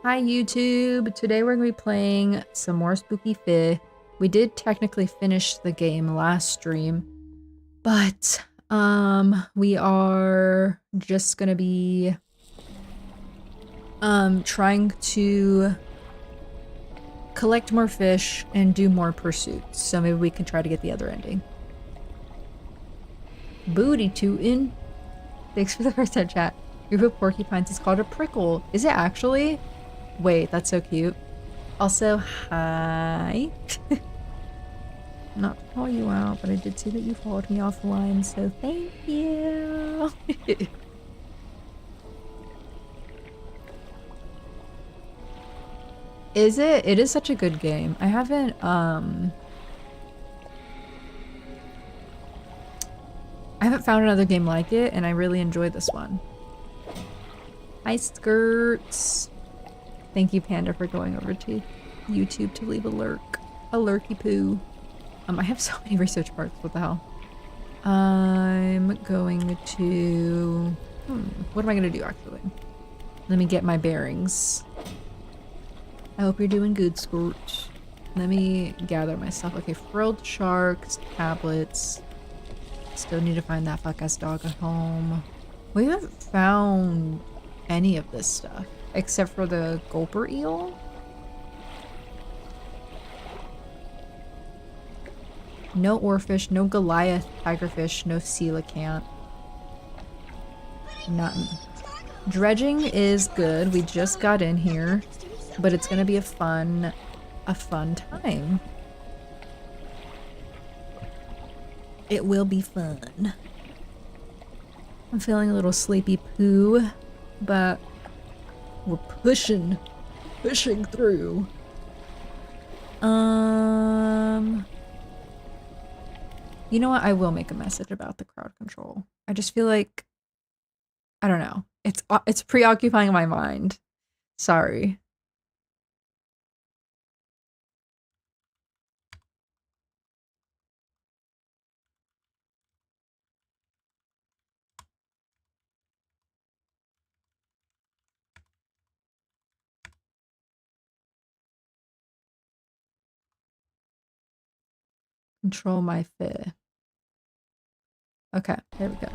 Hi YouTube! Today we're going to be playing some more Spooky Fi. We did technically finish the game last stream, but we are just going to be trying to collect more fish and do more pursuits. So maybe we can try to get the other ending. Booty tootin'. Thanks for the first time chat. Group of porcupines is called a prickle. Is it actually? Wait, that's so cute. Also, hi. Not to call you out, but I did see that you followed me offline, so thank you. Is it? It is such a good game. I haven't found another game like it, and I really enjoyed this one. Hi, skirts. Thank you, Panda, for going over to YouTube to leave a lurky poo. I have so many research parts. What the hell? I'm going to... what am I going to do, actually? Let me get my bearings. I hope you're doing good, Squirt. Let me gather my stuff. Okay, frilled sharks, tablets. Still need to find that fuck-ass dog at home. We haven't found any of this stuff. Except for the gulper eel? No oarfish, no Goliath tigerfish, no coelacanth. Nothing. Dredging is good. We just got in here. But it's gonna be a fun time. It will be fun. I'm feeling a little sleepy poo, but we're pushing through. You know what? I will make a message about the crowd control. I just feel like, I don't know. It's preoccupying my mind. Sorry. Control my fear. Okay, there we go.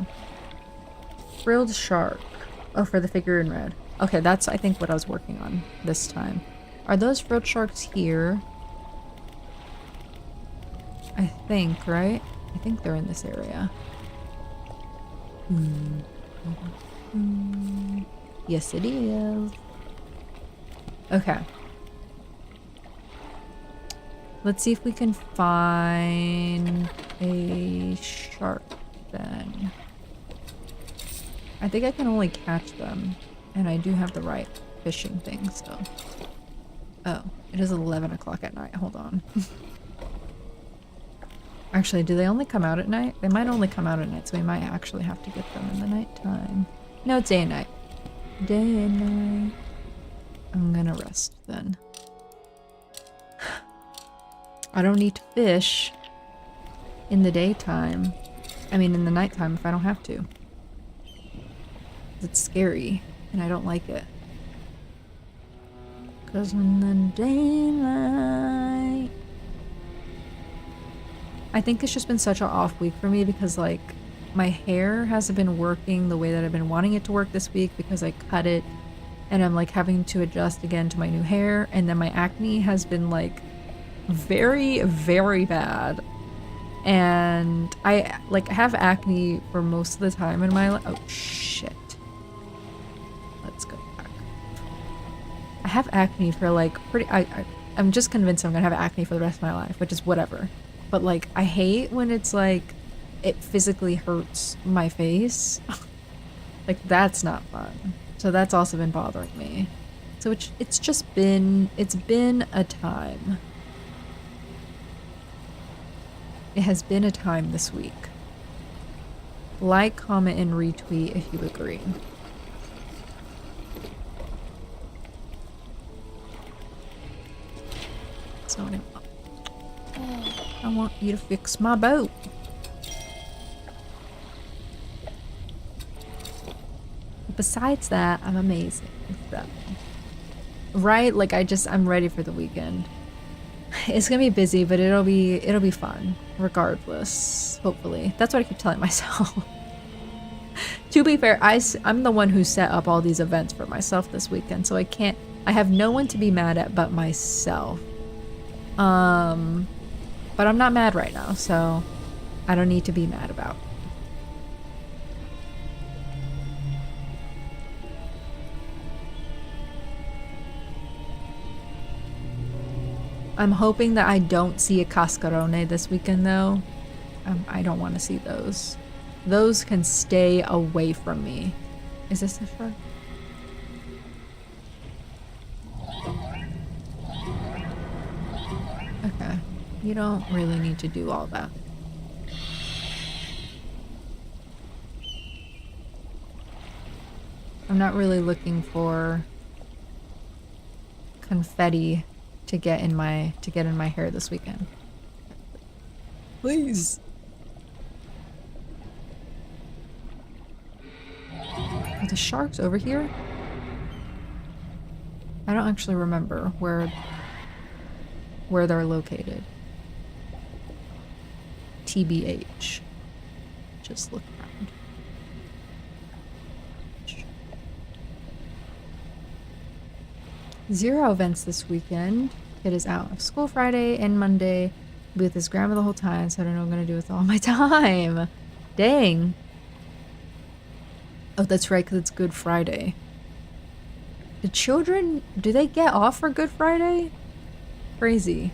Frilled shark. Oh, for the figure in red. Okay, that's, I think, what I was working on this time. Are those frilled sharks here? I think, right? I think they're in this area. Yes, it is. Okay. Let's see if we can find a shark then. I think I can only catch them, and I do have the right fishing thing, so. Oh, it is 11 o'clock at night. Hold on. Actually, do they only come out at night? They might only come out at night, so we might actually have to get them in the nighttime. No, it's day and night. Day and night. I'm gonna rest then. I don't need to fish in the daytime. I mean, in the nighttime if I don't have to. It's scary, and I don't like it. Because in the daylight... I think it's just been such an off week for me because, like, my hair hasn't been working the way that I've been wanting it to work this week because I cut it, and I'm, like, having to adjust again to my new hair, and then my acne has been, like, very, very bad. And I, like, have acne for most of the time in my life. Oh, shit. Let's go back. I have acne for, like, I'm just convinced I'm gonna have acne for the rest of my life, which is whatever. But, like, I hate when it's, like, it physically hurts my face. Like, that's not fun. So that's also been bothering me. So it's just been, it's been a time. It has been a time this week. Like, comment, and retweet if you agree. That's not what I want. I want you to fix my boat. But besides that, I'm amazing. So. Right? Like I'm ready for the weekend. It's gonna be busy, but it'll be fun regardless. Hopefully, that's what I keep telling myself. To be fair, I'm the one who set up all these events for myself this weekend, so I have no one to be mad at but myself. But I'm not mad right now, so I don't need to be mad about. I'm hoping that I don't see a cascarone this weekend, though. I don't want to see those. Those can stay away from me. Is this a shark? Okay. You don't really need to do all that. I'm not really looking for confetti to get in my hair this weekend. Please. Are the sharks over here? I don't actually remember where they're located. TBH. Just look around. Zero events this weekend. Kid is out of school Friday and Monday. Be with his grandma the whole time, so I don't know what I'm gonna do with all my time. Dang. Oh, that's right, because it's Good Friday. The children, do they get off for Good Friday? Crazy.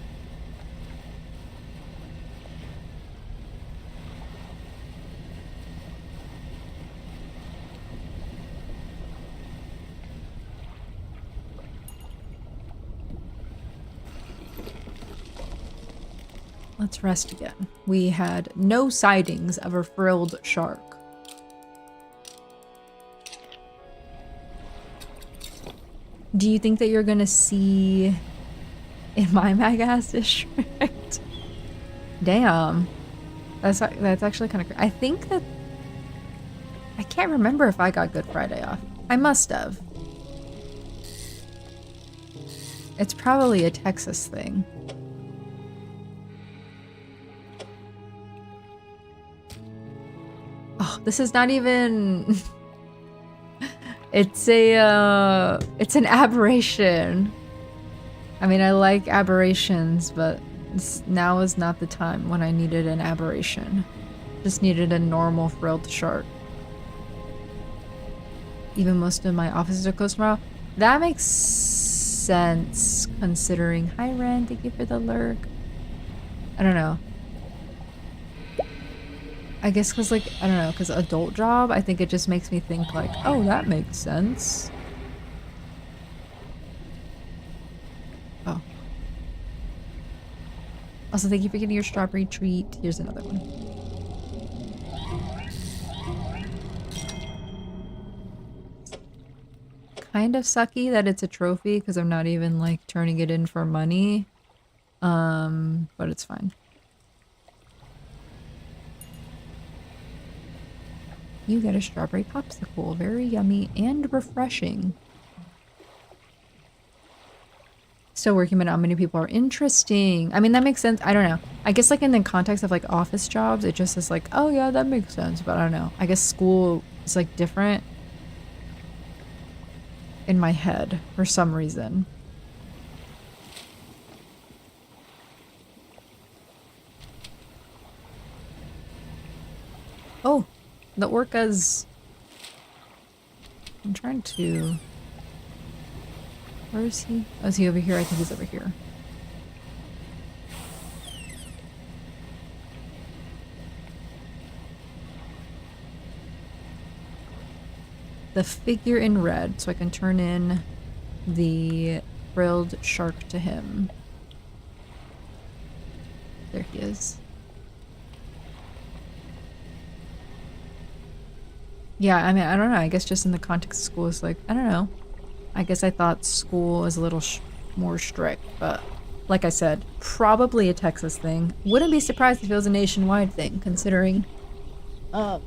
Let's rest again. We had no sightings of a frilled shark. Do you think that you're gonna see in my Magass district? Damn. That's actually kind of I think that I can't remember if I got Good Friday off. I must have. It's probably a Texas thing. Oh, this is not even it's an aberration. I mean, I like aberrations, but now is not the time when I needed an aberration. Just needed a normal frilled shark. Even most of my offices are closed tomorrow. That makes sense, considering. Hi, Ren. Thank you for the lurk. I don't know. I guess because, like, I don't know, because adult job, I think it just makes me think, like, oh, that makes sense. Oh. Also, thank you for getting your strawberry treat. Here's another one. Kind of sucky that it's a trophy because I'm not even, like, turning it in for money. But it's fine. You get a strawberry popsicle. Very yummy and refreshing. Still working, but not many people are interesting. I mean, that makes sense. I don't know. I guess, like, in the context of, like, office jobs, it just is like, oh, yeah, that makes sense. But I don't know. I guess school is, like, different in my head for some reason. Oh, the orcas. I'm trying to... Where is he? Oh, is he over here? I think he's over here. The figure in red, so I can turn in the frilled shark to him. There he is. Yeah, I mean, I don't know. I guess just in the context of school, it's like, I don't know. I guess I thought school was a little more strict, but like I said, probably a Texas thing. Wouldn't be surprised if it was a nationwide thing, considering how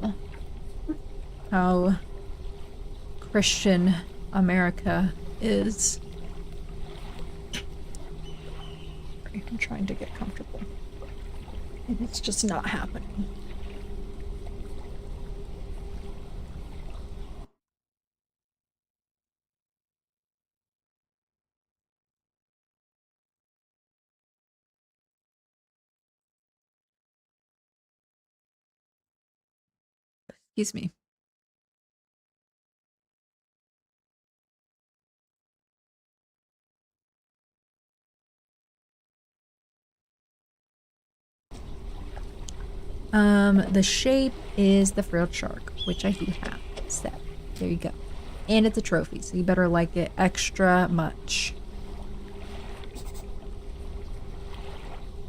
Christian America is. Sorry, I'm trying to get comfortable. And it's just not happening. Excuse me. The shape is the frilled shark, which I do have. So, there you go. And it's a trophy, so you better like it extra much.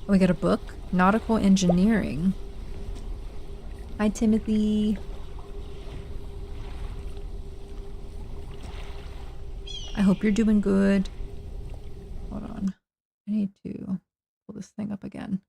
Oh, we got a book. Nautical Engineering. Hi, Timothy. I hope you're doing good. Hold on. I need to pull this thing up again.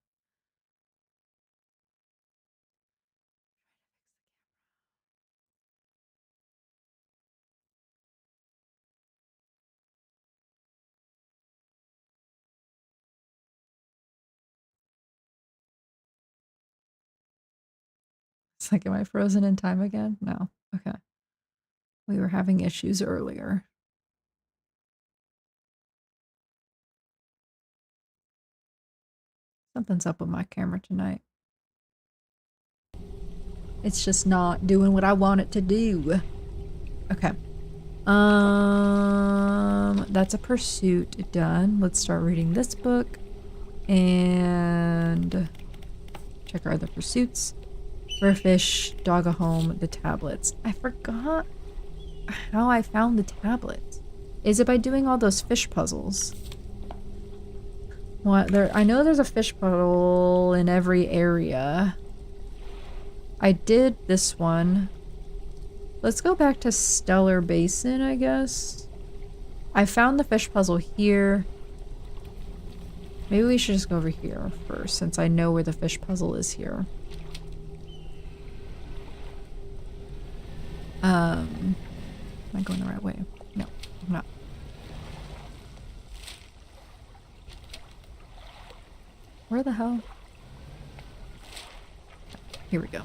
It's like, am I frozen in time again? No. Okay. We were having issues earlier. Something's up with my camera tonight. It's just not doing what I want it to do. Okay. That's a pursuit done. Let's start reading this book and check our other pursuits. Rare fish, dog a home, the tablets. I forgot how I found the tablets. Is it by doing all those fish puzzles? What there? I know there's a fish puzzle in every area. I did this one. Let's go back to Stellar Basin, I guess. I found the fish puzzle here. Maybe we should just go over here first, since I know where the fish puzzle is here. Am I going the right way? No, I'm not. Where the hell? Here we go.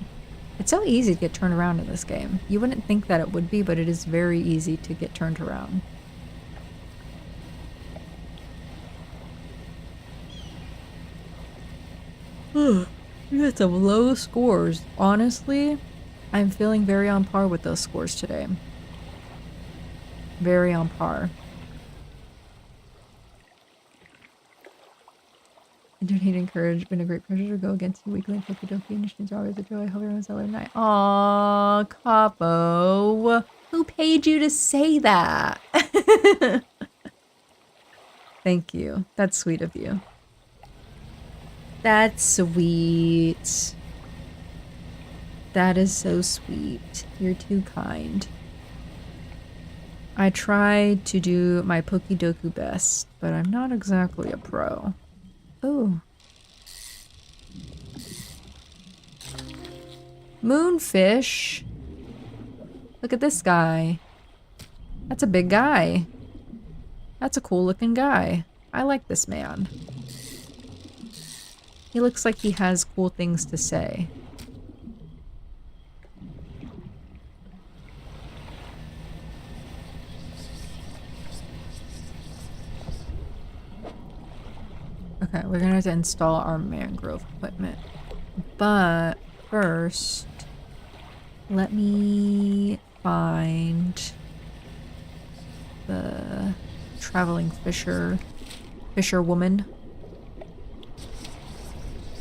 It's so easy to get turned around in this game. You wouldn't think that it would be, but it is very easy to get turned around. You got some low scores. Honestly, I'm feeling very on par with those scores today. Very on par. I do need encourage. Been a great pleasure to go against you weekly. Okie dokie. Initiatives are always a joy. I hope everyone's having a night. Aww, Capo. Who paid you to say that? Thank you. That's sweet of you. That's sweet. That is so sweet. You're too kind. I tried to do my Pokidoku best, but I'm not exactly a pro. Oh. Moonfish. Look at this guy. That's a big guy. That's a cool looking guy. I like this man. He looks like he has cool things to say. Okay, we're gonna have to install our mangrove equipment. But first, let me find the traveling fisherwoman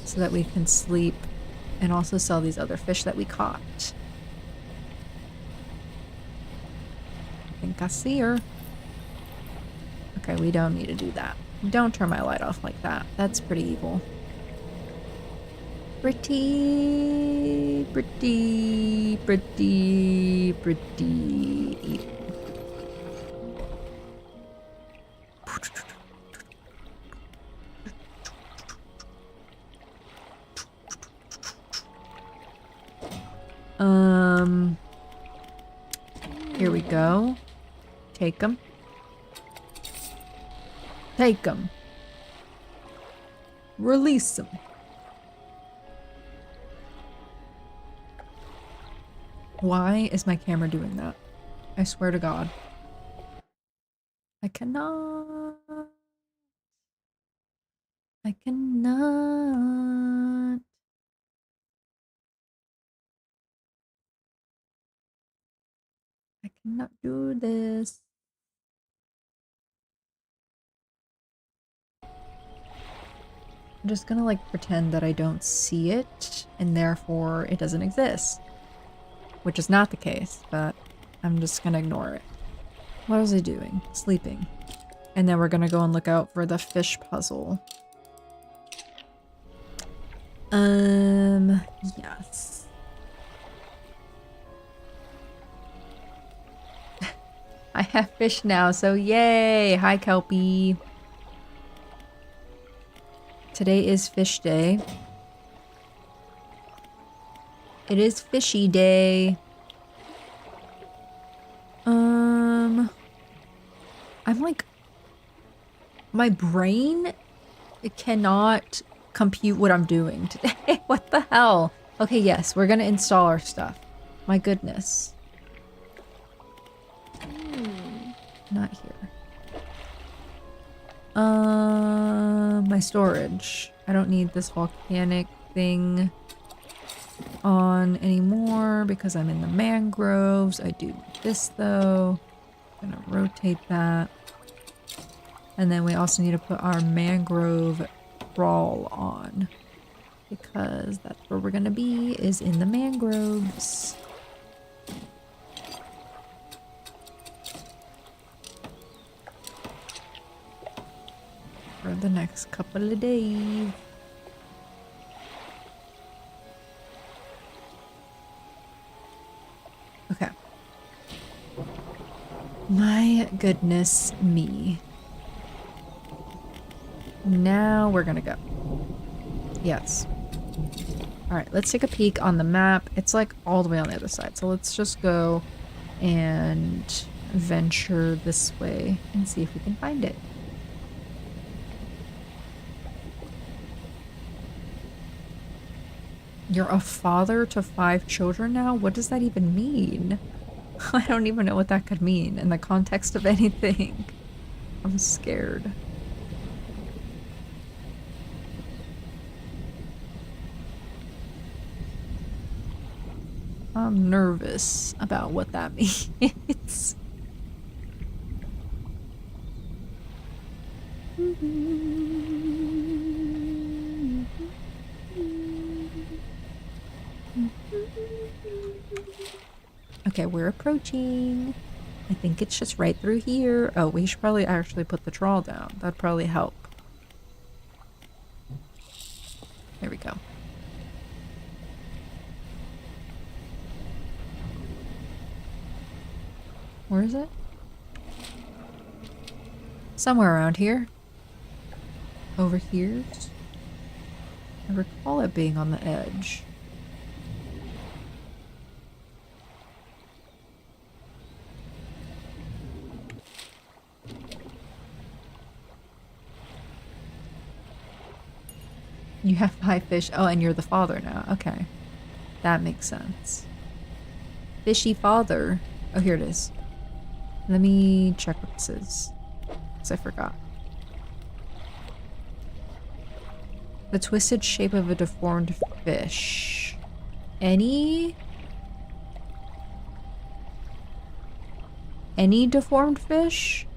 so that we can sleep and also sell these other fish that we caught. I think I see her. Okay, we don't need to do that. Don't turn my light off like that. That's pretty evil. Pretty evil. Here we go. Take them. Take them. Release them. Why is my camera doing that? I swear to God. I cannot. I cannot. I cannot do this. I'm just gonna like pretend that I don't see it and therefore it doesn't exist. Which is not the case, but I'm just gonna ignore it. What was I doing? Sleeping. And then we're gonna go and look out for the fish puzzle. Yes. I have fish now, so yay! Hi, Kelpie. Today is fish day. It is fishy day. I'm like, my brain, it cannot compute what I'm doing today. What the hell? Okay, yes, we're gonna install our stuff. My goodness. Not here. My storage. I don't need this volcanic thing on anymore because I'm in the mangroves. I do this though. I'm gonna rotate that. And then we also need to put our mangrove crawl on because that's where we're gonna be, is in the mangroves. For the next couple of days. Okay. My goodness me. Now we're gonna go. Yes. Alright, let's take a peek on the map. It's like all the way on the other side. So let's just go and venture this way and see if we can find it. You're a father to 5 children now? What does that even mean? I don't even know what that could mean in the context of anything. I'm scared. I'm nervous about what that means. Okay, we're approaching. I think it's just right through here. Oh, we should probably actually put the trawl down. That'd probably help. There we go. Where is it? Somewhere around here. Over here. I recall it being on the edge. You have 5 fish. Oh, and you're the father now. Okay. That makes sense. Fishy father. Oh, here it is. Let me check what this is. Because I forgot. The twisted shape of a deformed fish. Any deformed fish?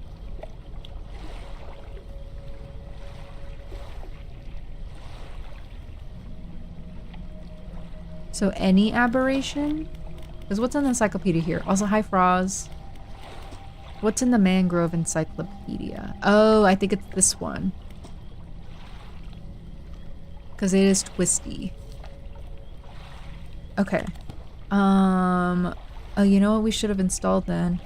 So any aberration? Because what's in the encyclopedia here? Also, hi Froz. What's in the mangrove encyclopedia? Oh, I think it's this one. Because it is twisty. Okay. Oh, you know what we should have installed then?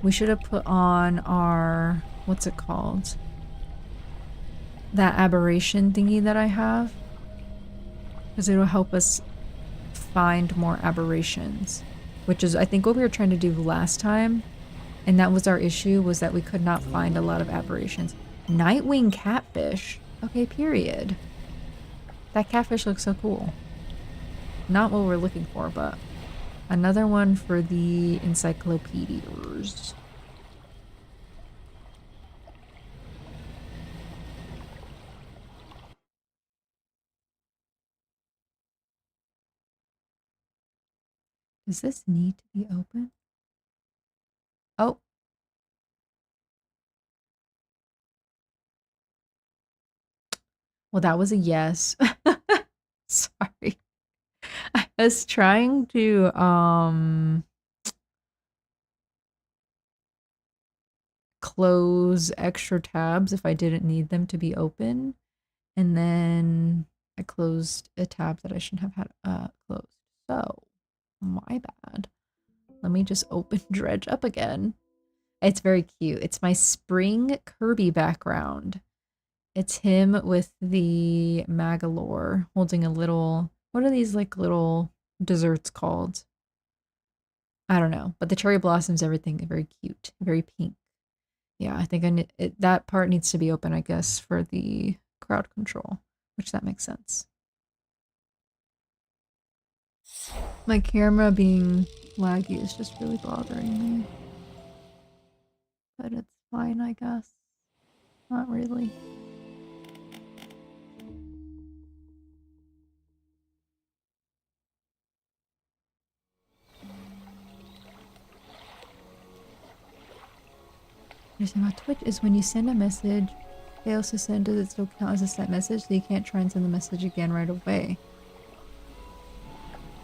We should have put on our... What's it called? That aberration thingy that I have. Because it'll help us find more aberrations. Which is, I think, what we were trying to do last time. And that was our issue, was that we could not find a lot of aberrations. Nightwing catfish? Okay, period. That catfish looks so cool. Not what we're looking for, but another one for the encyclopedias. Does this need to be open? Oh. Well, that was a yes. Sorry. I was trying to close extra tabs if I didn't need them to be open, and then I closed a tab that I shouldn't have had closed. So, my bad. Let me just open Dredge up again. It's very cute. It's my spring Kirby background. It's him with the Magalore holding a little, what are these like little desserts called? I don't know, but the cherry blossoms, everything, very cute, very pink. Yeah, I think that part needs to be open, I guess, for the crowd control, which that makes sense. My camera being laggy is just really bothering me. But it's fine, I guess. Not really. Interesting about Twitch is when you send a message, fails to send, does it still count as a sent message? So you can't try and send the message again right away.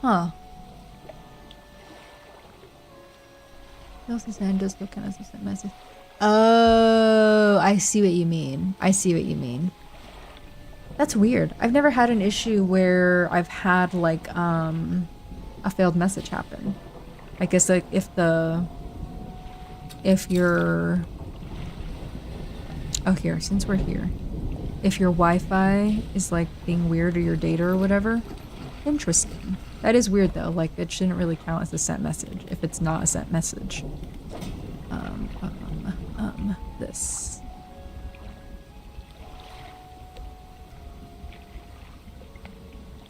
Huh. Fails to send, does still count as a sent message. Oh, I see what you mean. I see what you mean. That's weird. I've never had an issue where I've had like a failed message happen. I guess like if you're oh, here, since we're here, if your Wi-Fi is like being weird or your data or whatever, interesting. That is weird though. Like it shouldn't really count as a sent message if it's not a sent message. This.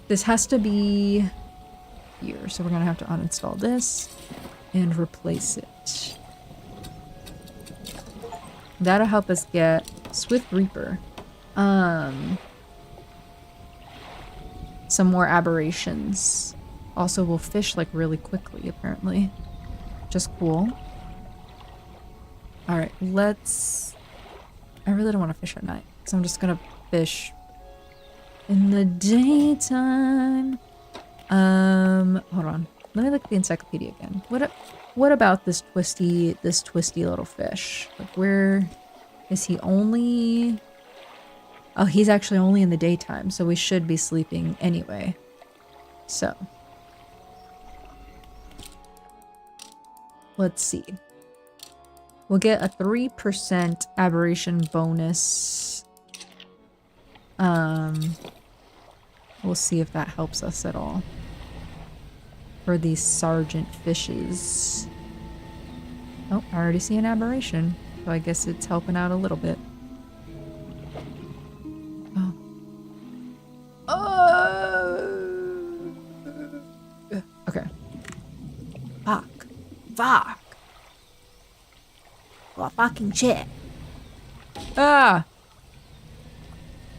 This has to be here, so we're gonna have to uninstall this and replace it. That'll help us get Swift Reaper. Some more aberrations. Also, we'll fish like really quickly, apparently. Just cool. Alright, let's... I really don't want to fish at night, so I'm just gonna fish in the daytime. Hold on. Let me look at the encyclopedia again. What about this twisty little fish? Like, where is he only... Oh, he's actually only in the daytime, so we should be sleeping anyway. So. Let's see. We'll get a 3% aberration bonus. We'll see if that helps us at all. For these sergeant fishes. Oh, I already see an aberration. So I guess it's helping out a little bit. Oh. Oh! Okay. Fuck. Fuck. Well, fucking shit. Ah!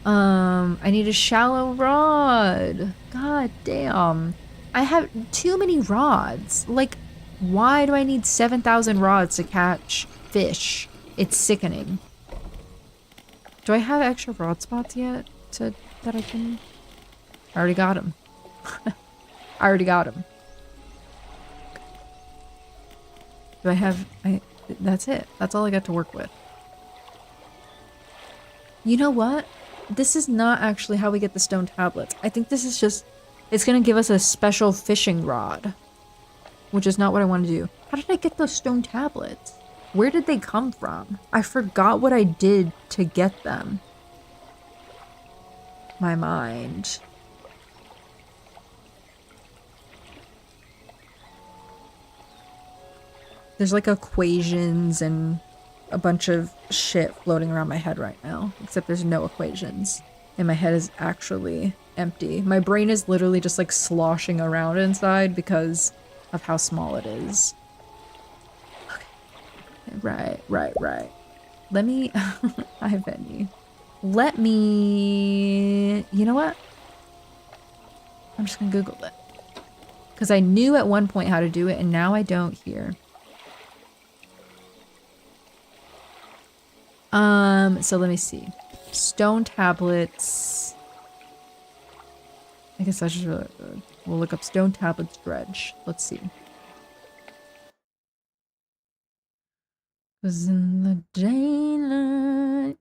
I need a shallow rod. God damn. I have too many rods. Like, why do I need 7,000 rods to catch fish? It's sickening. Do I have extra rod spots yet that I can... I already got them. I already got them. Do I have... That's it. That's all I got to work with. You know what? This is not actually how we get the stone tablets. I think this is just... It's gonna give us a special fishing rod. Which is not what I want to do. How did I get those stone tablets? Where did they come from? I forgot what I did to get them. My mind. There's like equations and a bunch of shit floating around my head right now. Except there's no equations. And my head is actually empty. My brain is literally just like sloshing around inside because of how small it is. Okay. Right. Let me... I venue. Let me... You know what? I'm just gonna Google it. Because I knew at one point how to do it, and now I don't here. So let me see. Stone tablets. I guess that's just really good. We'll look up stone tablets dredge. Let's see. Was in the daylight.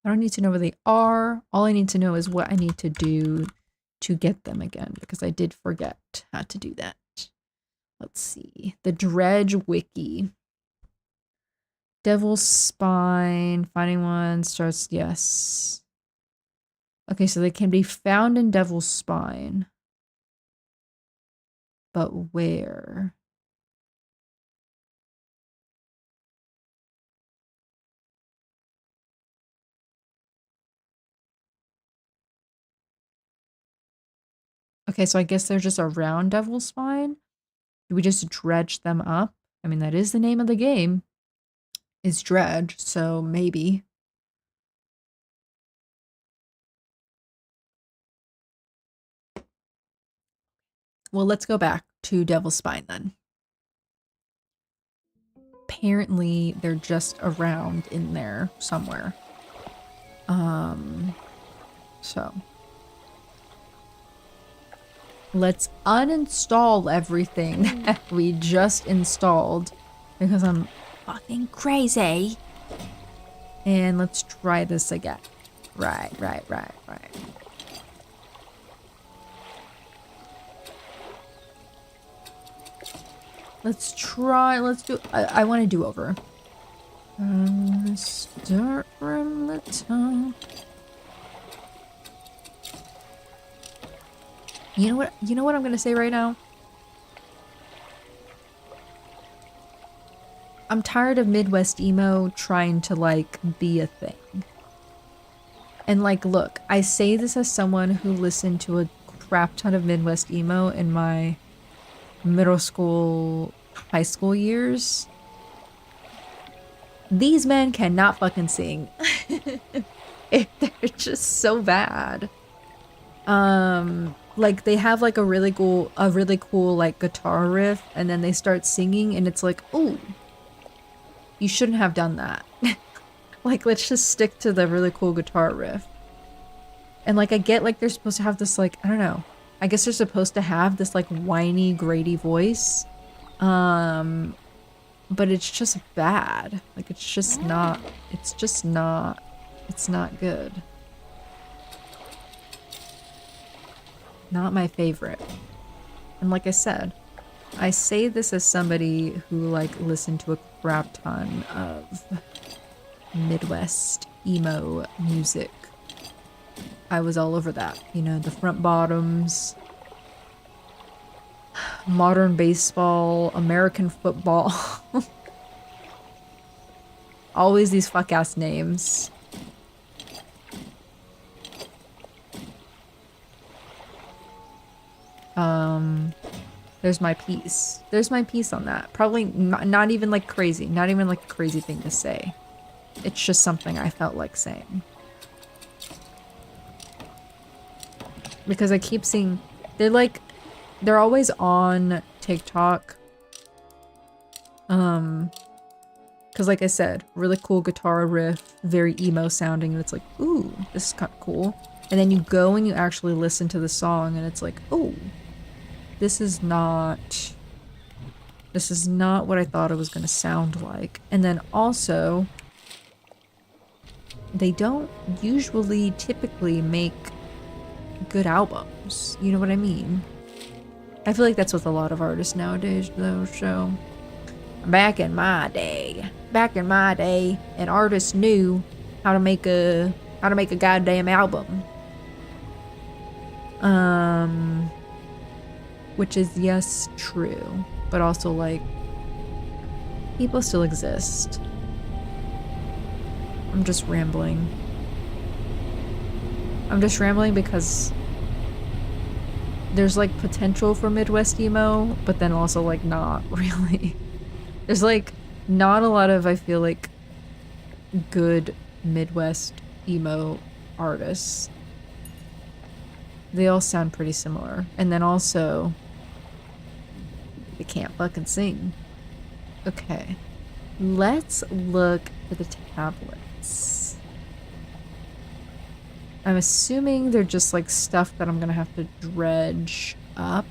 I don't need to know where they are. All I need to know is what I need to do to get them again, because I did forget how to do that. Let's see. The Dredge wiki. Devil's Spine. Finding one starts. Yes. Okay, so they can be found in Devil's Spine. But where? Okay, so I guess they're just around Devil's Spine. Do we just dredge them up? I mean, that is the name of the game. Is Dredge, so maybe. Well, let's go back to Devil's Spine then. Apparently, they're just around in there somewhere. So. Let's uninstall everything that we just installed because I'm fucking crazy. And let's try this again. Right. Let's try, let's do, I want to do over. Start from the top. You know what I'm gonna say right now? I'm tired of Midwest emo trying to like be a thing. And like, look, I say this as someone who listened to a crap ton of Midwest emo in my middle school, high school years. These men cannot fucking sing. They're just so bad. Like they have like a really cool like guitar riff, and then they start singing and it's like, oh, you shouldn't have done that. Like, let's just stick to the really cool guitar riff. And like, I get like they're supposed to have this like, I don't know, I guess they're supposed to have this like whiny, grady voice. But it's just bad. Like, it's not good. Not my favorite. And like I said, I say this as somebody who like listened to a crap ton of Midwest emo music. I was all over that. You know, the Front Bottoms, modern baseball, American football. Always these fuck ass names. There's my piece. There's my piece on that. Probably not even like crazy. Not even like a crazy thing to say. It's just something I felt like saying. Because I keep seeing, they're always on TikTok. Because like I said, really cool guitar riff, very emo sounding, and it's like, ooh, this is kind of cool. And then you go and you actually listen to the song, and it's like, ooh, this is not what I thought it was going to sound like. And then also, they don't usually typically make good albums. You know what I mean? I feel like that's with a lot of artists nowadays, though, so. Back in my day, an artist knew how to make a goddamn album. Which is, yes, true, but also like people still exist. I'm just rambling. I'm just rambling because there's like potential for Midwest emo, but then also like not really. There's like not a lot of, I feel like, good Midwest emo artists. They all sound pretty similar. And then also, they can't fucking sing. Okay. Let's look at the tablets. I'm assuming they're just like stuff that I'm gonna have to dredge up.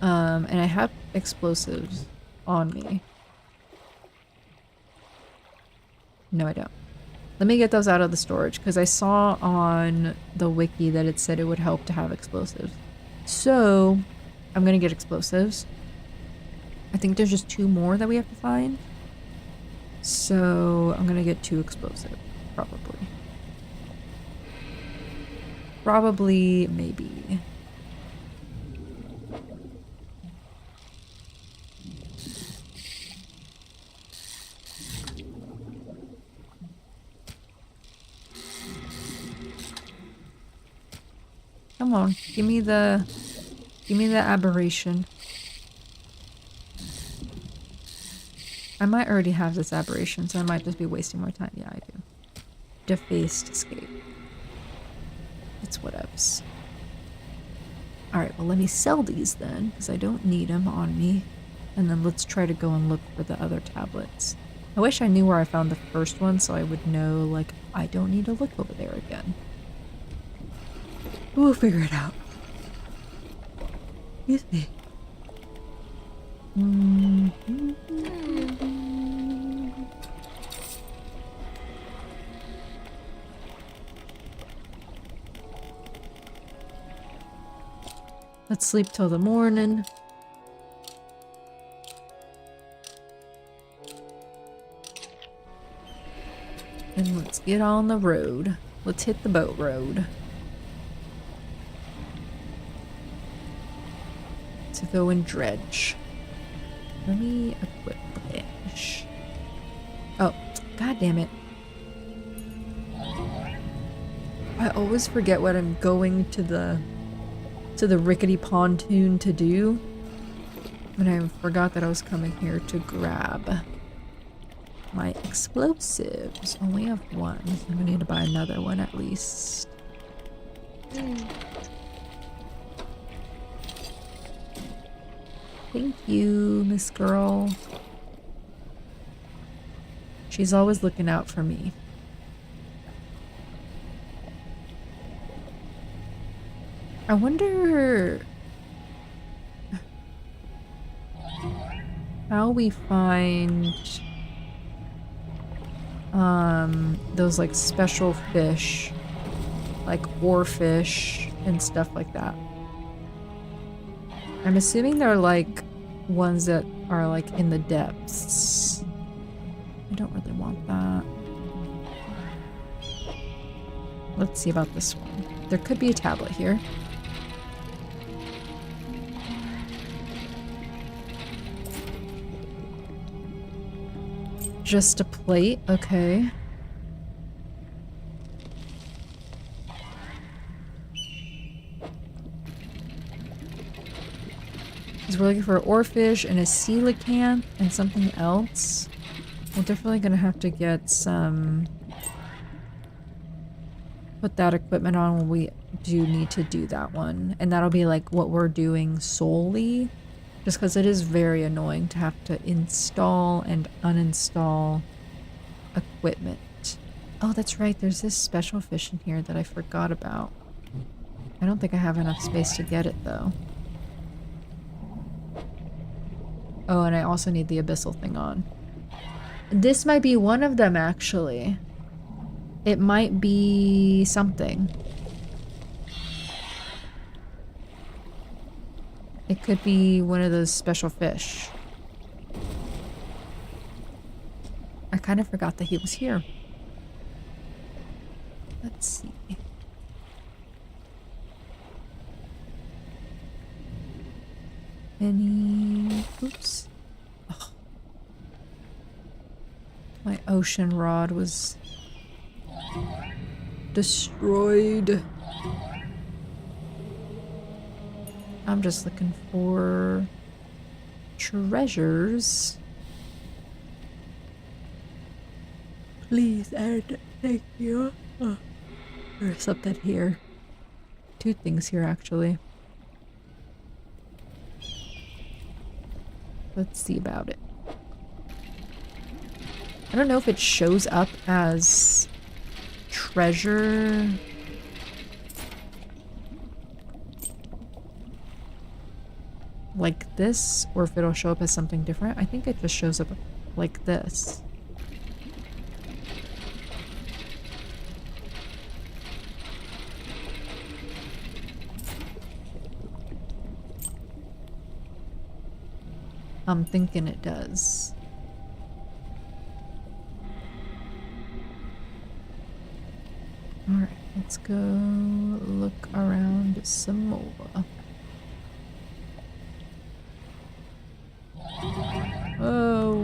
And I have explosives on me. No, I don't. Let me get those out of the storage because I saw on the wiki that it said it would help to have explosives. So I'm gonna get explosives. I think there's just 2 more that we have to find. So I'm gonna get 2 explosives, probably. Probably, maybe. Come on, give me the aberration. I might already have this aberration, so I might just be wasting more time. Yeah, I do. Defaced escape. It's whatevs. Alright, well let me sell these then, because I don't need them on me. And then let's try to go and look for the other tablets. I wish I knew where I found the first one so I would know, like, I don't need to look over there again. We'll figure it out. Excuse me. Let's sleep till the morning. And let's get on the road. Let's hit the boat road. To go and dredge. Let me equip Dredge. Oh, god damn it. I always forget what I'm going to the rickety pontoon to do. And I forgot that I was coming here to grab my explosives. Only have 1. I'm gonna need to buy another one at least. Thank you, Miss Girl. She's always looking out for me. I wonder how we find those like special fish, like oarfish and stuff like that. I'm assuming they're like ones that are like in the depths. I don't really want that. Let's see about this one. There could be a tablet here. Just a plate, okay. Because we're looking for an oarfish and a coelacanth and something else. We're definitely gonna have to get some... put that equipment on when we do need to do that one. And that'll be like what we're doing solely. Just because it is very annoying to have to install and uninstall equipment. Oh, that's right. There's this special fish in here that I forgot about. I don't think I have enough space to get it, though. Oh, and I also need the abyssal thing on. This might be one of them, actually. It might be something. It could be one of those special fish. I kind of forgot that he was here. Let's see. any... Oops. Oh. My ocean rod was destroyed. I'm just looking for treasures. Please, and thank you. Oh, there's something here. Two things here, actually. Let's see about it. I don't know if it shows up as treasure. Like this, or if it'll show up as something different. I think it just shows up like this. I'm thinking it does. Alright, let's go look around some more. Oh.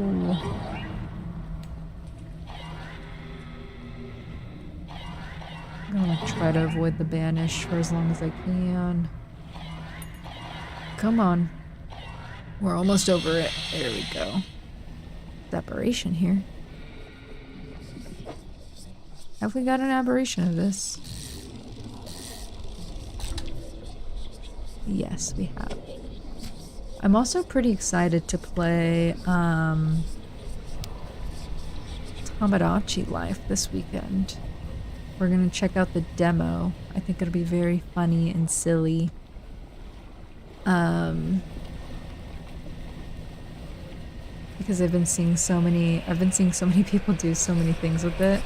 I'm gonna try to avoid the banish for as long as I can. Come on. We're almost over it. There we go. Separation here. Have we got an aberration of this? Yes, we have. I'm also pretty excited to play Tamagotchi Life this weekend. We're gonna check out the demo. I think it'll be very funny and silly. Because I've been seeing so many people do so many things with it.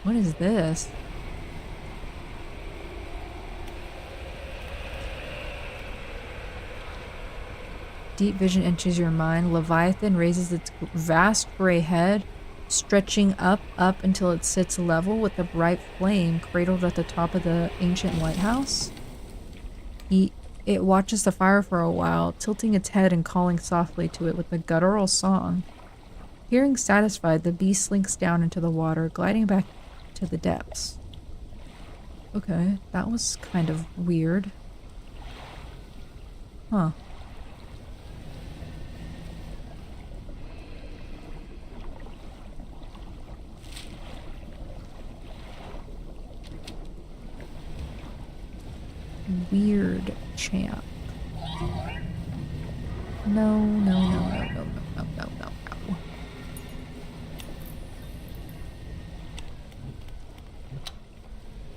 What is this? Deep vision enters your mind. Leviathan raises its vast gray head, stretching up until it sits level with a bright flame cradled at the top of the ancient lighthouse. It watches the fire for a while, tilting its head and calling softly to it with a guttural song. Hearing satisfied, the beast slinks down into the water, gliding back to the depths. Okay, that was kind of weird. Huh. Weird champ. No, no, no, no, no, no, no, no, no, no.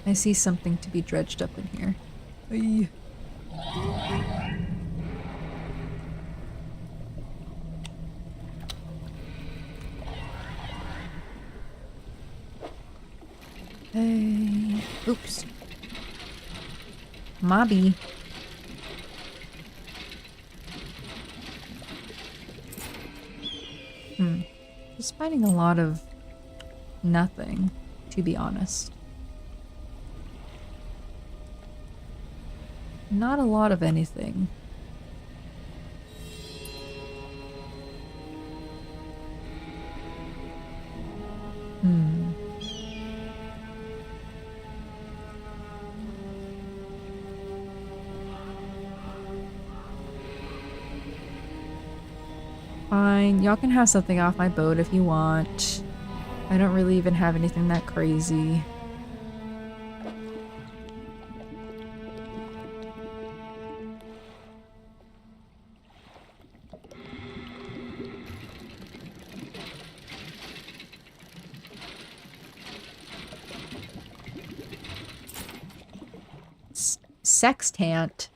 I see something to be dredged up in here. Aye. Hey. Oops. Mobby. Just finding a lot of nothing, to be honest. Not a lot of anything. Fine, y'all can have something off my boat if you want. I don't really even have anything that crazy. Sextant.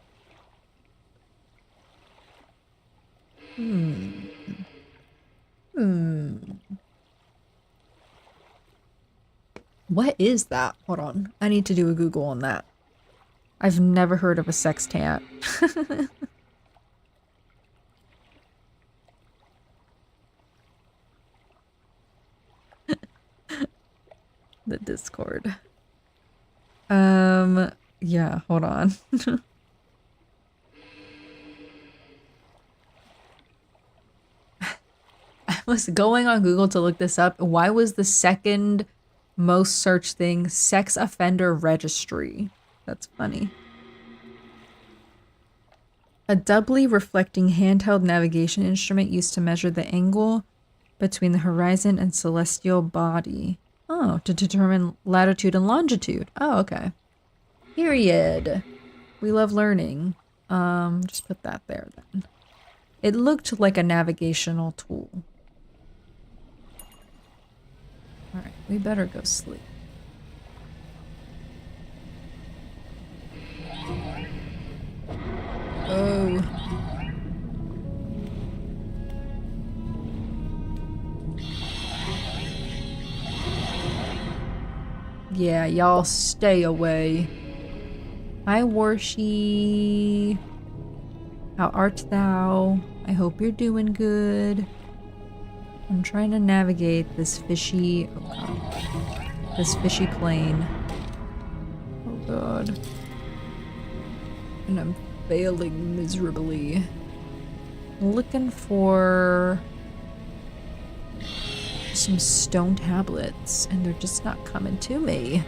What is that? Hold on. I need to do a Google on that. I've never heard of a sextant. The Discord. Yeah, hold on. I was going on Google to look this up. Why was the second most searched thing sex offender registry? That's funny. A doubly reflecting handheld navigation instrument used to measure the angle between the horizon and celestial body. Oh, to determine latitude and longitude. Oh, okay. Period. We love learning. Just put that there then. It looked like a navigational tool. Alright, we better go sleep. Oh. Yeah, y'all stay away. Hi, Warshi. How art thou? I hope you're doing good. I'm trying to navigate this fishy... Oh god. This fishy plane. Oh god. And I'm failing miserably. Looking for... some stone tablets, and they're just not coming to me.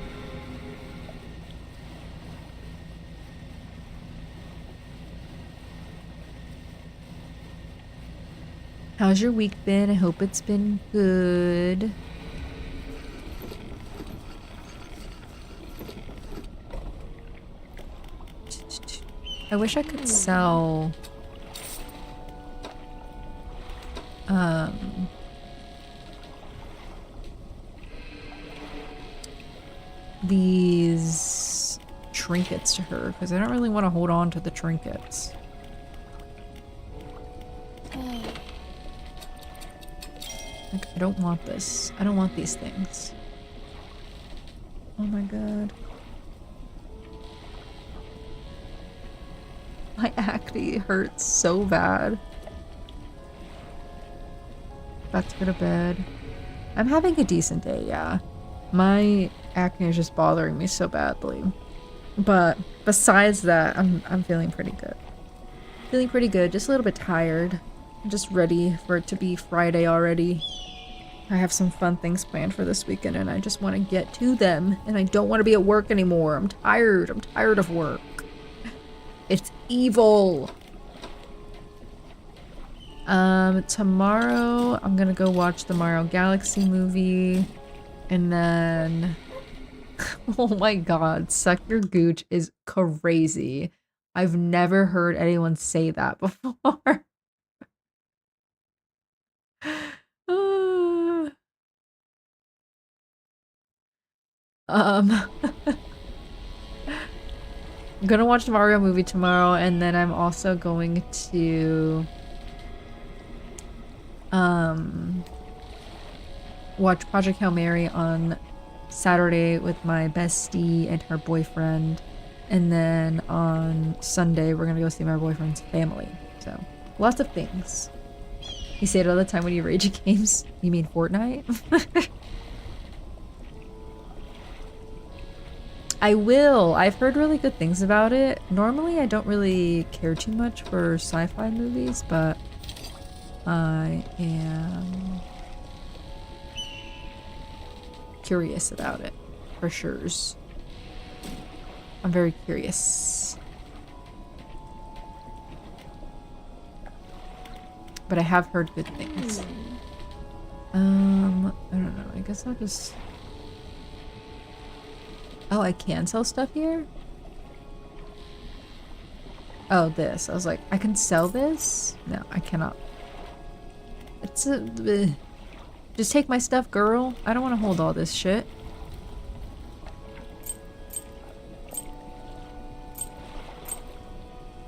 How's your week been? I hope it's been good. I wish I could sell these trinkets to her, because I don't really want to hold on to the trinkets. Like, I don't want this. I don't want these things. Oh my god. My acne hurts so bad. About to go to bed. I'm having a decent day, yeah. My acne is just bothering me so badly. But besides that, I'm feeling pretty good. Feeling pretty good, just a little bit tired. I'm just ready for it to be Friday already. I have some fun things planned for this weekend and I just want to get to them. And I don't want to be at work anymore. I'm tired. I'm tired of work. It's evil. Tomorrow I'm gonna go watch the Mario Galaxy movie. And then... oh my god, suck your gooch is crazy. I've never heard anyone say that before. I'm gonna watch the Mario movie tomorrow, and then I'm also going to watch Project Hail Mary on Saturday with my bestie and her boyfriend, and then on Sunday we're gonna go see my boyfriend's family. So lots of things. You say it all the time when you rage at games. You mean Fortnite? I will. I've heard really good things about it. Normally I don't really care too much for sci-fi movies, but I am curious about it, for sure. I'm very curious. But I have heard good things. I don't know. I guess I'll just... Oh, I can sell stuff here? Oh, this. I was like, I can sell this? No, I cannot. It's a... Just take my stuff, girl. I don't want to hold all this shit.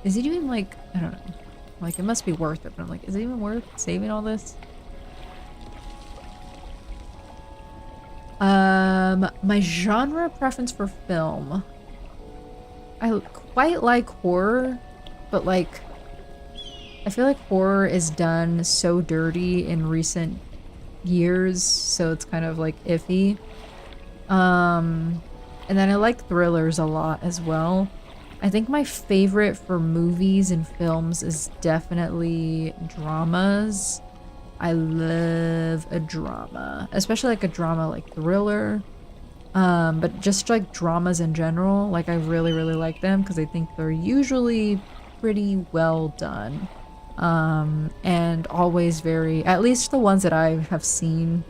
Is it even like... I don't know. Like, it must be worth it, but I'm like, is it even worth saving all this? My genre preference for film. I quite like horror, but like, I feel like horror is done so dirty in recent years, so it's kind of like iffy. And then I like thrillers a lot as well. I think my favorite for movies and films is definitely dramas. I love a drama, especially like a drama like thriller. But just like dramas in general, like I really, really like them because I think they're usually pretty well done. And always very, at least the ones that I have seen,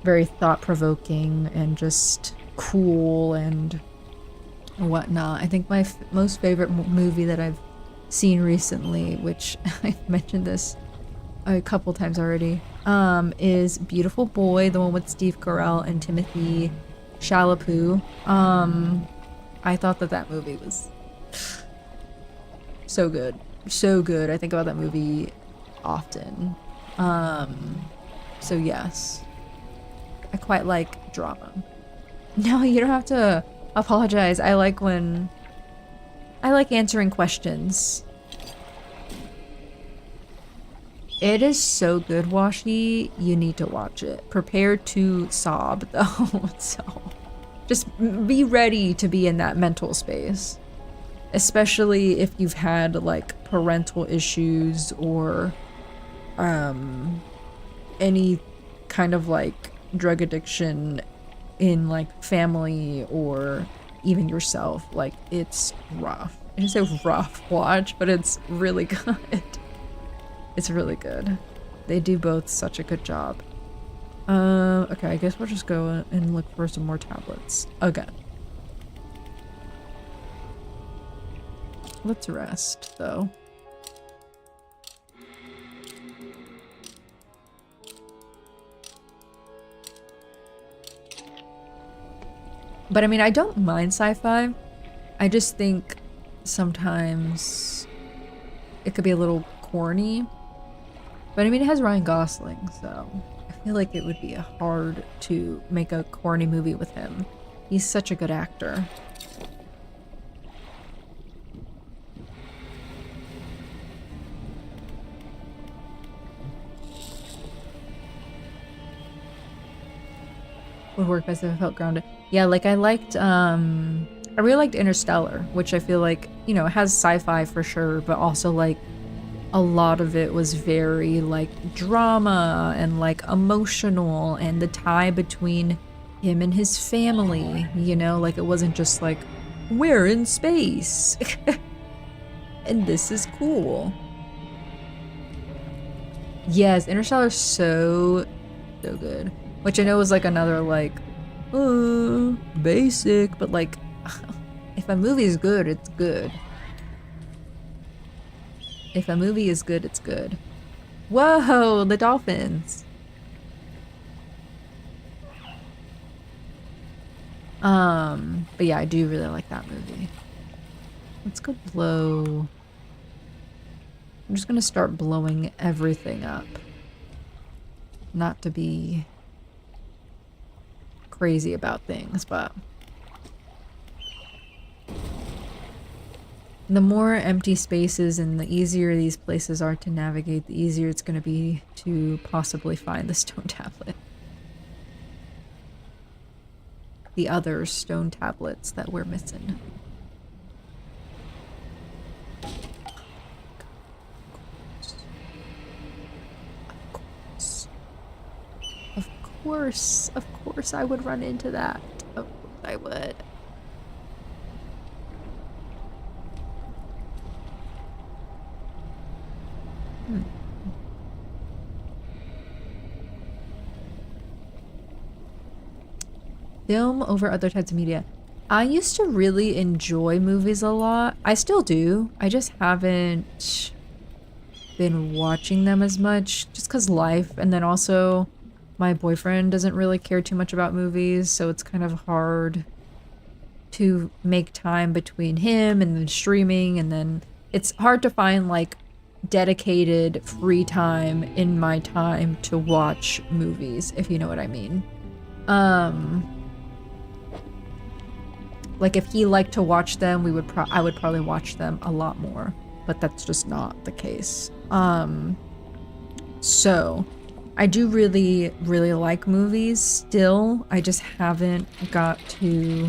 very thought-provoking and just cool and whatnot. I think my most favorite movie that I've seen recently, which I've mentioned this a couple times already, is Beautiful Boy, the one with Steve Carell and Timothy Chalamet. I thought that movie was so good. So good. I think about that movie often. So yes. I quite like drama. No, you don't have to apologize. I like answering questions. It is so good, Washi. You need to watch it. Prepare to sob, though. So, just be ready to be in that mental space. Especially if you've had, like, parental issues or, any kind of, like, drug addiction in, like, family or even yourself. Like, it's rough. I just say rough watch, but it's really good. It's really good. They do both such a good job. Okay, I guess we'll just go and look for some more tablets. Again. Let's rest, though. But I mean, I don't mind sci-fi. I just think sometimes it could be a little corny. But I mean, it has Ryan Gosling, so I feel like it would be hard to make a corny movie with him. He's such a good actor. Would work best if I felt grounded. Yeah, like I really liked Interstellar, which I feel like, you know, has sci-fi for sure, but also like a lot of it was very like drama and like emotional, and the tie between him and his family, you know, like it wasn't just like, we're in space and this is cool. Yes, Interstellar's so good. Which I know was like another like, basic, but like, if a movie is good, it's good. If a movie is good, it's good. Whoa, the dolphins. But yeah, I do really like that movie. Let's go blow. I'm just gonna start blowing everything up. Not to be crazy about things, but the more empty spaces and the easier these places are to navigate, the easier it's going to be to possibly find the stone tablet. The other stone tablets that we're missing. Of course I would run into that. Of course I would. Film over other types of media. I used to really enjoy movies a lot. I still do. I just haven't been watching them as much just because life, and then also my boyfriend doesn't really care too much about movies, so it's kind of hard to make time between him and then streaming, and then it's hard to find like dedicated free time in my time to watch movies, if you know what I mean. Like if he liked to watch them, I would probably watch them a lot more, but that's just not the case. So I do really, really like movies still. I just haven't got to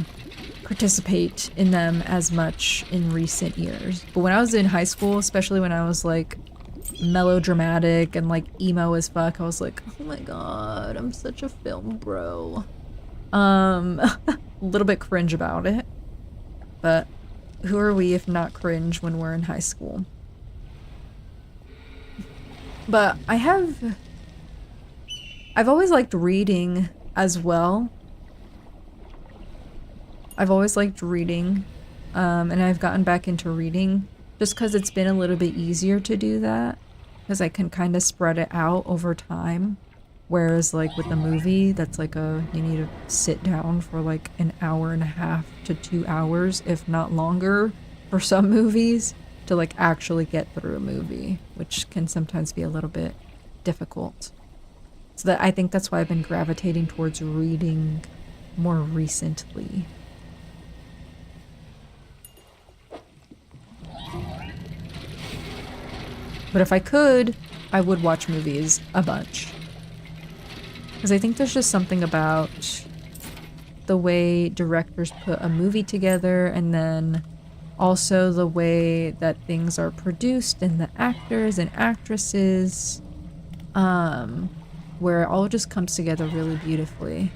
participate in them as much in recent years. But when I was in high school, especially when I was like melodramatic and like emo as fuck, I was like, oh my god, I'm such a film bro. A little bit cringe about it. But who are we if not cringe when we're in high school? But I've always liked reading as well. I've always liked reading, and I've gotten back into reading just because it's been a little bit easier to do that, because I can kind of spread it out over time. Whereas like with the movie, that's like you need to sit down for like an hour and a half to 2 hours, if not longer, for some movies to like actually get through a movie, which can sometimes be a little bit difficult. So that I think that's why I've been gravitating towards reading more recently. But if I could, I would watch movies a bunch. Because I think there's just something about the way directors put a movie together, and then also the way that things are produced and the actors and actresses, where it all just comes together really beautifully.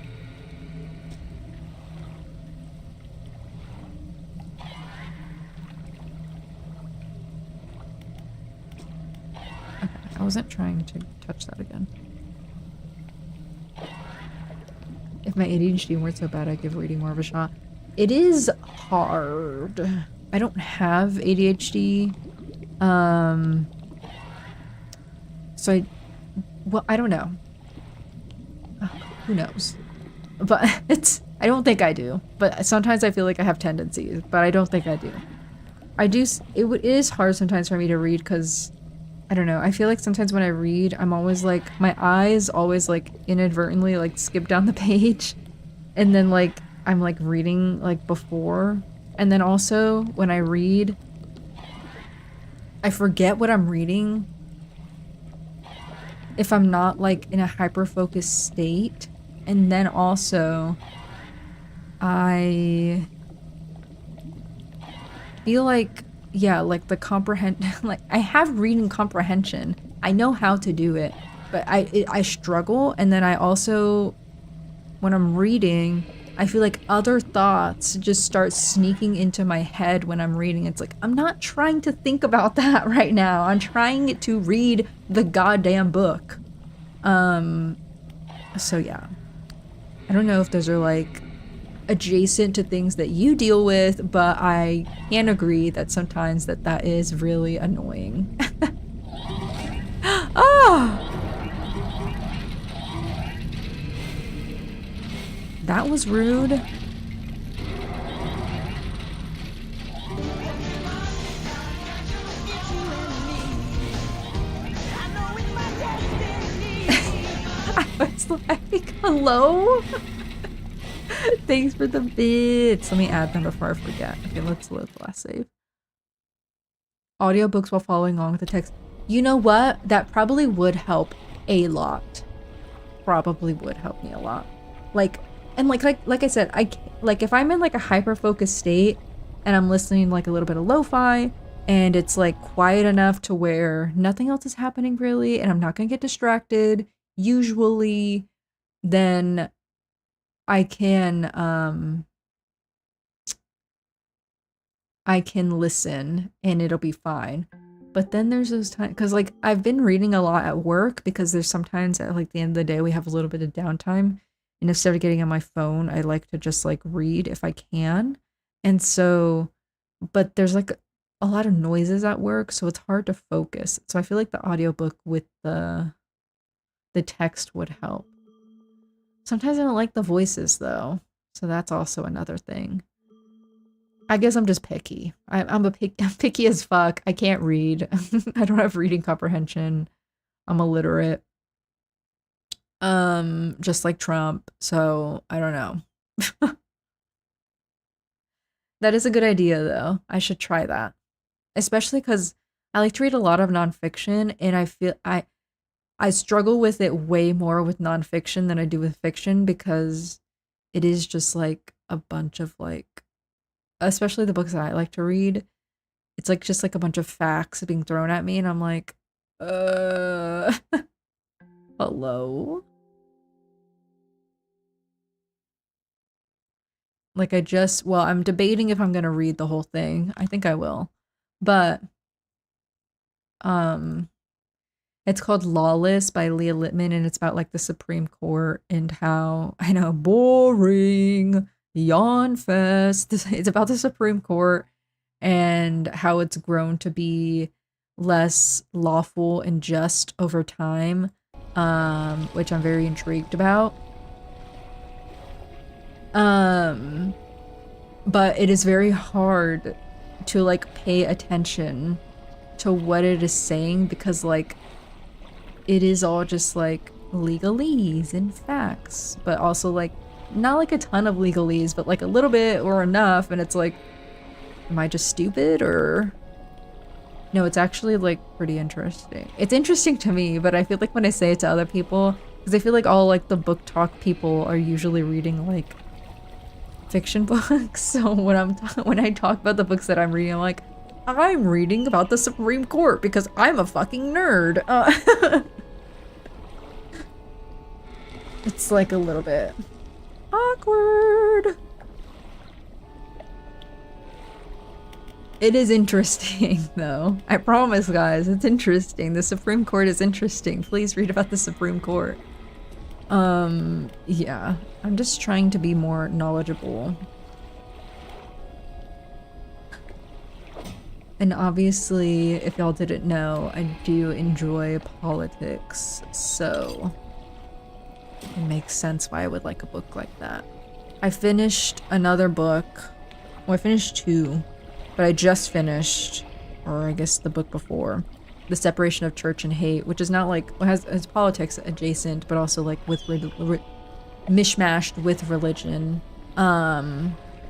Okay, I wasn't trying to touch that again. If my ADHD weren't so bad, I'd give reading more of a shot. It is hard. I don't have ADHD. So I don't know. Who knows? But I don't think I do. But sometimes I feel like I have tendencies, but I don't think I do. It is hard sometimes for me to read because, I don't know, I feel like sometimes when I read, I'm always like, my eyes always like inadvertently like skip down the page. And then like, I'm like reading like before. And then also when I read, I forget what I'm reading if I'm not like in a hyper-focused state. And then also, I feel like, yeah, like the like I have reading comprehension. I know how to do it, but I struggle. And then I also, when I'm reading, I feel like other thoughts just start sneaking into my head when I'm reading. It's like, I'm not trying to think about that right now. I'm trying to read the goddamn book. So yeah. I don't know if those are like adjacent to things that you deal with, but I can agree that sometimes that is really annoying. Oh! That was rude. I was like, hello? Thanks for the bits. Let me add them before I forget. Okay, let's load the last save. Audiobooks while following along with the text. You know what? That probably would help a lot. Probably would help me a lot. Like, and like I said, like if I'm in like a hyper-focused state and I'm listening like a little bit of lo-fi and it's like quiet enough to where nothing else is happening really and I'm not gonna get distracted, usually, then I can listen and it'll be fine. But then there's those times, because like I've been reading a lot at work because there's sometimes at like the end of the day we have a little bit of downtime, and instead of getting on my phone, I like to just like read if I can. And so, but there's like a lot of noises at work, so it's hard to focus. So I feel like the audiobook with the text would help. Sometimes I don't like the voices though, so that's also another thing. I guess I'm just picky. I'm picky as fuck. I can't read. I don't have reading comprehension. I'm illiterate. Just like Trump. So I don't know. That is a good idea though. I should try that. Especially because I like to read a lot of nonfiction, and I feel I struggle with it way more with nonfiction than I do with fiction because it is just like a bunch of like, especially the books that I like to read, it's like just like a bunch of facts being thrown at me, and I'm like, uh, hello? Like well, I'm debating if I'm gonna read the whole thing. I think I will. But um it's called Lawless by Leah Littman, and it's about like the Supreme Court and how, I know, boring, yawn fest. It's about the Supreme Court and how it's grown to be less lawful and just over time, which I'm very intrigued about. Um, but it is very hard to like pay attention to what it is saying because like it is all just like legalese and facts, but also like not like a ton of legalese, but like a little bit or enough, and it's like, am I just stupid or no? It's actually like pretty interesting. It's interesting to me, but I feel like when I say it to other people, because I feel like all like the book talk people are usually reading like fiction books. So when I talk about the books that I'm reading, I'm like, I'm reading about the Supreme Court because I'm a fucking nerd. It's like a little bit awkward. It is interesting though. I promise, guys, it's interesting. The Supreme Court is interesting. Please read about the Supreme Court. Yeah. I'm just trying to be more knowledgeable. And obviously, if y'all didn't know, I do enjoy politics, so it makes sense why I would like a book like that. I finished another book. Well, I finished two, but I just finished, or I guess the book before, The Separation of Church and Hate, which is not like, has politics adjacent, but also like with mishmashed with religion,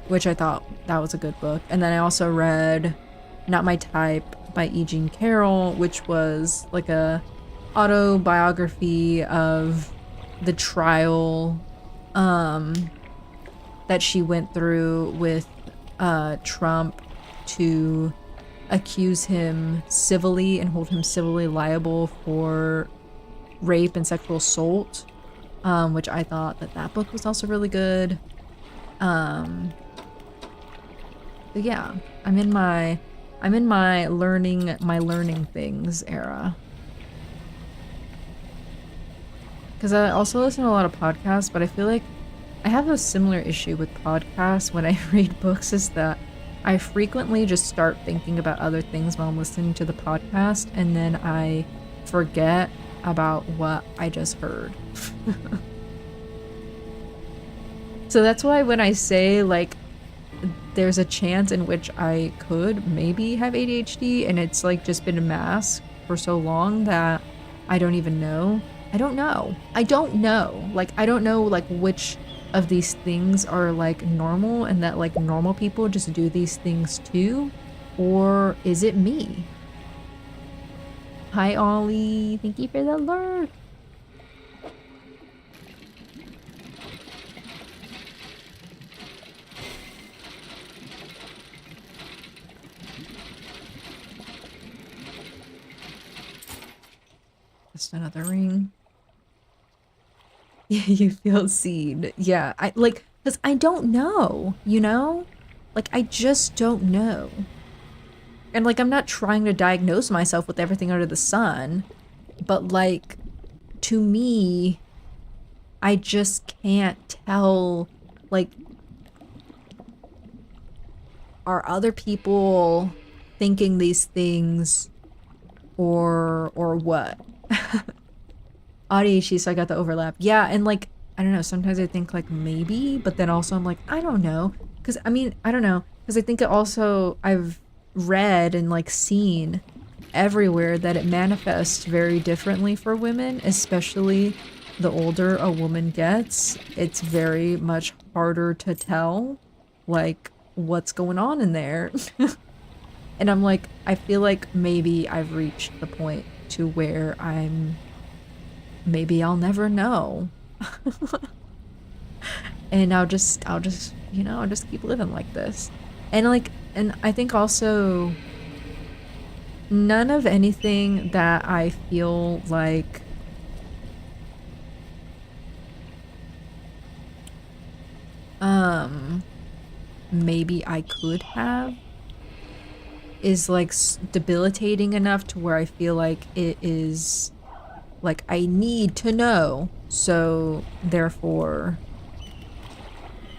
which I thought that was a good book. And then I also read Not My Type by E. Jean Carroll, which was like a autobiography of the trial that she went through with Trump to accuse him civilly and hold him civilly liable for rape and sexual assault, which I thought that book was also really good. But yeah, I'm in my learning things era. Because I also listen to a lot of podcasts, but I feel like I have a similar issue with podcasts when I read books, is that I frequently just start thinking about other things while I'm listening to the podcast, and then I forget about what I just heard. So that's why when I say, like, there's a chance in which I could maybe have ADHD, and it's, like, just been a mask for so long that I don't even know. I don't know. Like, I don't know, like, which of these things are, like, normal, and that, like, normal people just do these things too, or is it me? Hi, Ollie. Thank you for the lurk. Just another ring. Yeah, you feel seen. Yeah, because I don't know, you know? Like, I just don't know. And, like, I'm not trying to diagnose myself with everything under the sun, but, like, to me, I just can't tell, like, are other people thinking these things or what? ADHD, so I got the overlap. Yeah, and like, I don't know, sometimes I think like maybe, but then also I'm like, I don't know. Because I mean, I don't know. Because I think it also, I've read and like seen everywhere that it manifests very differently for women, especially the older a woman gets. It's very much harder to tell like what's going on in there. And I'm like, I feel like maybe I've reached the point to where I'm maybe I'll never know. And I'll just, you know, I'll just keep living like this. And like, and I think also none of anything that I feel like maybe I could have is like debilitating enough to where I feel like it is like I need to know, so therefore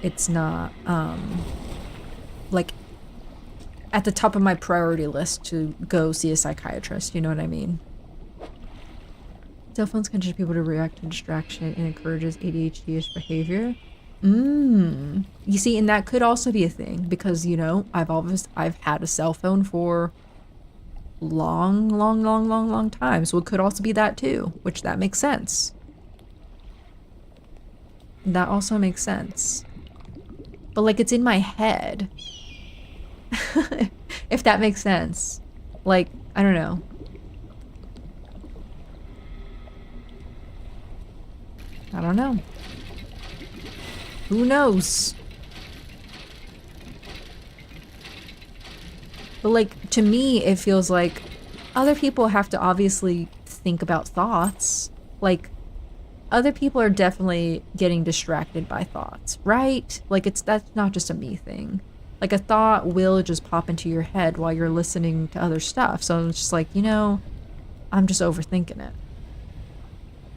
it's not like at the top of my priority list to go see a psychiatrist, you know what I mean? Cell phones can teach people to react to distraction and encourages ADHD-ish behavior. You see, and that could also be a thing because, you know, I've had a cell phone for long time. So it could also be that too, which that makes sense. That also makes sense. But like it's in my head. If that makes sense. Like, I don't know. I don't know. Who knows? But like, to me, it feels like other people have to obviously think about thoughts. Like, other people are definitely getting distracted by thoughts, right? Like, that's not just a me thing. Like, a thought will just pop into your head while you're listening to other stuff. So it's just like, you know, I'm just overthinking it.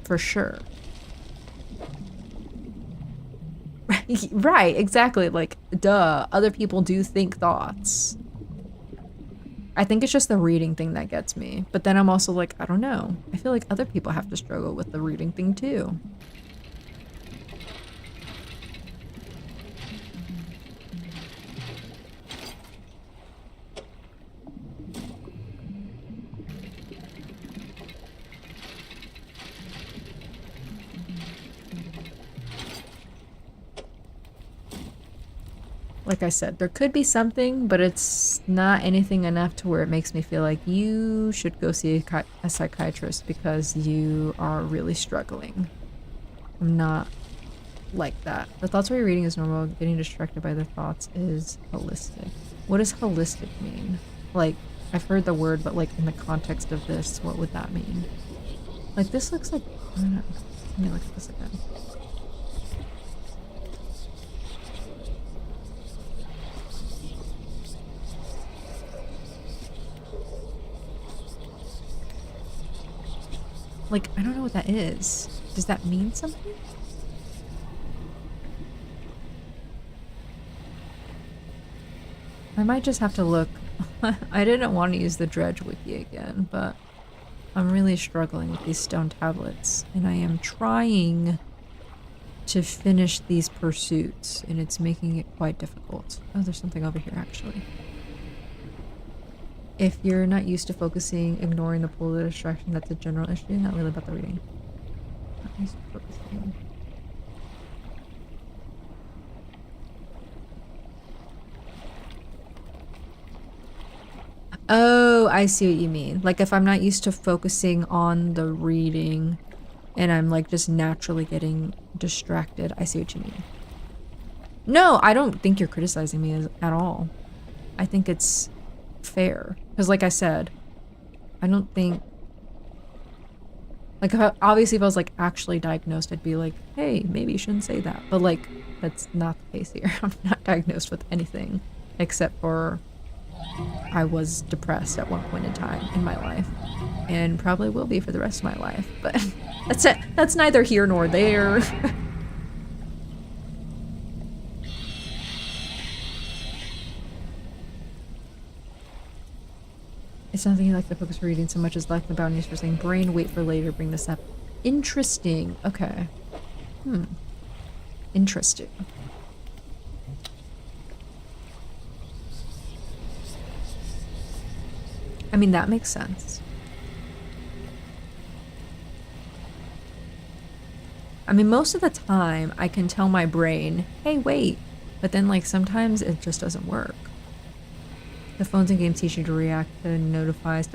For sure. Right, exactly. Like, duh, other people do think thoughts. I think it's just the reading thing that gets me. But then I'm also like, I don't know. I feel like other people have to struggle with the reading thing too. Like I said, there could be something, but it's not anything enough to where it makes me feel like you should go see a psychiatrist because you are really struggling. I'm not like that. The thoughts while you're reading is normal. Getting distracted by the thoughts is holistic. What does holistic mean? Like, I've heard the word, but like in the context of this, what would that mean? Like, this looks like, I don't know. Let me look at this again. Like, I don't know what that is. Does that mean something? I might just have to look. I didn't want to use the Dredge wiki again, but I'm really struggling with these stone tablets, and I am trying to finish these pursuits, and it's making it quite difficult. Oh, there's something over here, actually. If you're not used to focusing, ignoring the pull of the distraction, that's a general issue, not really about the reading. Not used to focusing. Oh, I see what you mean. Like if I'm not used to focusing on the reading and I'm like just naturally getting distracted, I see what you mean. No, I don't think you're criticizing me at all. I think it's fair. Because like I said, I don't think... Like, obviously if I was like actually diagnosed, I'd be like, hey, maybe you shouldn't say that. But like, that's not the case here. I'm not diagnosed with anything except for I was depressed at one point in time in my life. And probably will be for the rest of my life. But that's neither here nor there. It's nothing you like the focus for reading so much as like the boundaries for saying brain, wait for later, bring this up. Interesting. Okay. Interesting. I mean, that makes sense. I mean, most of the time I can tell my brain, hey, wait. But then like sometimes it just doesn't work. The phones and games teach you to react to notifies.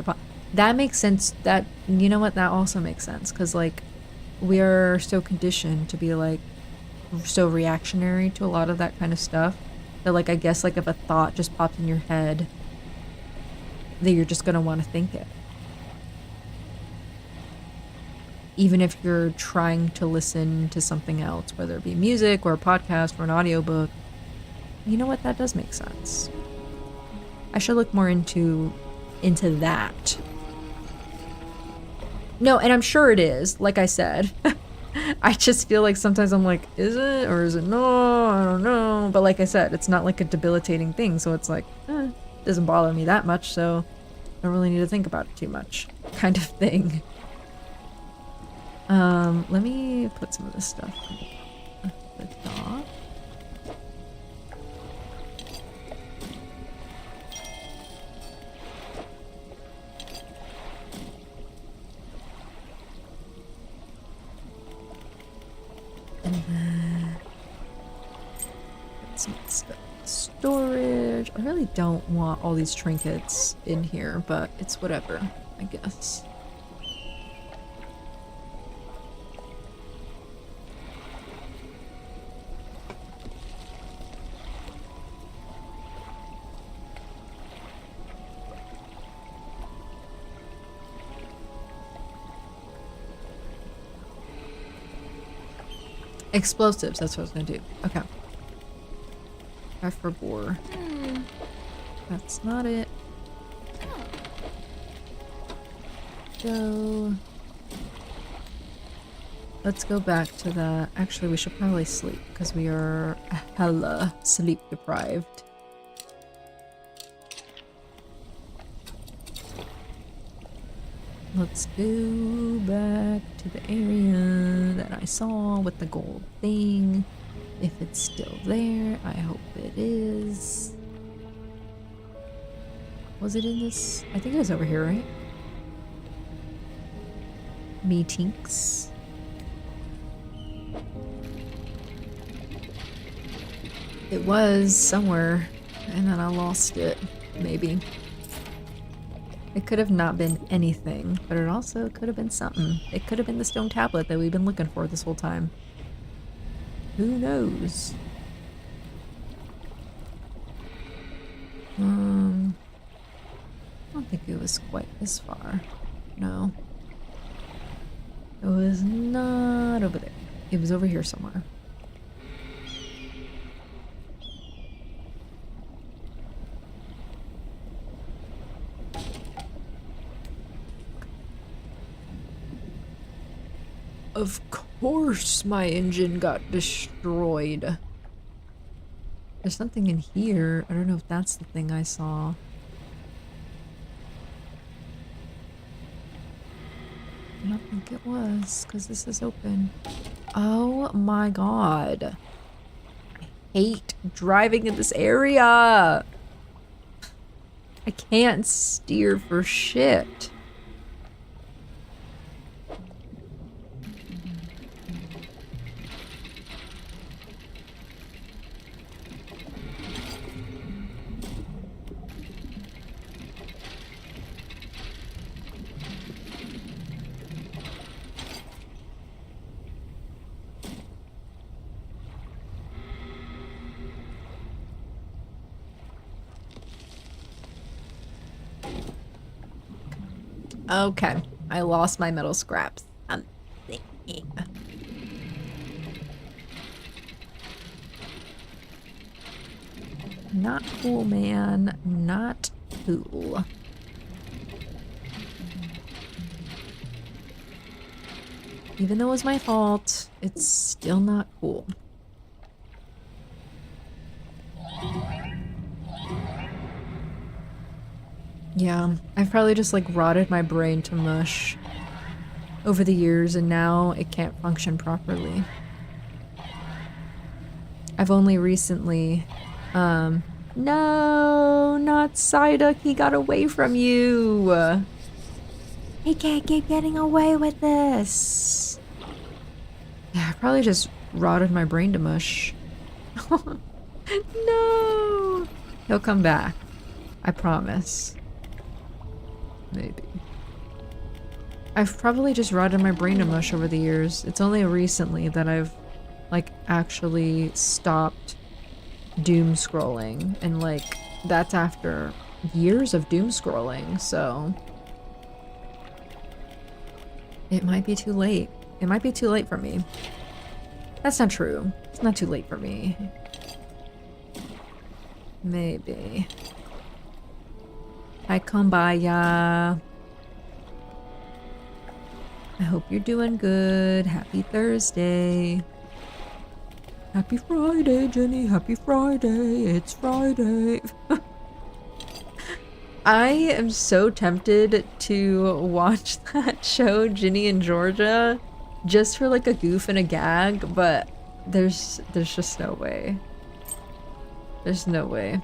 That makes sense. That, you know what, that also makes sense. Because like, we are so conditioned to be like so reactionary to a lot of that kind of stuff that like I guess like if a thought just pops in your head that you're just gonna want to think it. Even if you're trying to listen to something else, whether it be music or a podcast or an audiobook, you know what, that does make sense. I should look more into that. No, and I'm sure it is, like I said. I just feel like sometimes I'm like, is it or is it no? I don't know. But like I said, it's not like a debilitating thing, so it's like, it doesn't bother me that much, so I don't really need to think about it too much, kind of thing. Let me put some of this stuff in the dock. And then put some stuff in storage. I really don't want all these trinkets in here, but it's whatever, I guess. Explosives, that's what I was gonna do. Okay. F for boar. That's not it. So let's go back to that. Actually, we should probably sleep because we are hella sleep deprived. Let's go back to the area that I saw with the gold thing. If it's still there, I hope it is. Was it in this? I think it was over here, right? Meetinks. It was somewhere, and then I lost it, maybe. It could have not been anything, but it also could have been something. It could have been the stone tablet that we've been looking for this whole time. Who knows? I don't think it was quite this far. No. It was not over there. It was over here somewhere. Of course my engine got destroyed. There's something in here. I don't know if that's the thing I saw. I don't think it was, because this is open. Oh my god. I hate driving in this area. I can't steer for shit. Okay, I lost my metal scraps. I'm thinking. Not cool, man. Not cool. Even though it was my fault, it's still not cool. Yeah, I've probably just like rotted my brain to mush over the years and now it can't function properly. I've only recently, no, not Psyduck, he got away from you. He can't keep getting away with this. Yeah, I probably just rotted my brain to mush. No! He'll come back. I promise. Maybe. I've probably just rotted my brain to mush over the years. It's only recently that I've, like, actually stopped doom scrolling, and, like, that's after years of doom scrolling, so... It might be too late. It might be too late for me. That's not true. It's not too late for me. Maybe. Hi, Kumbaya. I hope you're doing good. Happy Thursday. Happy Friday, Jenny. Happy Friday. It's Friday. I am so tempted to watch that show, Ginny and Georgia, just for like a goof and a gag, but there's just no way. There's no way.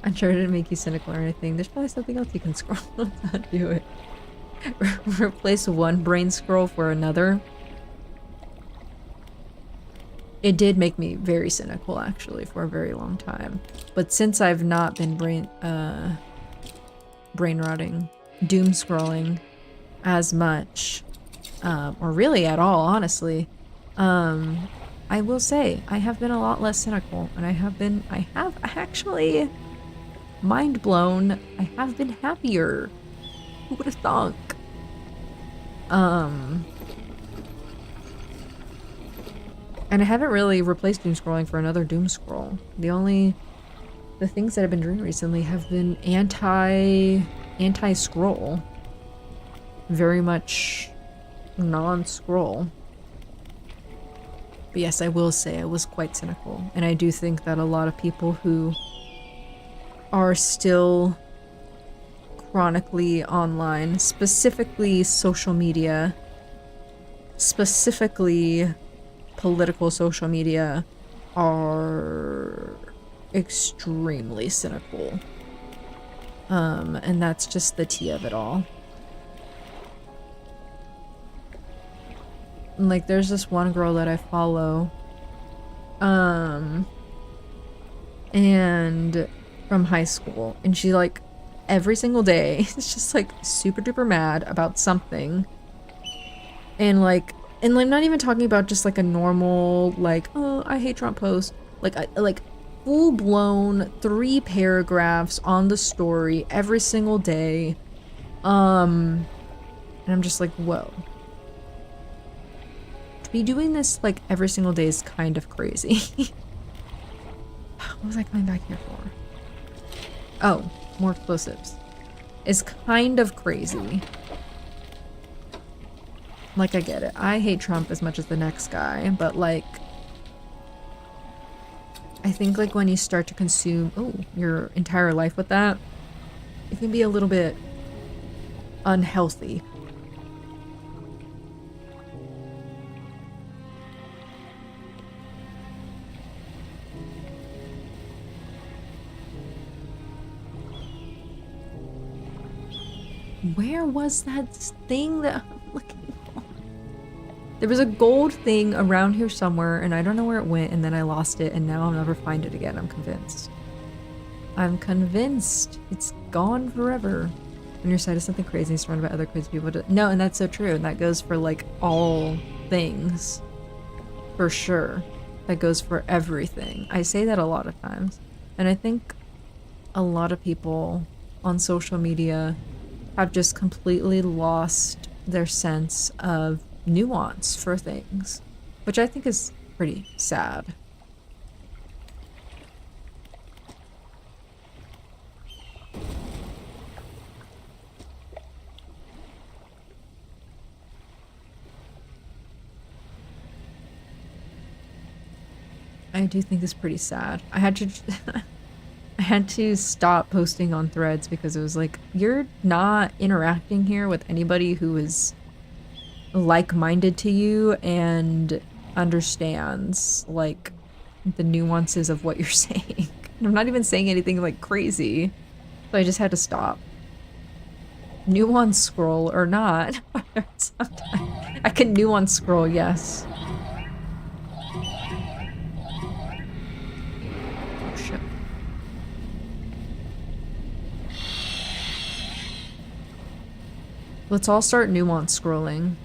I'm sure it didn't make you cynical or anything. There's probably something else you can scroll. Not do it. Replace one brain scroll for another. It did make me very cynical, actually, for a very long time. But since I've not been brain rotting, doom scrolling as much, or really at all, honestly, I will say I have been a lot less cynical, and I have actually, mind blown, I have been happier. Who would have thunk? And I haven't really replaced doom scrolling for another doom scroll. The things that I've been doing recently have been anti-scroll. Very much non-scroll. But yes, I will say I was quite cynical. And I do think that a lot of people who are still chronically online, specifically social media, specifically political social media, are extremely cynical. And that's just the tea of it all. Like, there's this one girl that I follow, and from high school, and she, like, every single day is just, like, super duper mad about something. And I'm not even talking about just, like, a normal, like, oh, I hate Trump post. Like, full-blown 3 paragraphs on the story every single day. And I'm just like, whoa. To be doing this, like, every single day is kind of crazy. What was I coming back here for? Oh, more explosives. Is kind of crazy. Like, I get it. I hate Trump as much as the next guy, but, like, I think, like, when you start to consume, your entire life with that, it can be a little bit unhealthy. Where was that thing that I'm looking for? There was a gold thing around here somewhere, and I don't know where it went, and then I lost it, and now I'll never find it again, I'm convinced. I'm convinced it's gone forever. On your side is something crazy, and surrounded by other crazy people. No, and that's so true, and that goes for, like, all things. For sure. That goes for everything. I say that a lot of times. And I think a lot of people on social media have just completely lost their sense of nuance for things, which I think is pretty sad. I do think it's pretty sad. I had to I had to stop posting on Threads because it was like, you're not interacting here with anybody who is like-minded to you and understands, like, the nuances of what you're saying. I'm not even saying anything, like, crazy. So I just had to stop. Nuance scroll or not. I can nuance scroll, yes. Let's all start nuance scrolling.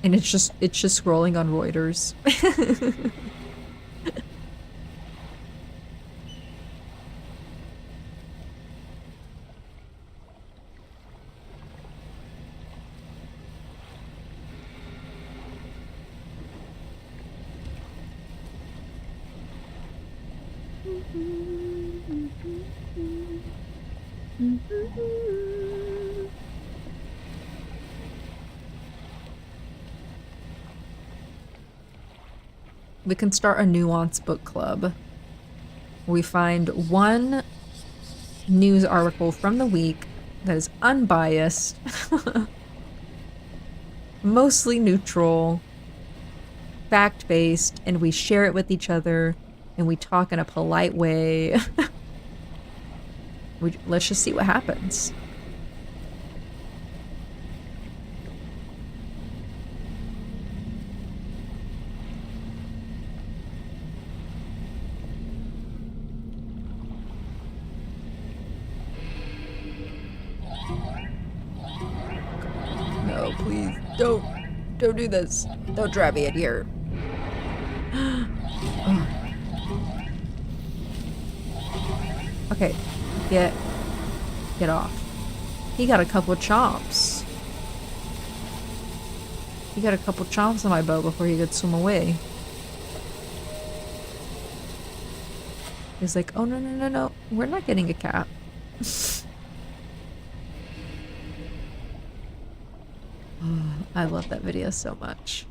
And it's just scrolling on Reuters. We can start a nuance book club. We find one news article from the week that is unbiased, mostly neutral, fact-based, and we share it with each other, and we talk in a polite way. Let's just see what happens. No, please, don't do this. Don't drive me in here. Okay, get off. He got a couple chomps. He got a couple chomps on my boat before he could swim away. He's like, oh no, we're not getting a cap. I love that video so much.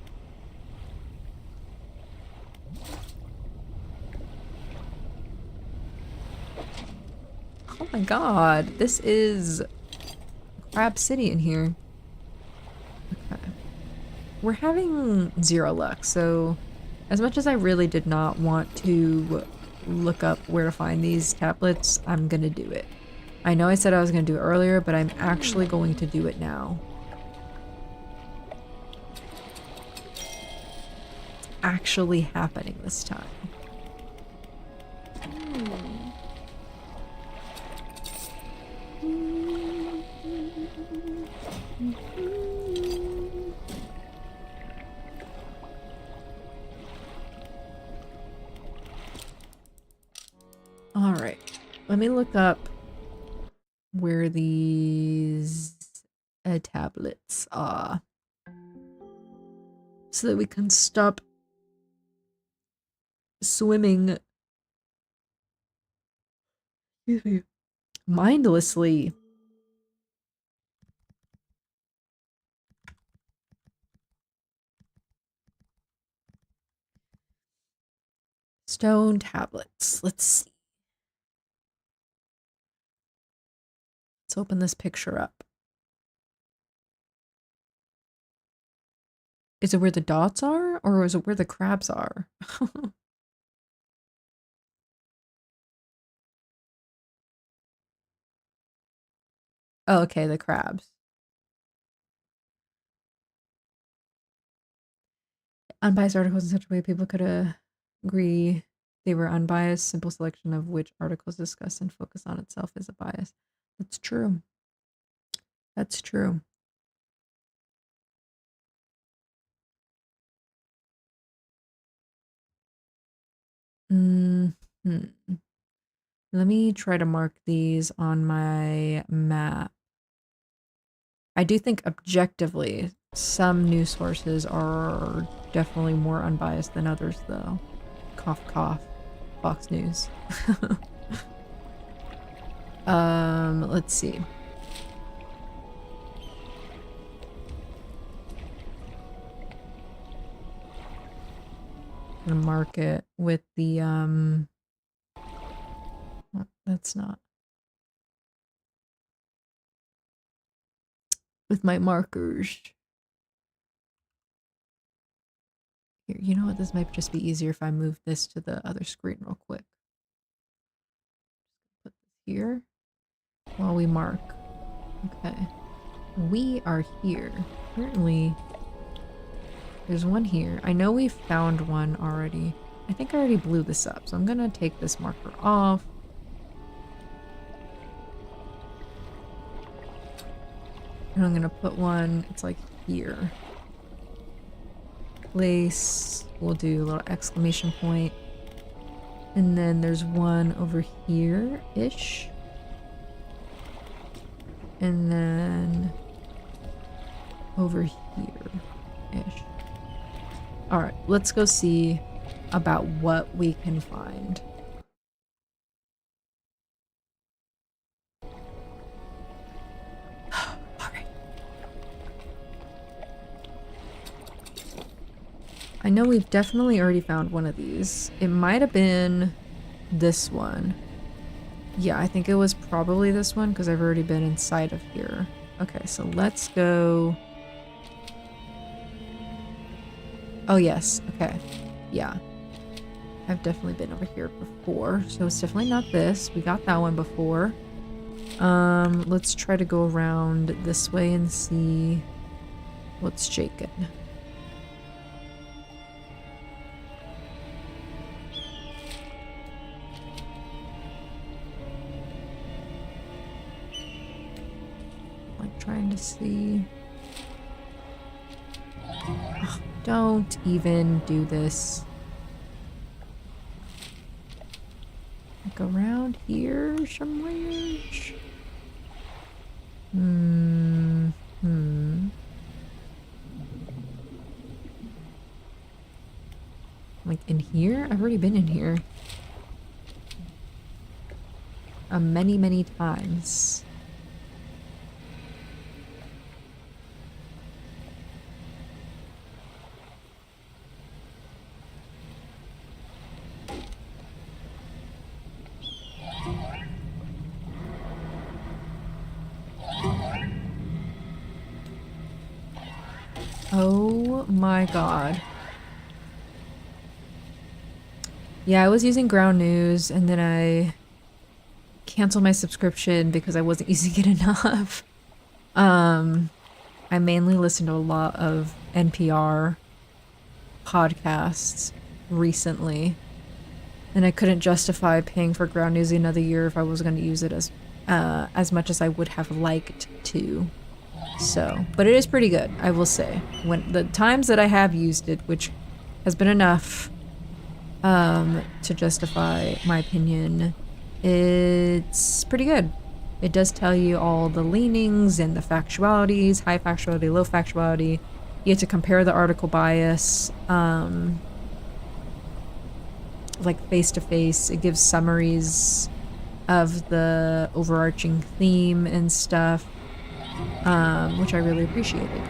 Oh my god, this is Crab City in here. Okay. We're having 0 luck, so as much as I really did not want to look up where to find these tablets, I'm gonna do it. I know I said I was gonna do it earlier, but I'm actually going to do it now. Actually happening this time. All right, let me look up where these tablets are so that we can stop swimming mindlessly. Stone tablets. Let's see. Let's open this picture up. Is it where the dots are, or is it where the crabs are? Oh, okay, the crabs. Unbiased articles in such a way people could agree they were unbiased. Simple selection of which articles discuss and focus on itself is a bias. That's true. That's true. Let me try to mark these on my map. I do think objectively some news sources are definitely more unbiased than others, though. Cough, cough. Fox News. Let's see. I'm gonna mark it with the, that's not. With my markers. Here, you know what? This might just be easier if I move this to the other screen real quick. Put this here while we mark. Okay. We are here. Apparently, there's one here. I know we found one already. I think I already blew this up, so I'm gonna take this marker off. And I'm gonna put one, it's like here. Place, we'll do a little exclamation point. And then there's one over here-ish. And then over here-ish. Alright, let's go see about what we can find. Alright. I know we've definitely already found one of these. It might have been this one. Yeah, I think it was probably this one because I've already been inside of here. Okay, so let's go. Oh yes, okay. Yeah. I've definitely been over here before, so it's definitely not this. We got that one before. Let's try to go around this way and see what's shaken. Trying to see. Oh, don't even do this. Like around here somewhere. Like in here? I've already been in here. Many, many times. Oh my god. Yeah, I was using Ground News and then I canceled my subscription because I wasn't using it enough. I mainly listen to a lot of NPR podcasts recently, and I couldn't justify paying for Ground News another year if I was going to use it as much as I would have liked to. So, but it is pretty good, I will say. When the times that I have used it, which has been enough to justify my opinion, it's pretty good. It does tell you all the leanings and the factualities, high factuality, low factuality. You have to compare the article bias, like face to face. It gives summaries of the overarching theme and stuff, which I really appreciated.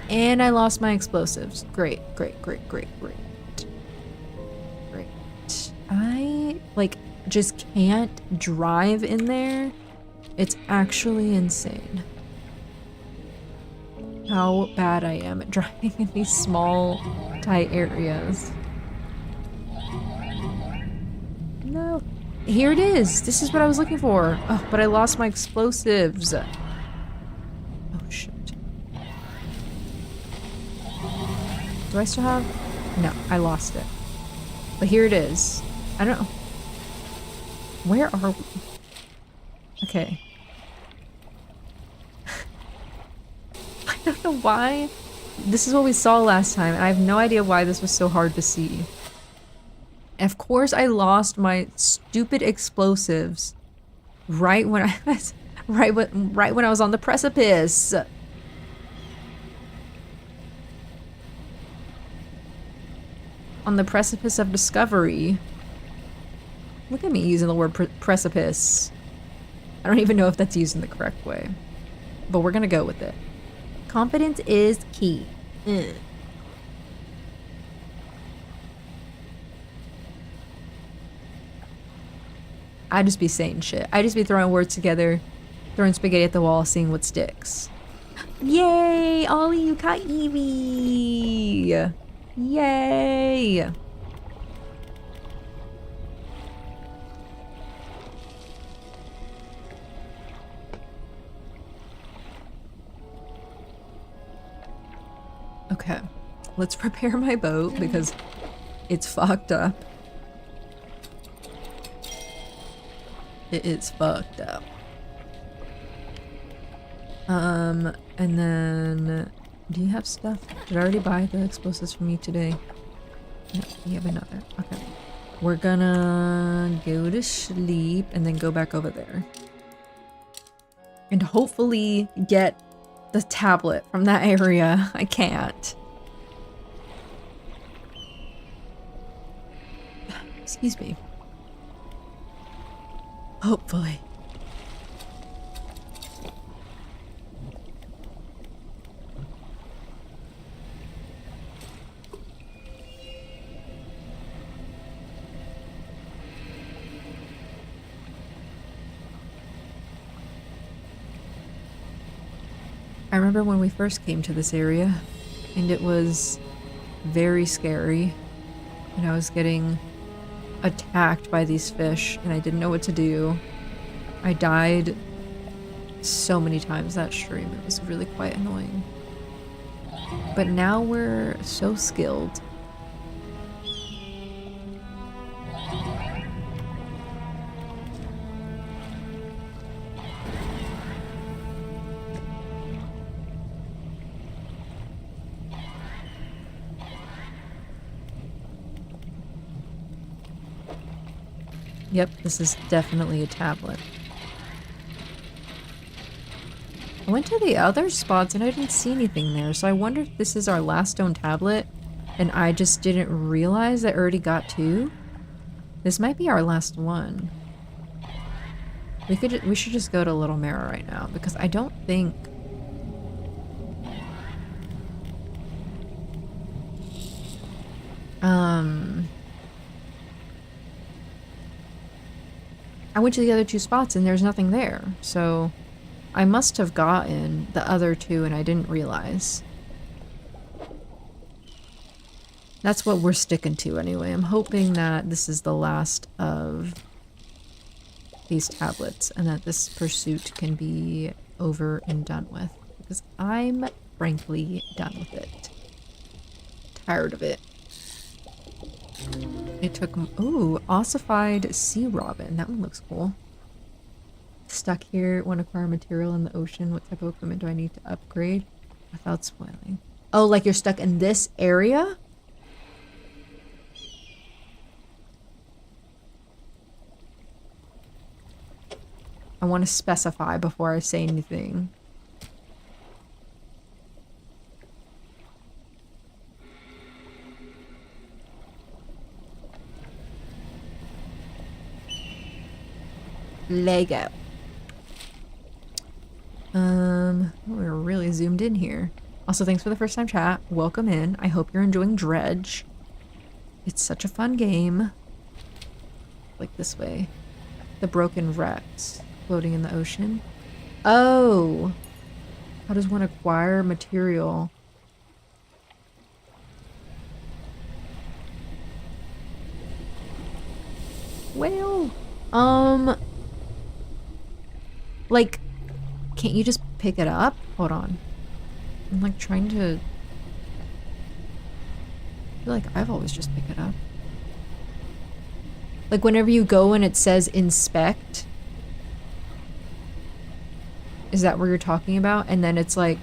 And I lost my explosives. Great, great, great, great, great. Great. I, like, just can't drive in there. It's actually insane how bad I am at driving in these small, tight areas. No. Here it is. This is what I was looking for. Oh, but I lost my explosives. Oh, shit. Do I still have? No, I lost it. But here it is. I don't know. Where are we? Okay. I don't know why. This is what we saw last time, and I have no idea why this was so hard to see. Of course I lost my stupid explosives right when I was right when I was on the precipice. On the precipice of discovery. Look at me using the word precipice. I don't even know if that's used in the correct way, but we're gonna go with it. Confidence is key. I'd just be saying shit. I'd just be throwing words together, throwing spaghetti at the wall, seeing what sticks. Yay! Ollie, you caught Evie! Yay! Okay, let's prepare my boat because it's fucked up. It is fucked up. And then, do you have stuff? Did I already buy the explosives for me today? No, you have another. Okay. We're gonna go to sleep and then go back over there. And hopefully get the tablet from that area. I can't. Excuse me. Hopefully. I remember when we first came to this area, and it was very scary, and I was getting attacked by these fish, and I didn't know what to do. I died so many times that stream. It was really quite annoying. But now we're so skilled. Yep, this is definitely a tablet. I went to the other spots and I didn't see anything there, so I wonder if this is our last stone tablet and I just didn't realize I already got two. This might be our last one. We should just go to Little Mirror right now because I don't think I went to the other two spots and there's nothing there, so I must have gotten the other two and I didn't realize. That's what we're sticking to anyway. I'm hoping that this is the last of these tablets and that this pursuit can be over and done with. Because I'm frankly done with it. Tired of it. It took... Ooh, ossified sea robin. That one looks cool. Stuck here, want to acquire material in the ocean. What type of equipment do I need to upgrade without spoiling? Oh, like you're stuck in this area? I want to specify before I say anything. Lego. We're really zoomed in here. Also, thanks for the first time chat. Welcome in. I hope you're enjoying Dredge. It's such a fun game. Like this way. The broken wrecks floating in the ocean. Oh! How does one acquire material? Well, like, can't you just pick it up? Hold on. I'm like trying to... I feel like I've always just picked it up. Like whenever you go and it says inspect. Is that what you're talking about? And then it's like,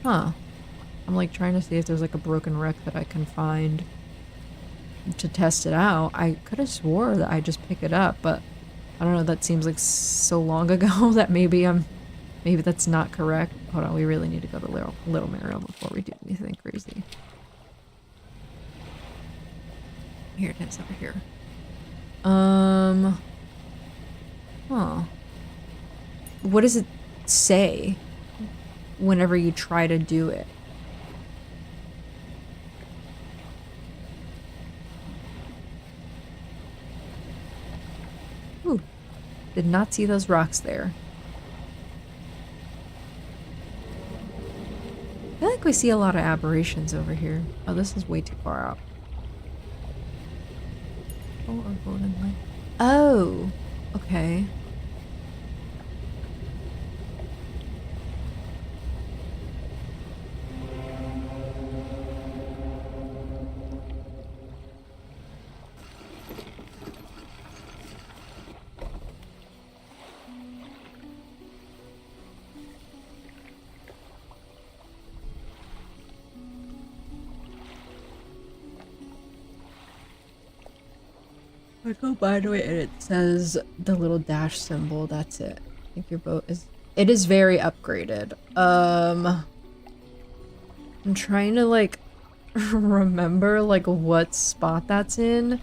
huh. I'm like trying to see if there's like a broken wreck that I can find to test it out. I could have swore that I just pick it up, but I don't know, that seems like so long ago that maybe that's not correct. Hold on, we really need to go to Little Mirror before we do anything crazy. Here it is over here. Huh. What does it say whenever you try to do it? Ooh. Did not see those rocks there. I feel like we see a lot of aberrations over here. Oh, this is way too far out. Oh, or golden light. Oh, okay. I go by the way and it says the little dash symbol. That's it. I think your boat is. It is very upgraded. I'm trying to like remember like what spot that's in,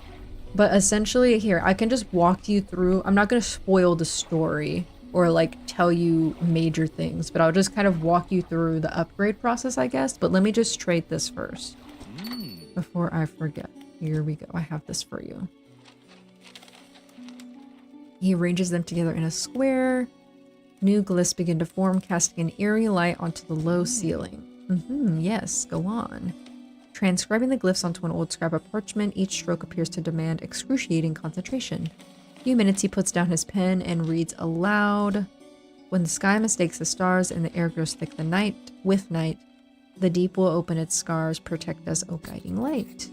but essentially here I can just walk you through. I'm not gonna spoil the story or like tell you major things, but I'll just kind of walk you through the upgrade process, I guess. But let me just trade this first before I forget. Here we go. I have this for you. He arranges them together in a square. New glyphs begin to form, casting an eerie light onto the low ceiling. Yes, go on. Transcribing the glyphs onto an old scrap of parchment, each stroke appears to demand excruciating concentration. A few minutes he puts down his pen and reads aloud. When the sky mistakes the stars and the air grows thick with night, the deep will open its scars, protect us, O guiding light.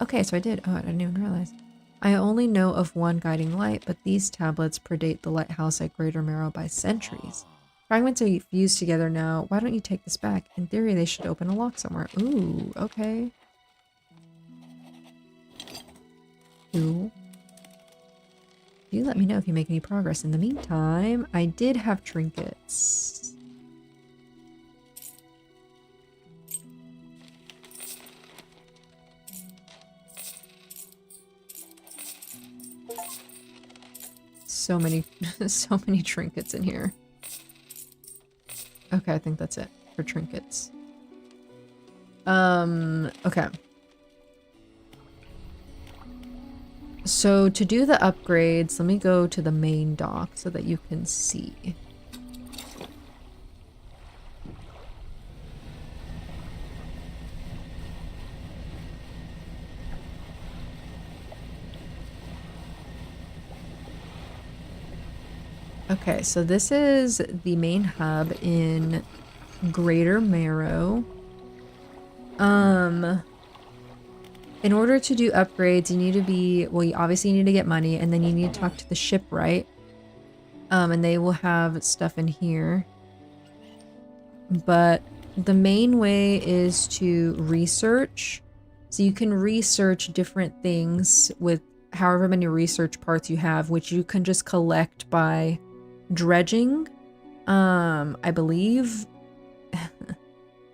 Okay, so I did. Oh, I didn't even realize. I only know of one guiding light, but these tablets predate the lighthouse at Greater Marrow by centuries. Fragments are fused together now. Why don't you take this back? In theory, they should open a lock somewhere. Ooh, okay. Cool. You let me know if you make any progress. In the meantime, I did have trinkets. So many trinkets in here. Okay, I think that's it for trinkets. Okay. So to do the upgrades, let me go to the main dock so that you can see. Okay, so this is the main hub in Greater Marrow. In order to do upgrades, you need to be, well, you obviously need to get money, and then you need to talk to the shipwright. And they will have stuff in here. But the main way is to research. So you can research different things with however many research parts you have, which you can just collect by dredging, I believe.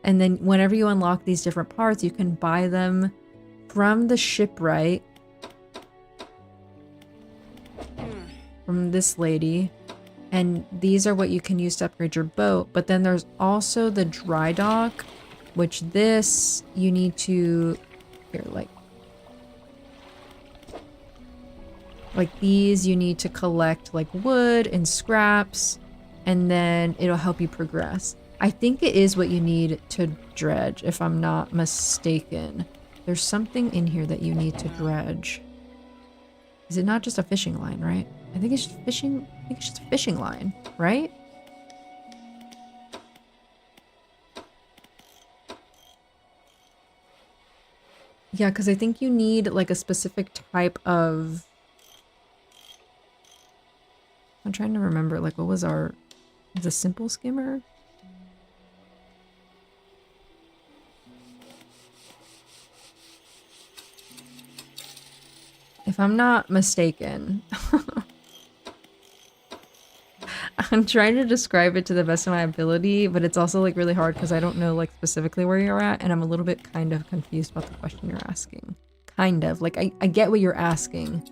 And then whenever you unlock these different parts, you can buy them from the shipwright, from this lady, and these are what you can use to upgrade your boat. But then there's also the dry dock, which this you need to here, like these you need to collect like wood and scraps, and then it'll help you progress. I think it is what you need to dredge, if I'm not mistaken. There's something in here that you need to dredge. Is it not just a fishing line, right? I think it's just fishing. I think it's just a fishing line, right? Yeah, because I think you need like a specific type of... I'm trying to remember, like, what was our... The simple skimmer? If I'm not mistaken. I'm trying to describe it to the best of my ability, but it's also like really hard because I don't know like specifically where you're at, and I'm a little bit kind of confused about the question you're asking. Kind of. Like, I get what you're asking.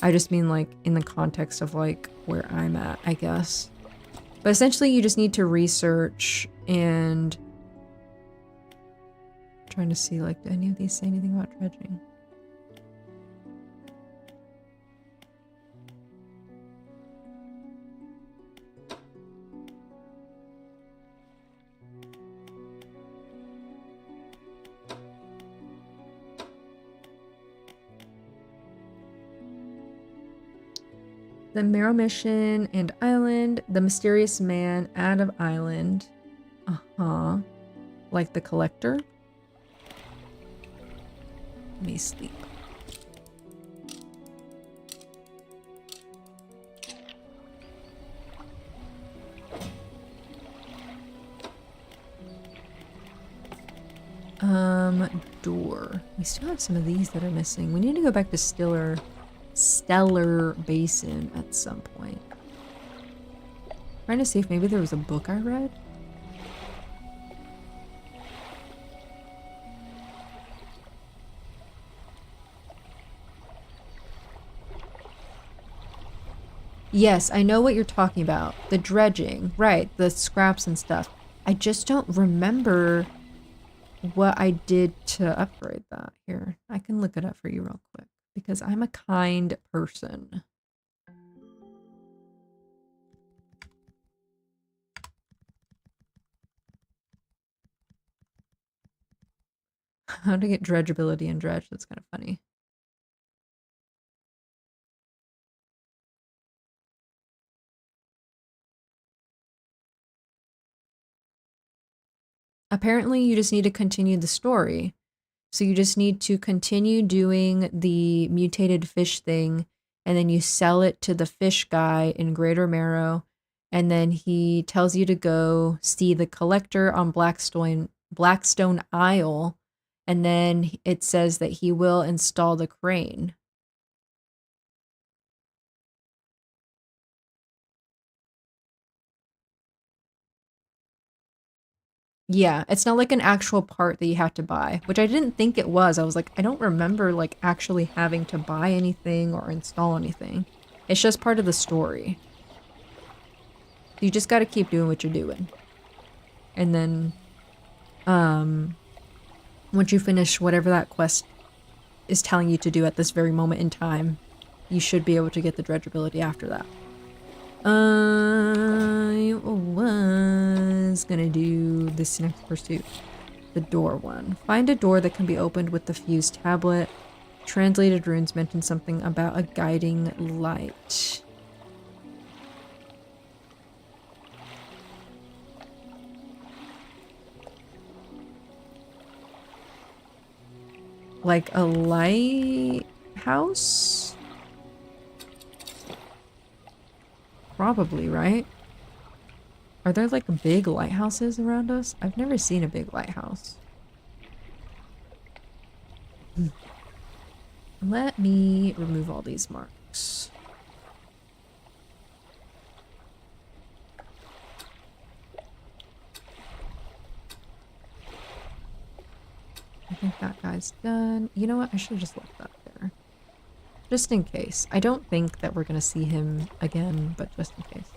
I just mean like in the context of like where I'm at, I guess. But essentially you just need to research and... I'm trying to see like, do any of these say anything about dredging? The Marrow Mission and Island. The Mysterious Man out of Island. Uh-huh. Like the Collector. Let me sleep. Door. We still have some of these that are missing. We need to go back to Stiller Stellar Basin at some point. Trying to see if maybe there was a book I read. Yes, I know what you're talking about. The dredging, right, the scraps and stuff. I just don't remember what I did to upgrade that. Here, I can look it up for you real quick because I'm a kind person. How to get dredgeability in Dredge, that's kind of funny. Apparently, you just need to continue the story. So you just need to continue doing the mutated fish thing, and then you sell it to the fish guy in Greater Marrow, and then he tells you to go see the collector on Blackstone Isle, and then it says that he will install the crane. Yeah, it's not like an actual part that you have to buy, which I didn't think it was. I was like, I don't remember like actually having to buy anything or install anything. It's just part of the story. You just got to keep doing what you're doing. And then once you finish whatever that quest is telling you to do at this very moment in time, you should be able to get the dredge ability after that. I was gonna do this next pursuit. The door one. Find a door that can be opened with the fused tablet. Translated runes mention something about a guiding light. Like a lighthouse? Probably, right? Are there like big lighthouses around us? I've never seen a big lighthouse. Let me remove all these marks. I think that guy's done. You know what? I should have just left that there. Just in case. I don't think that we're gonna see him again, but just in case.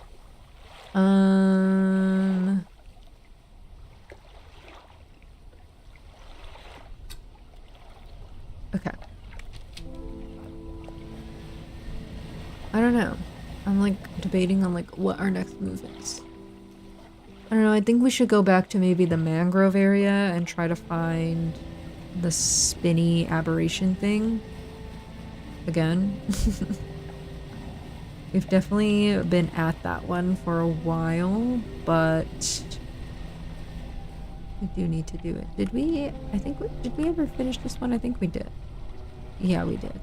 Okay. I don't know. I'm like debating on like what our next move is. I don't know, I think we should go back to maybe the mangrove area and try to find the spinny aberration thing again. We've definitely been at that one for a while, but we do need to do it. Did we? I think did we ever finish this one? I think we did. Yeah, we did.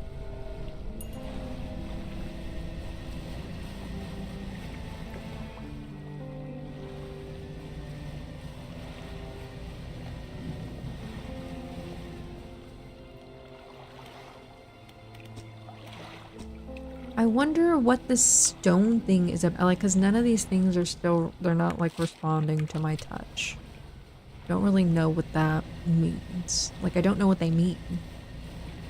I wonder what this stone thing is about, like, because none of these things are still, they're not, like, responding to my touch. Don't really know what that means. Like, I don't know what they mean.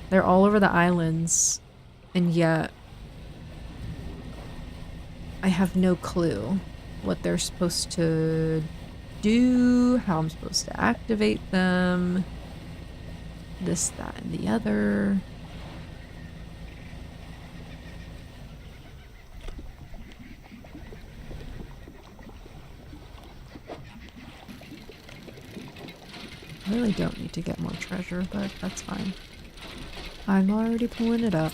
They're all over the islands, and yet I have no clue what they're supposed to do, how I'm supposed to activate them, this, that, and the other. I really don't need to get more treasure, but that's fine. I'm already pulling it up.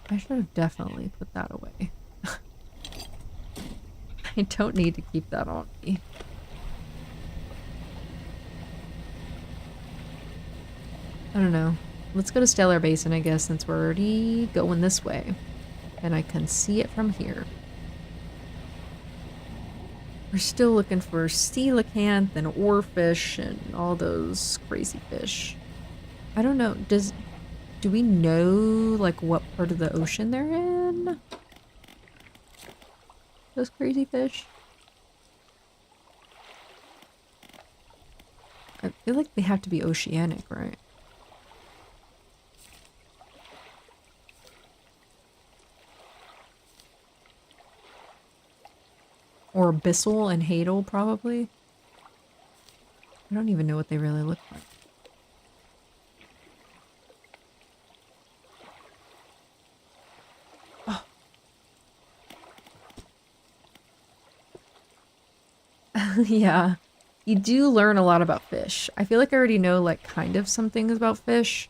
I should have definitely put that away. I don't need to keep that on me. I don't know. Let's go to Stellar Basin, I guess, since we're already going this way. And I can see it from here. We're still looking for coelacanth and oarfish and all those crazy fish. I don't know. Do we know like what part of the ocean they're in? Those crazy fish? I feel like they have to be oceanic, right? Or abyssal and hadal, probably. I don't even know what they really look like. Oh. Yeah. You do learn a lot about fish. I feel like I already know, like, kind of some things about fish.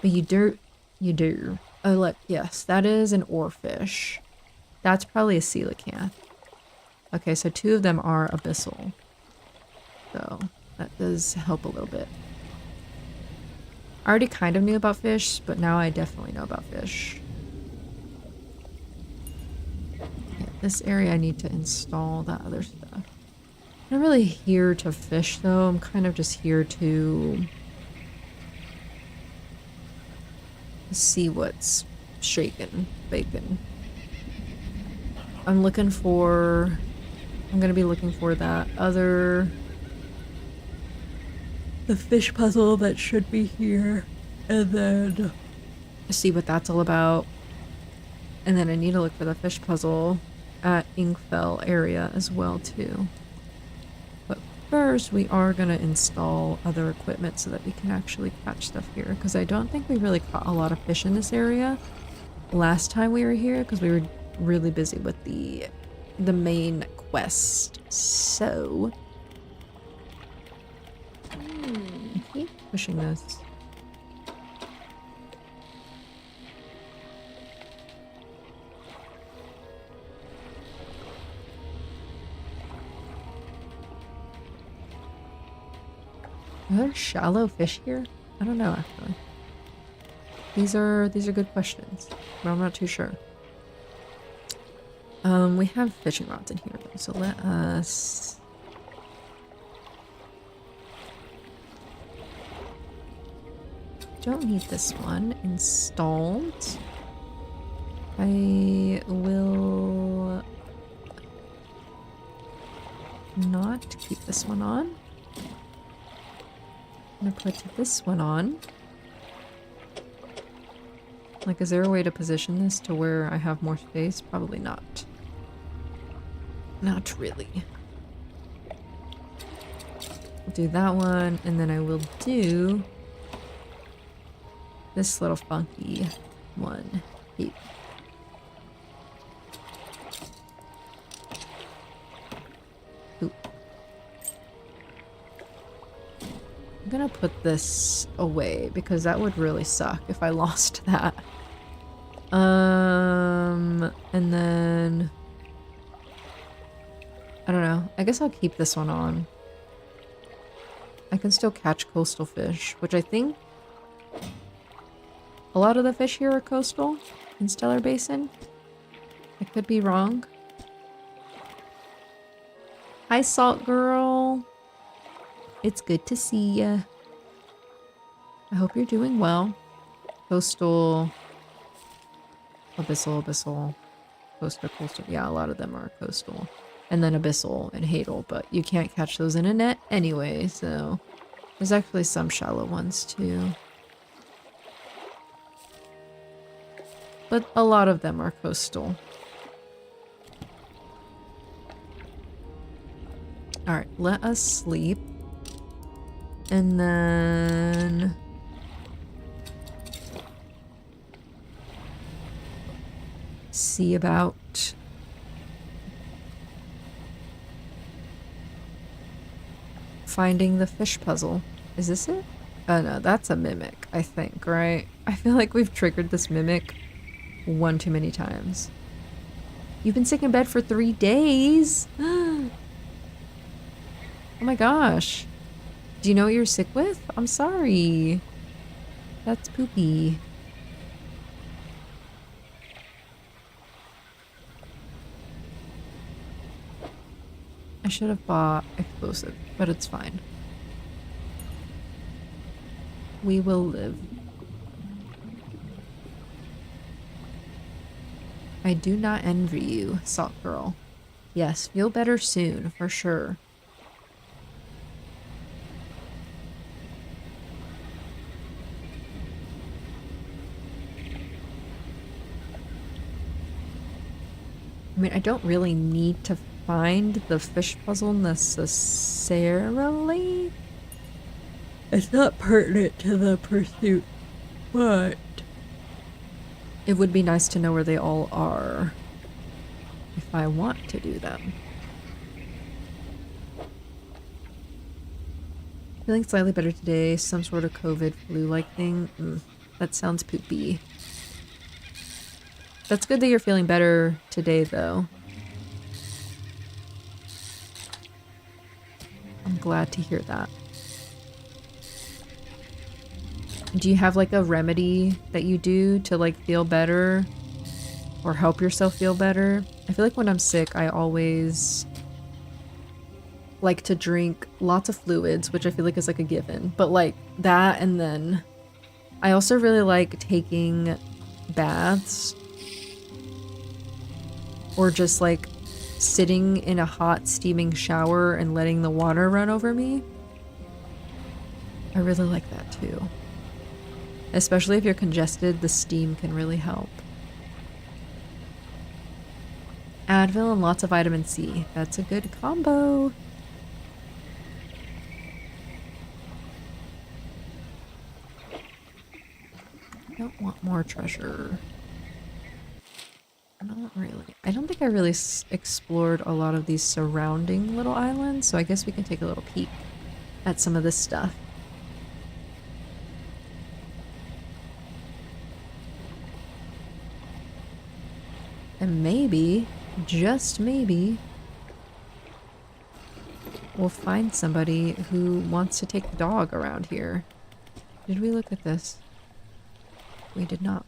But you do. You do. Oh, look. Yes, that is an oarfish. That's probably a coelacanth. Okay, so 2 of them are abyssal. So that does help a little bit. I already kind of knew about fish, but now I definitely know about fish. Yeah, this area I need to install that other stuff. I'm not really here to fish though, I'm kind of just here to see what's shaking, bacon. I'm gonna be looking for that other... the fish puzzle that should be here, and then see what that's all about. And then I need to look for the fish puzzle at Inkfell area as well too. But first we are gonna install other equipment so that we can actually catch stuff here, because I don't think we really caught a lot of fish in this area last time we were here because we were really busy with the main quest. So keep pushing this. Are there shallow fish here? I don't know actually. These are good questions, but I'm not too sure. We have fishing rods in here though, so let us... Don't need this one installed. I will not keep this one on. I'm gonna put this one on. Like, is there a way to position this to where I have more space? Probably not. Not really. I'll do that one, and then I will do this little funky one. Here. Ooh. I'm gonna put this away because that would really suck if I lost that. And then I don't know. I guess I'll keep this one on. I can still catch coastal fish, which I think a lot of the fish here are coastal in Stellar Basin. I could be wrong. Hi, Salt Girl. It's good to see ya. I hope you're doing well. Coastal, abyssal, coastal. Yeah, a lot of them are coastal. And then abyssal and hadal, but you can't catch those in a net anyway, so there's actually some shallow ones too. But a lot of them are coastal. Alright, let us sleep. And then... see about... finding the fish puzzle. Is this it? Oh no, that's a mimic, I think, right? I feel like we've triggered this mimic one too many times. You've been sick in bed for 3 days! Oh my gosh. Do you know what you're sick with? I'm sorry. That's poopy. I should have bought explosive, but it's fine. We will live. I do not envy you, Salt Girl. Yes, feel better soon, for sure. I mean, I don't really need to find the fish puzzle necessarily. It's not pertinent to the pursuit, but it would be nice to know where they all are if I want to do them. Feeling slightly better today. Some sort of COVID flu-like thing. That sounds poopy. That's good that you're feeling better today, though. I'm glad to hear that. Do you have like a remedy that you do to like feel better or help yourself feel better? I feel like when I'm sick, I always like to drink lots of fluids, which I feel like is like a given, but like that, and then I also really like taking baths or just like sitting in a hot steaming shower and letting the water run over me. I really like that too. Especially if you're congested, the steam can really help. Advil and lots of vitamin C. That's a good combo. I don't want more treasure. Not really. I don't think I really explored a lot of these surrounding little islands, so I guess we can take a little peek at some of this stuff. And maybe, just maybe, we'll find somebody who wants to take the dog around here. Did we look at this? We did not.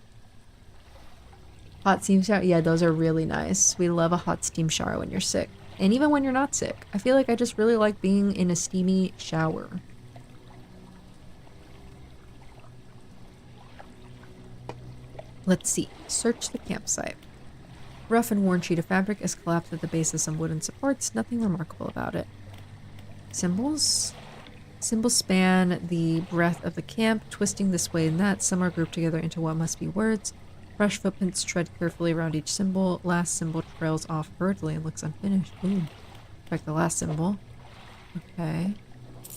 Hot steam shower? Yeah, those are really nice. We love a hot steam shower when you're sick. And even when you're not sick. I feel like I just really like being in a steamy shower. Let's see. Search the campsite. Rough and worn sheet of fabric is collapsed at the base of some wooden supports. Nothing remarkable about it. Symbols? Symbols span the breadth of the camp, twisting this way and that. Some are grouped together into what must be words. Fresh footprints tread carefully around each symbol. Last symbol trails off hurriedly and looks unfinished. Ooh. Like the last symbol. Okay.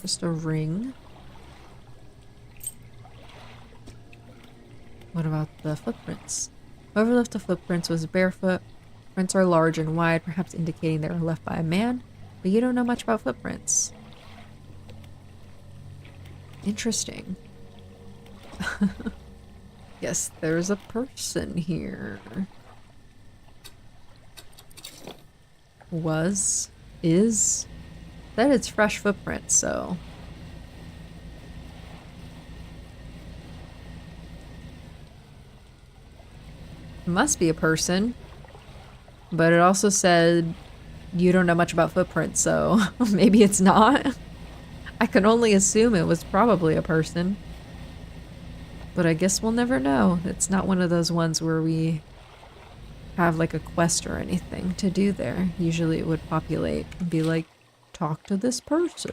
Just a ring. What about the footprints? Whoever left the footprints was barefoot. Prints are large and wide, perhaps indicating they were left by a man, but you don't know much about footprints. Interesting. Yes, there's a person here. Was, is, that it's fresh footprints, so. Must be a person, but it also said you don't know much about footprints, so maybe it's not. I can only assume it was probably a person, but I guess we'll never know. It's not one of those ones where we have like a quest or anything to do there. Usually it would populate and be like, talk to this person.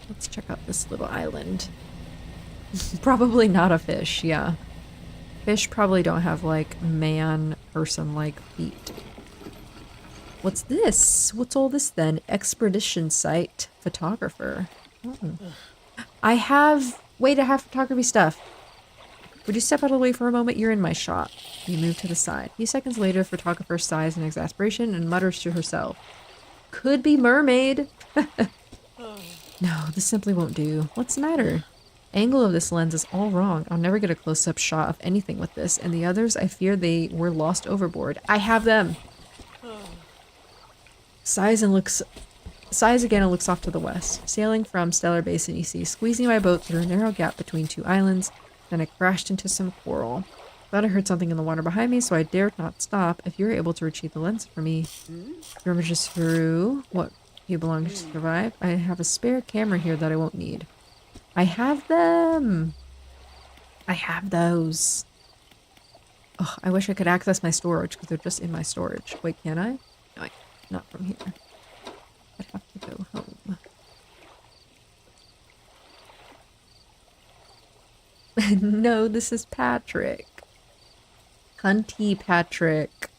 Let's check out this little island. Probably not a fish, yeah. Fish probably don't have like person-like feet. What's this? What's all this then? Expedition site photographer. Oh. I have photography stuff. Would you step out of the way for a moment? You're in my shot. You move to the side. A few seconds later, the photographer sighs in exasperation and mutters to herself. Could be mermaid. No, this simply won't do. What's the matter? Angle of this lens is all wrong. I'll never get a close-up shot of anything with this. And the others, I fear they were lost overboard. I have them. Sighs again and looks off to the west. Sailing from Stellar Basin, you see, squeezing my boat through a narrow gap between two islands. Then I crashed into some coral. Thought I heard something in the water behind me, so I dared not stop. If you're able to retrieve the lens for me. Rummages through. What You belong to survive. I have a spare camera here that I won't need. I have them! I have those. Oh, I wish I could access my storage because they're just in my storage. Wait, can I? No, not from here. I'd have to go home. No, this is Patrick. Hunty Patrick.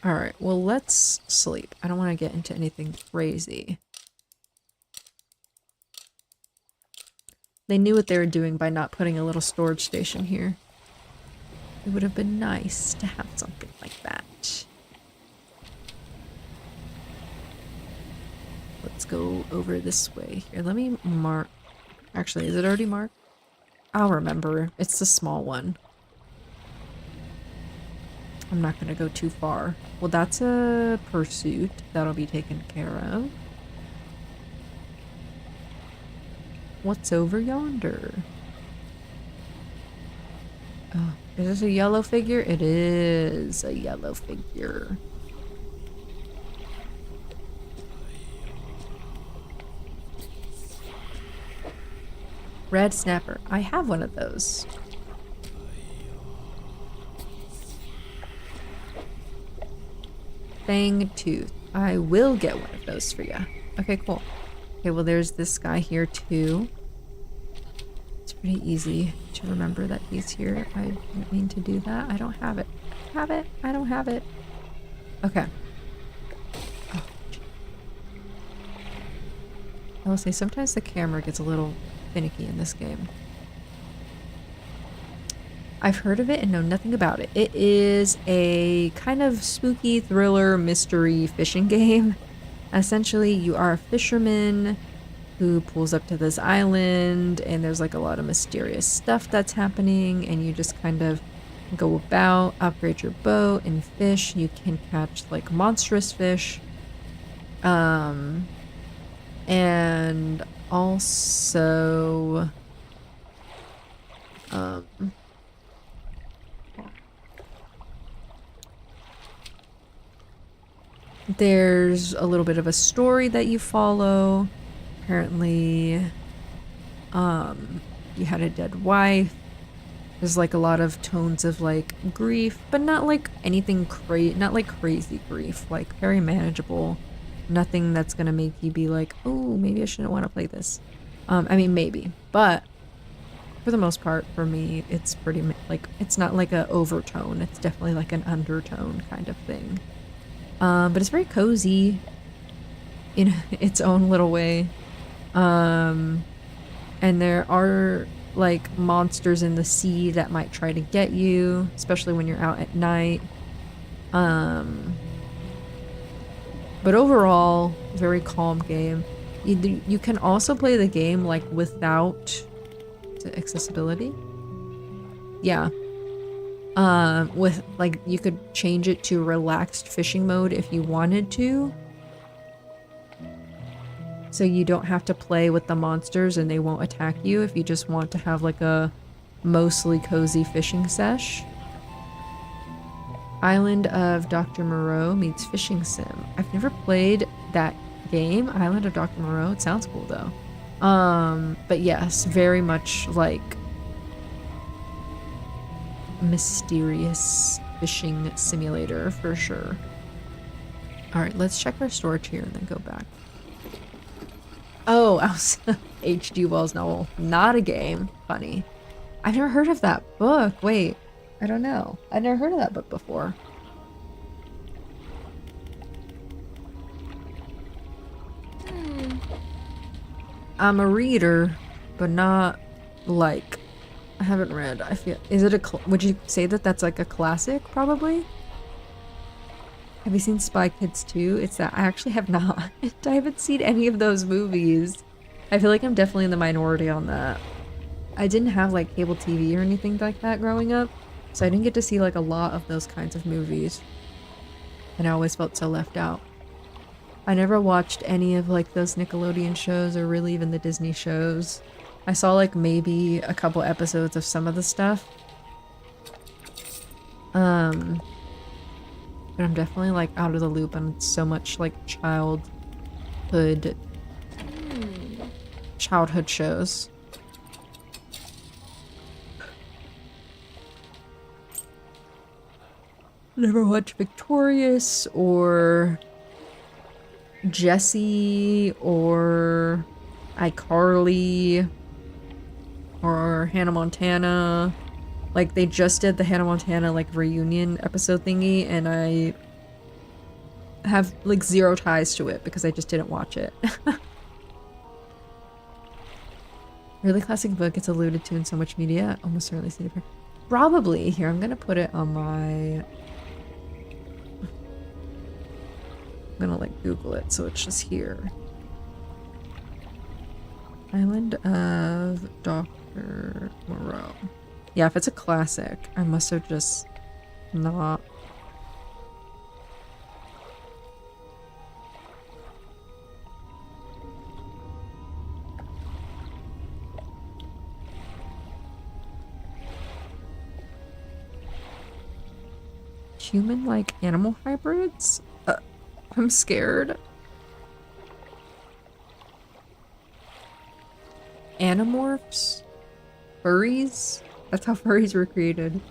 Alright, well, let's sleep. I don't want to get into anything crazy. They knew what they were doing by not putting a little storage station here. It would have been nice to have something like that. Let's go over this way here. Let me mark. Actually, is it already marked? I'll remember. It's the small one. I'm not going to go too far. Well, that's a pursuit. That'll be taken care of. What's over yonder? Oh, is this a yellow figure? It is a yellow figure. Red snapper. I have one of those. Fang tooth. I will get one of those for you. Okay, cool. Okay, well, there's this guy here too. It's pretty easy to remember that he's here. I didn't mean to do that. I don't have it. Have it? I don't have it. Okay. Oh. I will say sometimes the camera gets a little finicky in this game. I've heard of it and know nothing about it. It is a kind of spooky thriller mystery fishing game. Essentially, you are a fisherman who pulls up to this island and there's like a lot of mysterious stuff that's happening and you just kind of go about, upgrade your boat and fish. You can catch like monstrous fish. And also there's a little bit of a story that you follow. Apparently, you had a dead wife. There's like a lot of tones of like grief, but not like anything not like crazy grief, like very manageable. Nothing that's gonna make you be like, oh, maybe I shouldn't want to play this. I mean, maybe, but for the most part, for me, it's pretty like, it's not like a overtone. It's definitely like an undertone kind of thing. But it's very cozy in its own little way. And there are like monsters in the sea that might try to get you, especially when you're out at night. But overall, very calm game. You can also play the game like without accessibility. Yeah. With like, you could change it to relaxed fishing mode if you wanted to. So you don't have to play with the monsters and they won't attack you if you just want to have like a mostly cozy fishing sesh. Island of Dr. Moreau meets fishing sim. I've never played that game, Island of Dr. Moreau. It sounds cool though. But yes, very much like mysterious fishing simulator for sure. Alright, let's check our storage here and then go back. Oh, H.G. Wells novel. Not a game. Funny. I've never heard of that book. Wait, I don't know. I've never heard of that book before. I'm a reader, but not like, I haven't read. I feel, is it a, would you say that that's like a classic probably? Have you seen Spy Kids 2? It's that I actually have not. I haven't seen any of those movies. I feel like I'm definitely in the minority on that. I didn't have like cable TV or anything like that growing up, so I didn't get to see like a lot of those kinds of movies. And I always felt so left out. I never watched any of like those Nickelodeon shows or really even the Disney shows. I saw like maybe a couple episodes of some of the stuff. Um, but I'm definitely like out of the loop on so much like childhood shows. Never watched Victorious or Jessie or iCarly or Hannah Montana. Like they just did the Hannah Montana like reunion episode thingy, and I have like zero ties to it because I just didn't watch it. Really classic book gets alluded to in so much media. Almost certainly seen it. Probably. Here, I'm gonna put it on my... I'm gonna like Google it so it's just here. Island of Dr. Moreau. Yeah, if it's a classic, I must have just not... Human-like animal hybrids? I'm scared. Animorphs? Furries? That's how furries were created.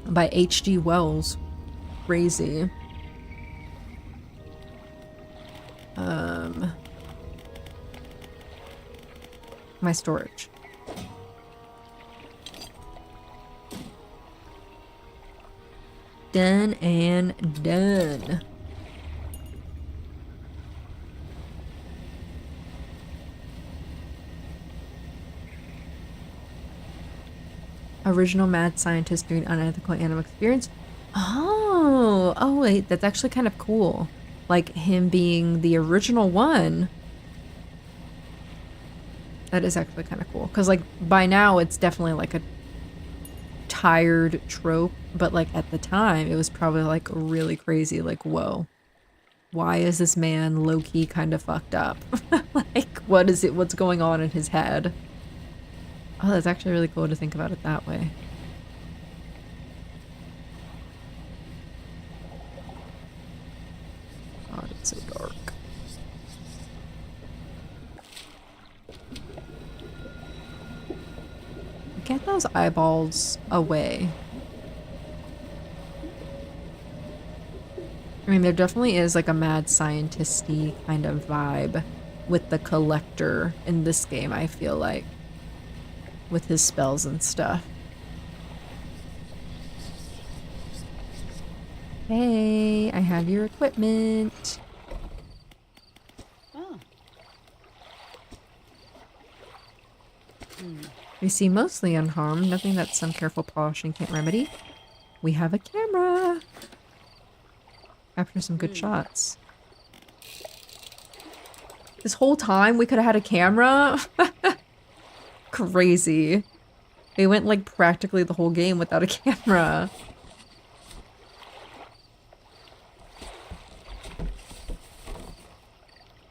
By H.G. Wells. Crazy. My storage. Done and done. Original mad scientist doing unethical animal experience. Oh wait, that's actually kind of cool. Like him being the original one. That is actually kind of cool. Because like by now it's definitely like a tired trope, but like at the time it was probably like really crazy. Like, whoa, why is this man low-key kind of fucked up? Like, what is it? What's going on in his head? Oh, that's actually really cool to think about it that way. God, it's so dark. Get those eyeballs away. I mean, there definitely is like a mad scientist-y kind of vibe with the collector in this game, I feel like. With his spells and stuff. Hey, I have your equipment. Oh. We seem mostly unharmed, nothing that some careful polishing can't remedy. We have a camera. After some good shots. This whole time we could have had a camera? Crazy. They went like practically the whole game without a camera.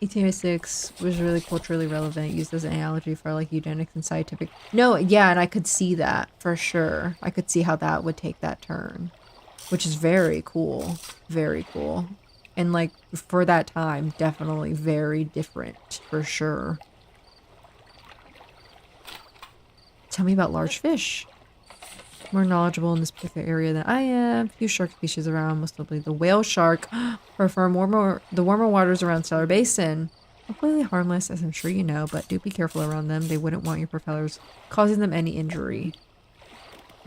ET-6 was really culturally relevant, used as an analogy for like eugenics and scientific. No, yeah, and I could see that for sure. I could see how that would take that turn, which is very cool. Very cool. And like for that time, definitely very different for sure. Tell me about large fish. More knowledgeable in this particular area than I am. Few shark species around, most notably the whale shark, prefer the warmer waters around Stellar Basin. Completely harmless, as I'm sure you know, but do be careful around them. They wouldn't want your propellers causing them any injury.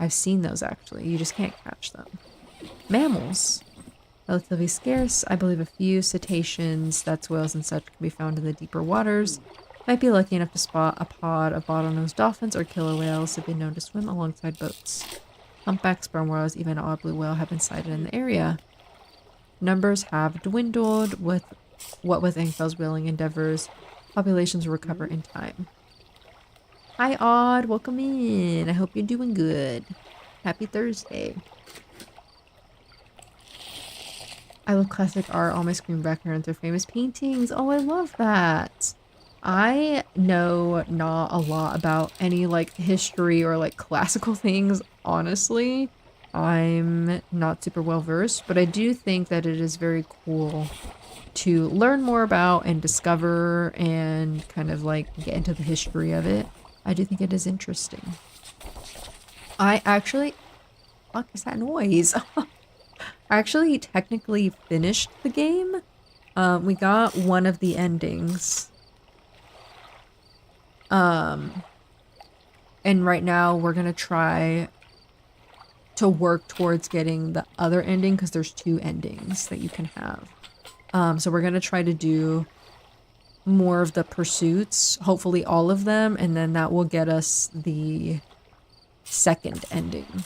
I've seen those actually. You just can't catch them. Mammals. Relatively scarce. I believe a few cetaceans, that's whales and such, can be found in the deeper waters. Might be lucky enough to spot a pod of bottlenose dolphins or killer whales have been known to swim alongside boats. Humpback, sperm whales, even an odd blue whale have been sighted in the area. Numbers have dwindled with Ingfell's whaling endeavors. Populations will recover in time. Hi Odd, welcome in. I hope you're doing good. Happy Thursday. I love classic art. All my screen backgrounds are famous paintings. Oh, I love that. I know not a lot about any like history or like classical things, honestly. I'm not super well versed, but I do think that it is very cool to learn more about and discover and kind of like get into the history of it. I do think it is interesting. I actually, fuck is that noise? I actually technically finished the game. We got one of the endings. Um, and right now we're gonna try to work towards getting the other ending because there's two endings that you can have. So we're gonna try to do more of the pursuits, hopefully all of them, and then that will get us the second ending.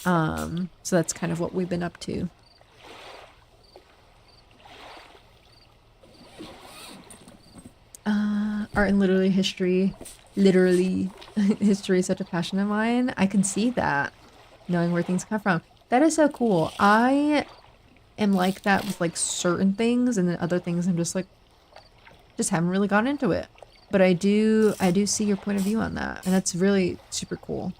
So that's kind of what we've been up to. Art and literally history. Literally, history is such a passion of mine. I can see that, knowing where things come from. That is so cool. I am like that with like certain things, and then other things I'm just like, just haven't really gotten into it. But I do see your point of view on that, and that's really super cool.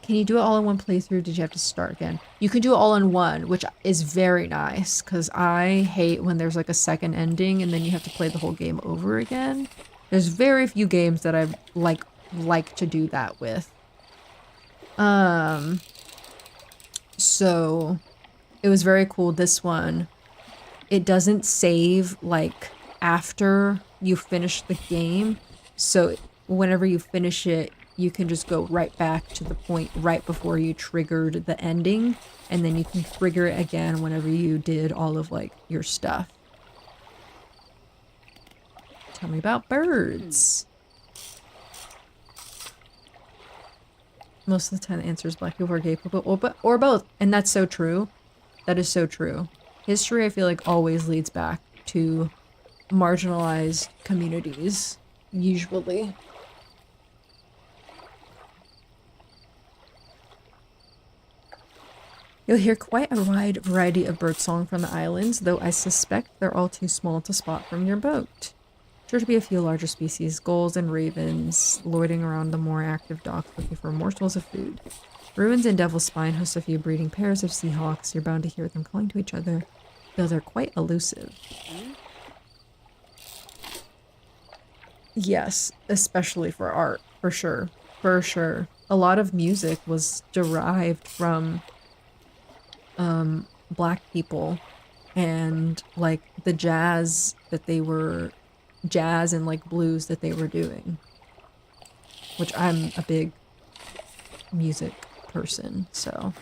Can you do it all in one playthrough? Did you have to start again? You can do it all in one, which is very nice, because I hate when there's like a second ending and then you have to play the whole game over again. There's very few games that I like to do that with. So it was very cool. This one, it doesn't save like after you finish the game. So whenever you finish it, you can just go right back to the point right before you triggered the ending, and then you can trigger it again whenever you did all of like your stuff. Tell me about birds. Most of the time the answer is black people are gay people or both, and that's so true. That is so true. History, I feel like, always leads back to marginalized communities, usually. You'll hear quite a wide variety of birdsong from the islands, though I suspect they're all too small to spot from your boat. Sure to be a few larger species, gulls and ravens, loitering around the more active docks looking for morsels of food. Ruins and Devil's Spine host a few breeding pairs of seahawks. You're bound to hear them calling to each other, though they're quite elusive. Yes, especially for art, for sure. For sure. A lot of music was derived from black people and like the jazz and like blues that they were doing, which I'm a big music person, so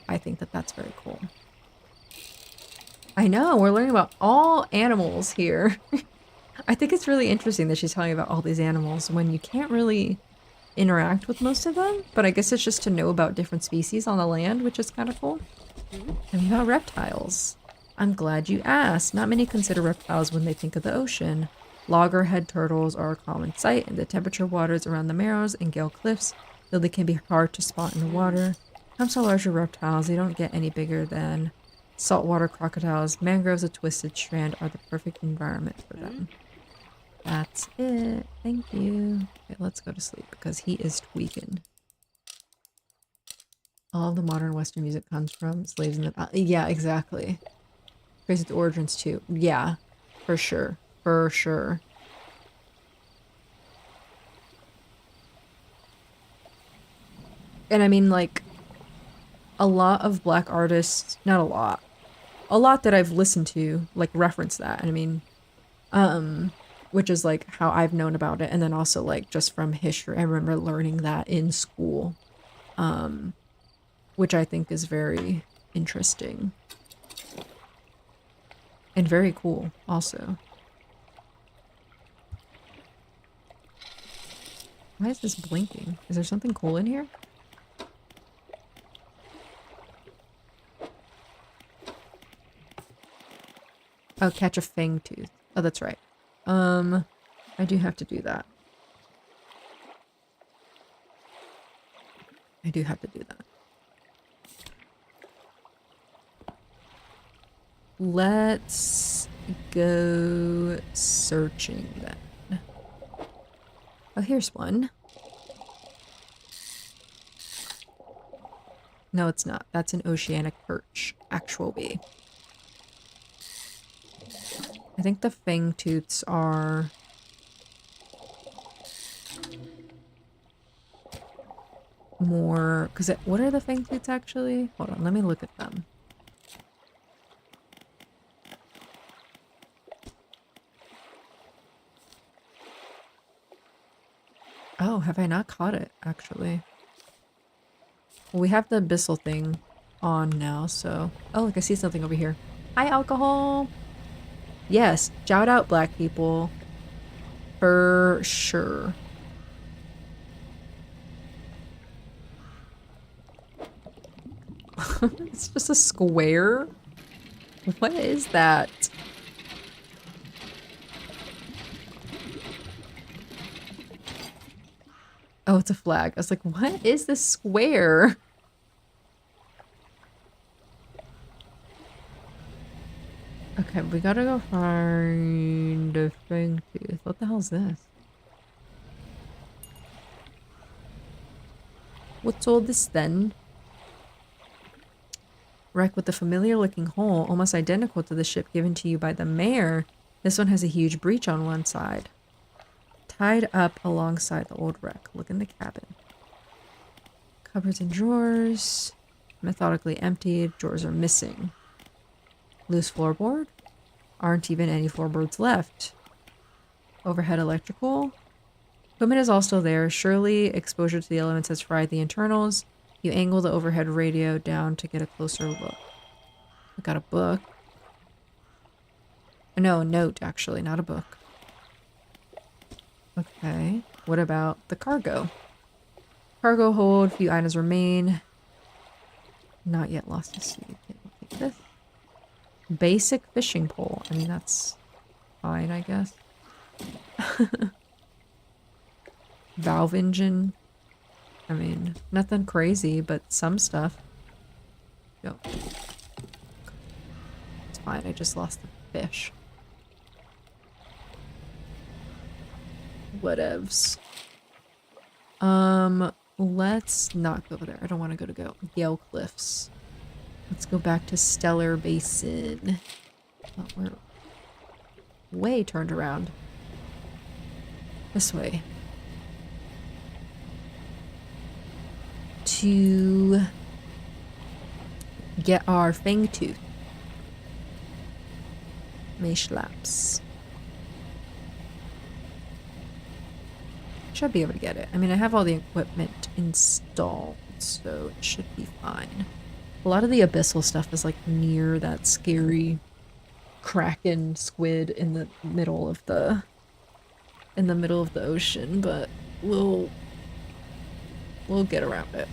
I think that that's very cool. I know, we're learning about all animals here. I think it's really interesting that she's telling about all these animals when you can't really interact with most of them, but I guess it's just to know about different species on the land, which is kind of cool. And about reptiles. I'm glad you asked. Not many consider reptiles when they think of the ocean. Loggerhead turtles are a common sight in the temperature waters around the Narrows and Gale Cliffs, though they can be hard to spot in the water. Comes to larger reptiles, they don't get any bigger than saltwater crocodiles. Mangroves, a twisted strand, are the perfect environment for them. That's it. Thank you. Okay, let's go to sleep because he is tweaking. All the modern Western music comes from slaves in the... yeah, exactly. Trace its origins too. Yeah, for sure. For sure. And I mean, like, a lot of black artists, not a lot that I've listened to, like, reference that. And I mean, which is like how I've known about it, and then also like just from history. I remember learning that in school, which I think is very interesting and very cool also. Why is this blinking? Is there something cool in here? Oh, catch a fang tooth. Oh, that's right. I do have to do that. I do have to do that. Let's go searching then. Oh, here's one. No, it's not. That's an oceanic perch. Actual bee. I think the fangtooths are... more... Because what are the fangtooths actually? Hold on, let me look at them. Oh, have I not caught it, actually? Well, we have the abyssal thing on now, so... Oh, look, I see something over here. Hi, alcohol! Yes, shout out black people. For sure. It's just a square? What is that? Oh, it's a flag. I was like, what is this square? Okay, we gotta go find a fangtooth. What the hell is this? What's all this then? Wreck with a familiar looking hole, almost identical to the ship given to you by the mayor. This one has a huge breach on one side. Tied up alongside the old wreck. Look in the cabin. Cupboards and drawers. Methodically emptied. Drawers are missing. Loose floorboard. Aren't even any floorboards left. Overhead electrical. Equipment is all still there. Surely exposure to the elements has fried the internals. You angle the overhead radio down to get a closer look. We got a book. No, a note actually, not a book. Okay. What about the cargo? Cargo hold, few items remain. Not yet lost at sea. Okay, we'll take this. Basic fishing pole. I mean, that's fine, I guess. Valve engine. I mean, nothing crazy, but some stuff. Yo. It's fine, I just lost the fish. Whatevs. Let's not go there. I don't want to go to Gale Cliffs. Let's go back to Stellar Basin. Oh, we're way turned around. This way. To get our fangtooth. Mayshlaps. Should be able to get it. I mean, I have all the equipment installed, so it should be fine. A lot of the abyssal stuff is like near that scary kraken squid in the middle of the ocean, but we'll get around it.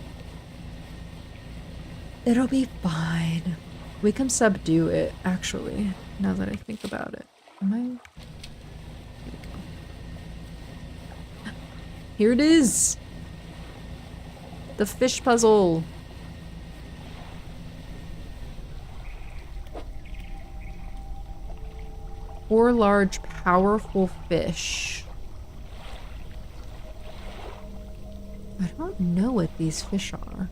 It'll be fine. We can subdue it, actually, now that I think about it. Am I? Here it is! The fish puzzle! Four large, powerful fish. I don't know what these fish are,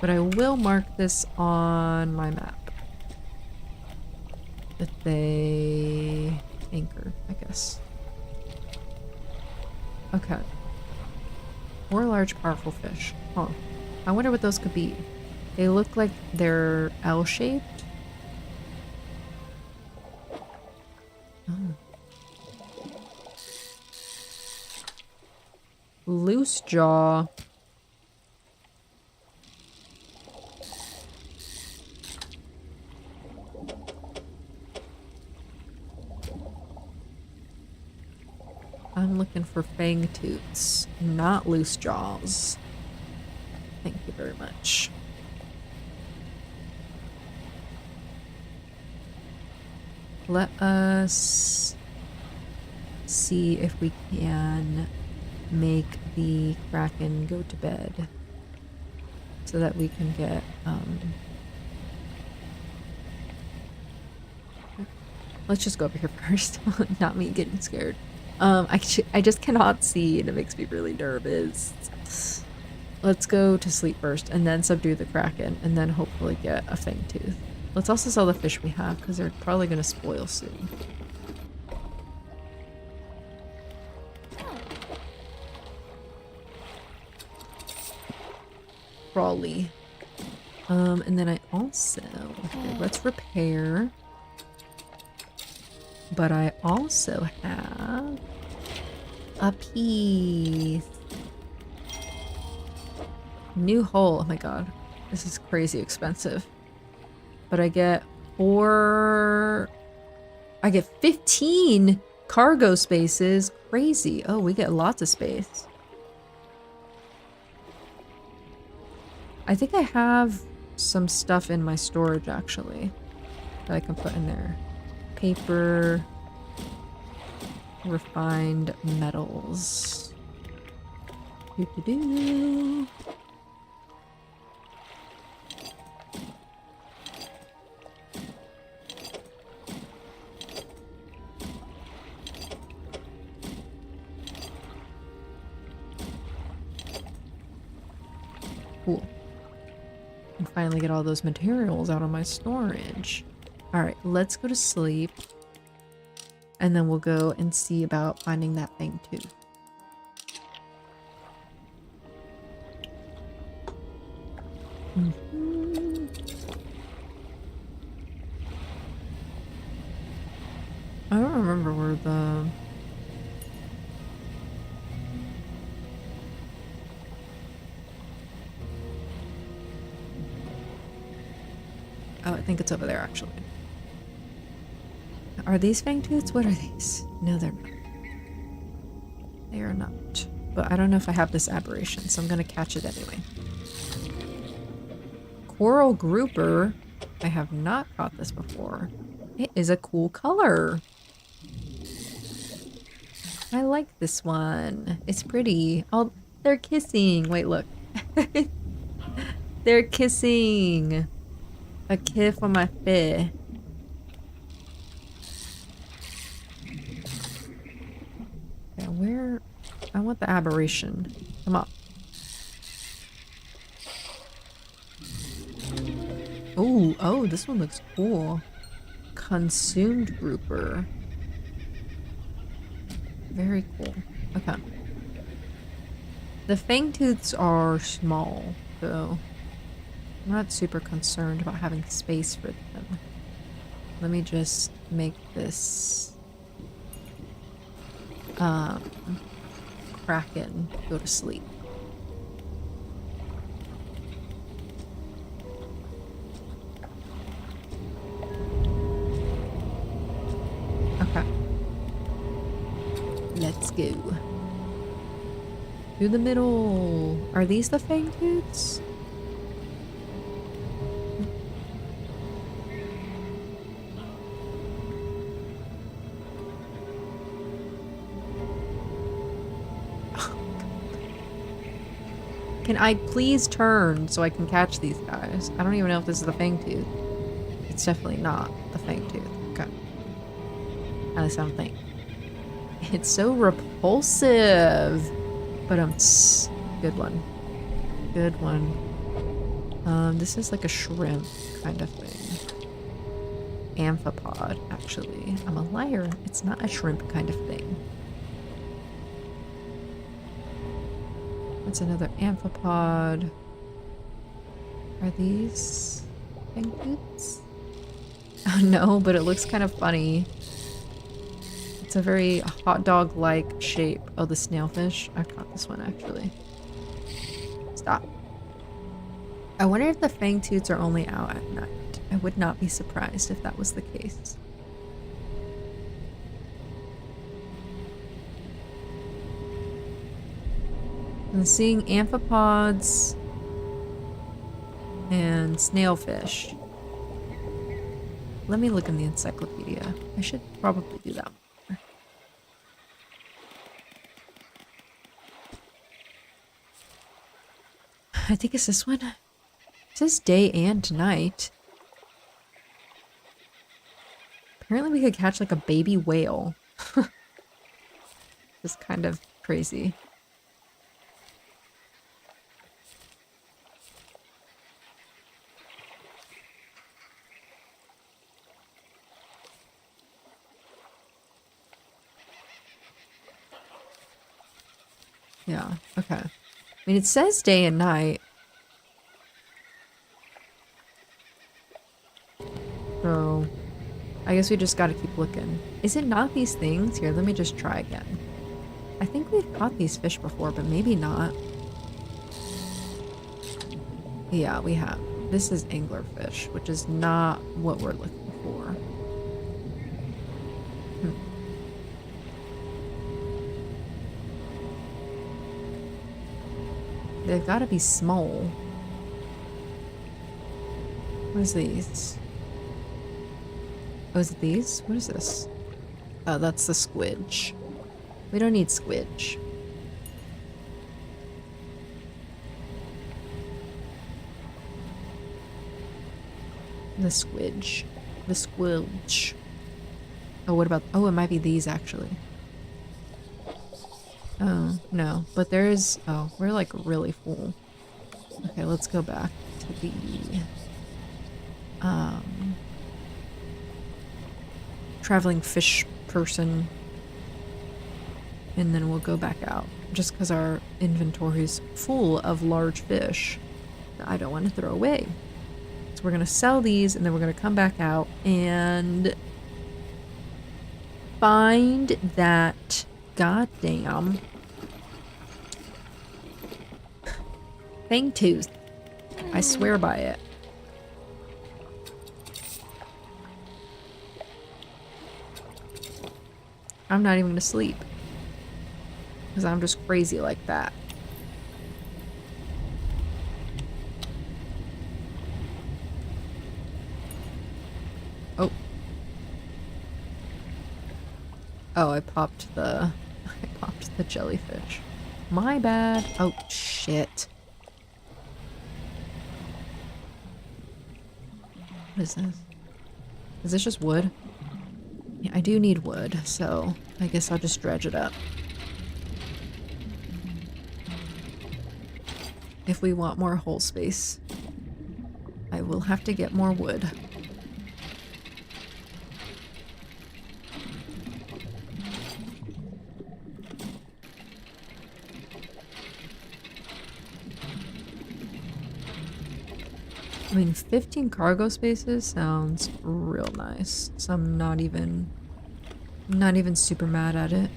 but I will mark this on my map. That they anchor, I guess. Okay. Four large, powerful fish. Huh. I wonder what those could be. They look like they're L-shaped. Oh. Loose jaw. I'm looking for fangtooths, not loose jaws. Thank you very much. Let us see if we can make the kraken go to bed so that we can get Let's just go over here first. Not me getting scared. I just cannot see, and it makes me really nervous. Let's go to sleep first, and then subdue the Kraken, and then hopefully get a Fangtooth. Let's also sell the fish we have, because they're probably going to spoil soon. Crawly. And then I also... Okay, let's repair. But I also have... a piece. New hull. Oh my god. This is crazy expensive. But I get 15 cargo spaces. Crazy. Oh, we get lots of space. I think I have some stuff in my storage actually that I can put in there. Paper. Refined metals. Doo-doo-doo. Cool. And finally get all those materials out of my storage. Alright, let's go to sleep. And then we'll go and see about finding that thing too. I don't remember where the... Oh, I think it's over there, actually. Are these Fangtooths? What are these? No, they're not. They are not. But I don't know if I have this aberration, so I'm going to catch it anyway. Coral Grouper. I have not caught this before. It is a cool color. I like this one. It's pretty. Oh, they're kissing. Wait, look. They're kissing. A kiss for my fish. Okay, where? I want the aberration. Come on. Oh, oh, this one looks cool. Consumed grouper. Very cool. Okay. The Fangtooths are small, though. I'm not super concerned about having space for them. Let me just make this Kraken go to sleep. Okay. Let's go. Through the middle. Are these the Fangtooths? Can I please turn so I can catch these guys? I don't even know if this is the Fangtooth. It's definitely not the Fangtooth. Okay. At least I don't think. It's so repulsive. But good one. Good one. This is like a shrimp kind of thing. Amphipod, actually. I'm a liar. It's not a shrimp kind of thing. That's another amphipod. Are these Fangtooths? Oh no, but it looks kind of funny. It's a very hot dog-like shape. Oh, the snailfish. I caught this one actually. Stop. I wonder if the Fangtooths are only out at night. I would not be surprised if that was the case. I'm seeing amphipods and snailfish. Let me look in the encyclopedia. I should probably do that more. I think it's this one. It says day and night. Apparently we could catch like a baby whale. It's kind of crazy. Yeah, okay. I mean, it says day and night. So, I guess we just gotta keep looking. Is it not these things? Here, let me just try again. I think we've caught these fish before, but maybe not. Yeah, we have. This is anglerfish, which is not what we're looking for. They've got to be small. What is these? Oh, is it these? What is this? Oh, that's the squidge. We don't need squidge. The squidge. The squidge. Oh, what about... Oh, it might be these, actually. Oh, no. But there's... Oh, we're, like, really full. Okay, let's go back to the... traveling fish person. And then we'll go back out. Just because our inventory's full of large fish that I don't want to throw away. So we're going to sell these, and then we're going to come back out and find that goddamn fangtooth. I swear by it. I'm not even going to sleep. Because I'm just crazy like that. Oh. Oh, I popped the jellyfish. My bad. Oh, shit. What is this? Is this just wood? Yeah, I do need wood, so I guess I'll just dredge it up. If we want more hole space, I will have to get more wood. I mean, 15 cargo spaces sounds real nice, so I'm not even super mad at it.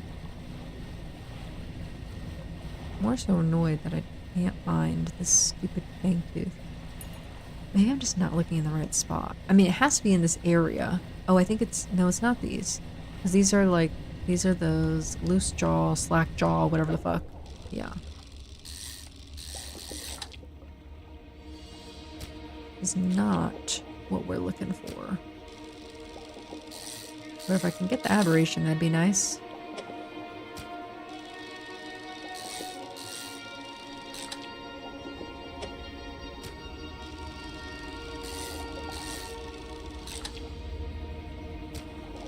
I'm more so annoyed that I can't find this stupid fangtooth. Maybe I'm just not looking in the right spot. I mean, it has to be in this area. Oh, I think it's... No, it's not these. Because these are like... These are those loose jaw, slack jaw, whatever the fuck. Yeah. Is not what we're looking for. But if I can get the aberration, that'd be nice.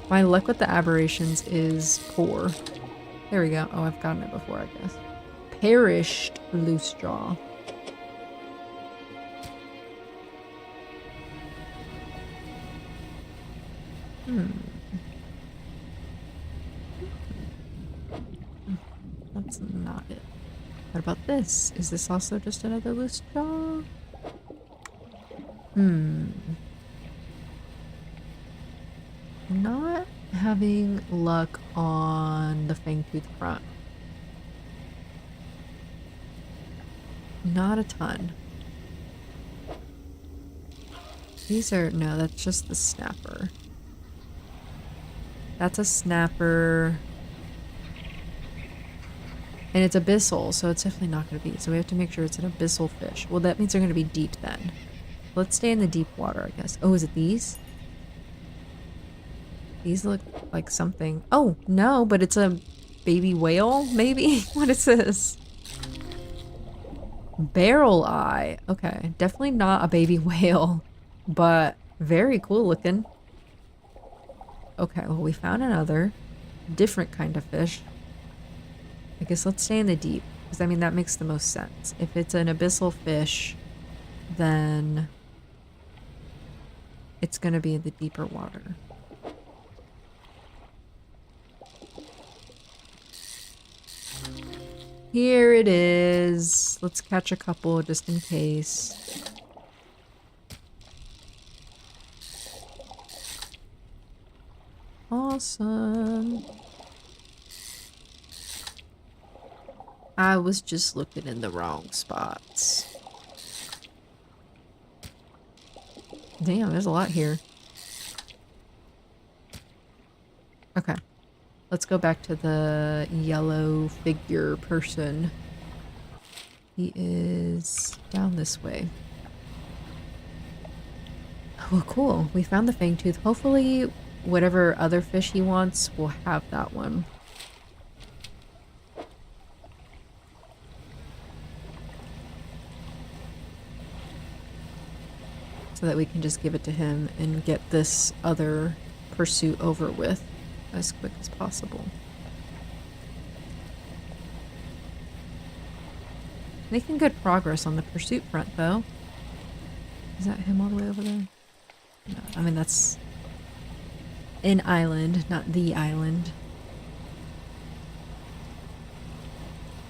My luck with the aberrations is poor. There we go. Oh, I've gotten it before, I guess. Perished loose jaw. That's not it. What about this? Is this also just another loose jaw? Not having luck on the fangtooth front. Not a ton. These are... No, that's just the snapper. That's a snapper. And it's abyssal, so it's definitely not going to be. So we have to make sure it's an abyssal fish. Well, that means they're going to be deep then. Let's stay in the deep water, I guess. Oh, is it these? These look like something. Oh, no, but it's a baby whale, maybe? What is this? Barrel eye. Okay, definitely not a baby whale, but very cool looking. Okay, well, we found another different kind of fish. I guess let's stay in the deep, because I mean, that makes the most sense. If it's an abyssal fish, then it's going to be in the deeper water. Here it is. Let's catch a couple just in case. Awesome. I was just looking in the wrong spots. Damn, there's a lot here. Okay. Let's go back to the yellow figure person. He is down this way. Well, cool. We found the fangtooth. Hopefully, whatever other fish he wants, we'll have that one. So that we can just give it to him and get this other pursuit over with as quick as possible. Making good progress on the pursuit front, though. Is that him all the way over there? No, I mean, that's an island, not the island.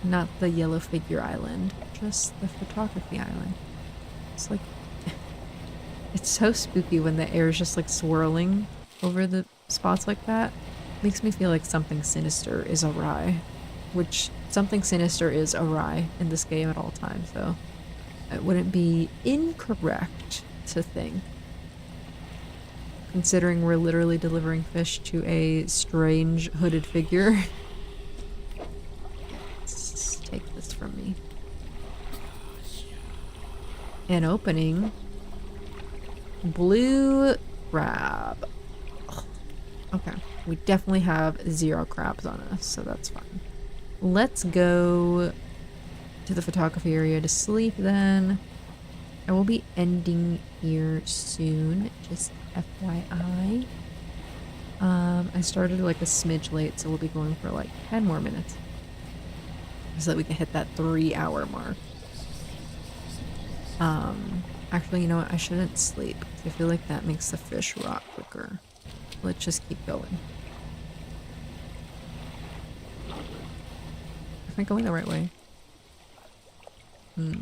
Not the yellow figure island, just the photography island. It's like, it's so spooky when the air is just like swirling over the spots like that. Makes me feel like something sinister is awry, which something sinister is awry in this game at all times, so it wouldn't be incorrect to think, considering we're literally delivering fish to a strange hooded figure. Let's take this from me. An opening. Blue crab. Ugh. Okay, we definitely have 0 crabs on us, so that's fine. Let's go to the photography area to sleep then. I will be ending here soon, just FYI. I started like a smidge late, so we'll be going for like 10 more minutes. So that we can hit that 3-hour mark. Actually, you know what? I shouldn't sleep. I feel like that makes the fish rot quicker. Let's just keep going. Am I going the right way? No.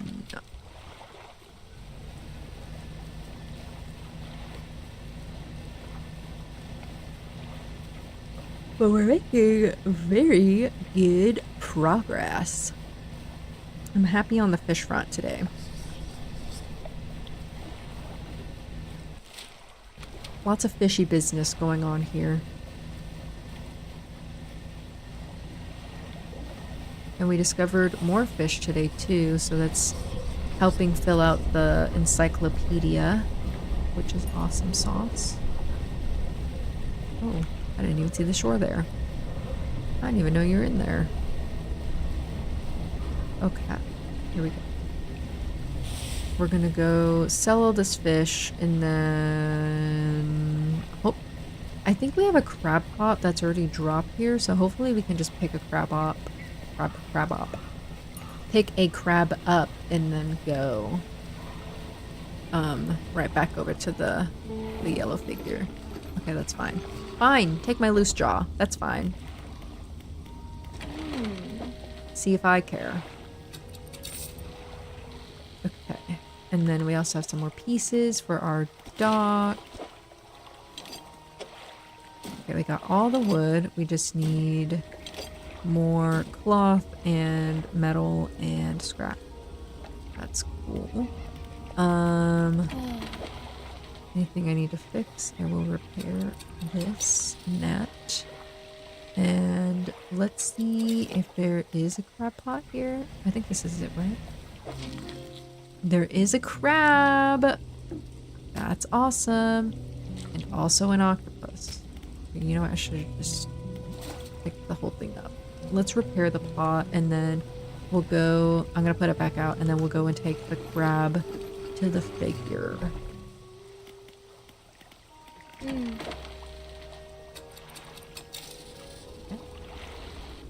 But we're making very good progress. I'm happy on the fish front today. Lots of fishy business going on here. And we discovered more fish today too, so that's helping fill out the encyclopedia, which is awesome sauce. Oh, I didn't even see the shore there. I didn't even know you were in there. Okay, here we go. We're gonna go sell all this fish and then... Oh, I think we have a crab pot that's already dropped here, so hopefully we can just pick a crab up. Crab up. Pick a crab up and then go right back over to the yellow figure. Okay, that's fine. Fine, take my loose jaw. That's fine. See if I care. Okay. And then we also have some more pieces for our dock. Okay, we got all the wood. We just need more cloth and metal and scrap. That's cool. Anything I need to fix? I will repair this net. And let's see if there is a crab pot here. I think this is it, right? There is a crab. That's awesome. And also an octopus. You know what? I should have just picked the whole thing up. Let's repair the pot and then we'll go. I'm going to put it back out and then we'll go and take the crab to the figure.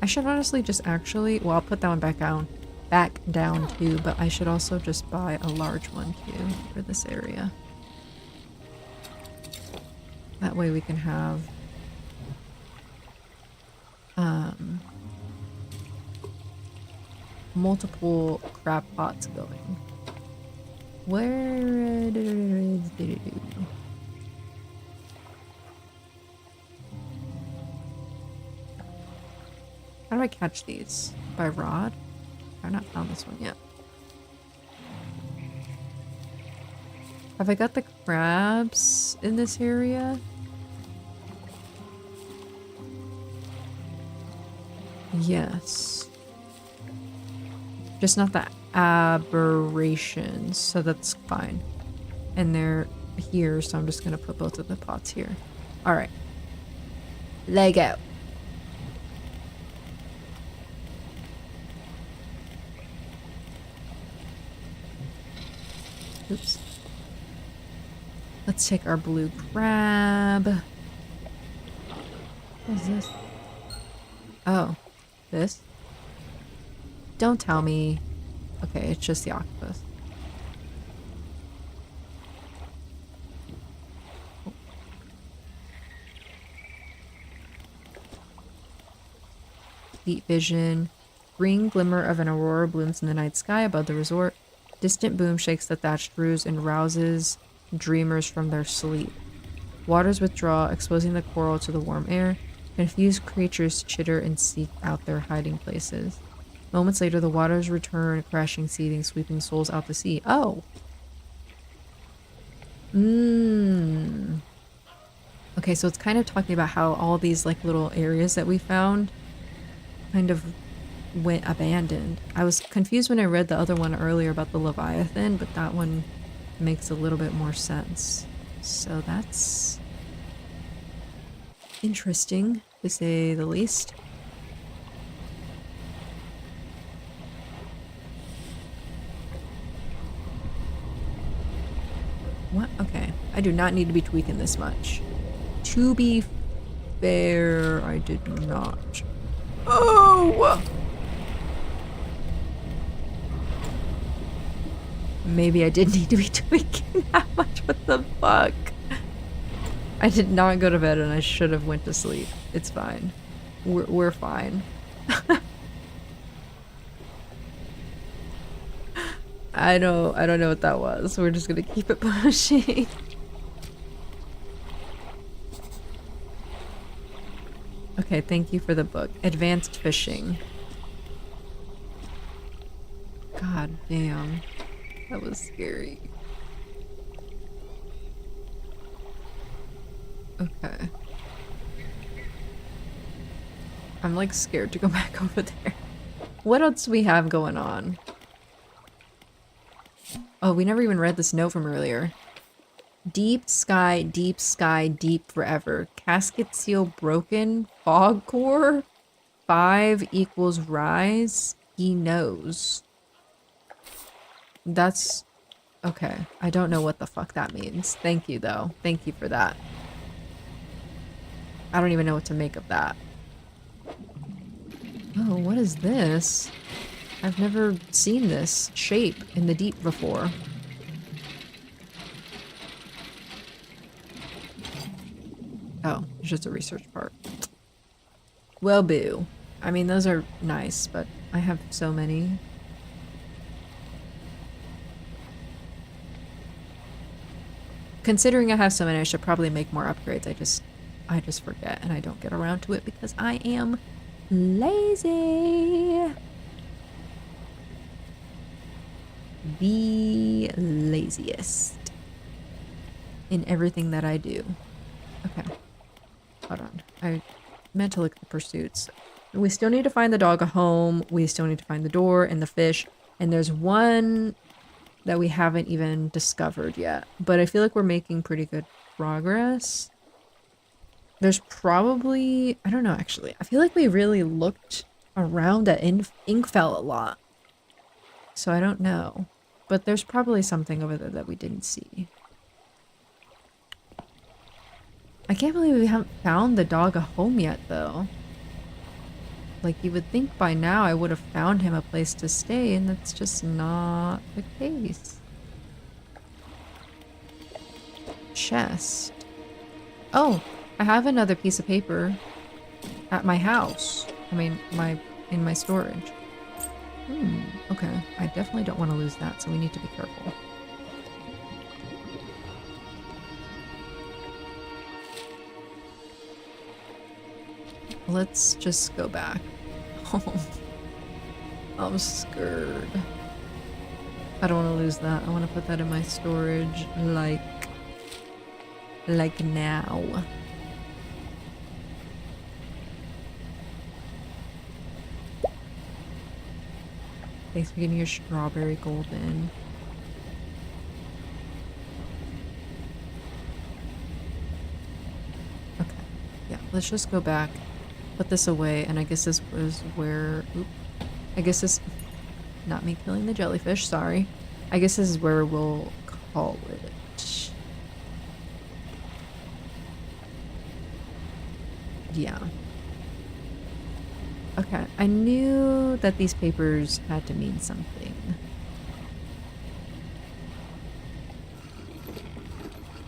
I should honestly just actually, well, I'll put that one back down too, but I should also just buy a large one too for this area. That way we can have multiple crab pots going. Where how do I catch these? By rod? I've not found this one yet. Have I got the crabs in this area? Yes. Just not the aberrations, so that's fine. And they're here, so I'm just gonna put both of the pots here. Alright. Lego. Oops. Let's take our blue crab. What is this? Oh. This? Don't tell me. Okay, it's just the octopus. Deep vision. Green glimmer of an aurora blooms in the night sky above the resort. Distant boom shakes the thatched roofs and rouses dreamers from their sleep. Waters withdraw, exposing the coral to the warm air. Confused creatures chitter and seek out their hiding places. Moments later, the waters return, crashing, seething, sweeping souls out to sea. Oh! Okay, so it's kind of talking about how all these, like, little areas that we found kind of went abandoned. I was confused when I read the other one earlier about the Leviathan, but that one makes a little bit more sense. So that's interesting, to say the least. What? Okay. I do not need to be tweaking this much. To be fair, I did not. Oh! Maybe I did need to be tweaking that much. What the fuck? I did not go to bed and I should have went to sleep. It's fine. We're fine. I don't know what that was. We're just gonna keep it pushing. Okay, thank you for the book. Advanced fishing. God damn. That was scary. Okay. I'm like scared to go back over there. What else do we have going on? Oh, we never even read this note from earlier. Deep sky, deep forever. Casket seal broken. Fog core. 5 equals rise. He knows. That's... okay. I don't know what the fuck that means. Thank you, though. Thank you for that. I don't even know what to make of that. Oh, what is this? I've never seen this shape in the deep before. Oh, it's just a research part. Well, boo. I mean, those are nice, but I have so many. Considering I have so many, I should probably make more upgrades. I just forget and I don't get around to it because I am lazy. The laziest in everything that I do. Okay. Hold on. I meant to look at the pursuits. We still need to find the dog a home. We still need to find the door and the fish. And there's one that we haven't even discovered yet. But I feel like we're making pretty good progress. There's probably... I don't know, actually. I feel like we really looked around at Inkfell a lot. So I don't know. But there's probably something over there that we didn't see. I can't believe we haven't found the dog a home yet, though. Like, you would think by now I would have found him a place to stay, and that's just not the case. Chest. Oh, I have another piece of paper at my house. I mean, in my storage. Okay. I definitely don't want to lose that, so we need to be careful. Let's just go back. I'm scared. I don't want to lose that. I want to put that in my storage like now. Thanks for getting your strawberry golden. Okay. Yeah, let's just go back. Put this away, and I guess this was where... Oop. I guess this... Not me killing the jellyfish, sorry. I guess this is where we'll call it. Yeah. Okay, I knew that these papers had to mean something.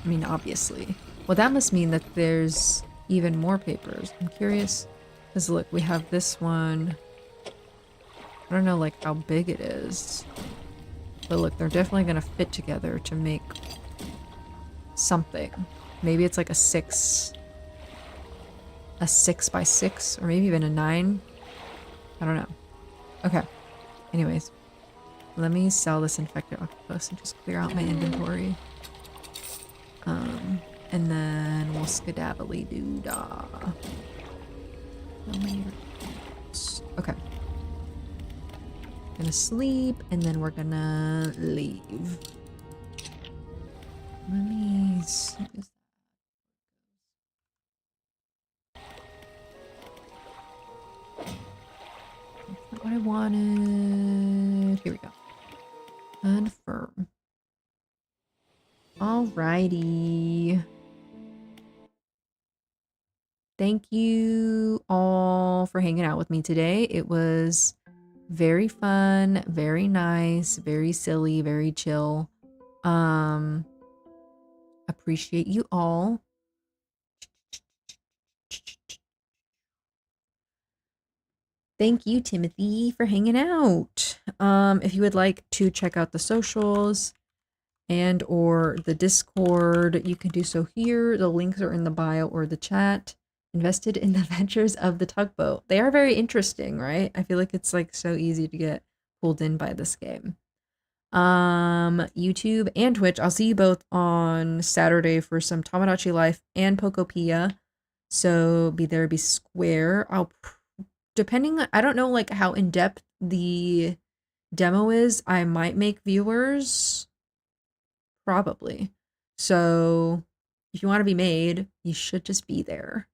I mean, obviously. Well, that must mean that there's even more papers. I'm curious, because look, we have this one. I don't know, like, how big it is. But look, they're definitely going to fit together to make something. Maybe it's like a 6 by 6, or maybe even a 9. I don't know. Okay. Anyways, let me sell this infected octopus and just clear out my inventory. And then we'll skedaddly doo-dah. Okay. Gonna sleep, and then we're gonna leave. Let me see. That's not what I wanted. Here we go. Confirm. Alrighty. Thank you all for hanging out with me today. It was very fun, very nice, very silly, very chill. Appreciate you all. Thank you, Timothy, for hanging out. If you would like to check out the socials and or the Discord, you can do so here. The links are in the bio or the chat. Invested in the ventures of the tugboat. They are very interesting, right? I feel like it's like so easy to get pulled in by this game. YouTube and Twitch. I'll see you both on Saturday for some Tamagotchi Life and Pokopia. So be there, be square. Depending, I don't know like how in depth the demo is. I might make viewers. Probably. So if you want to be made, you should just be there.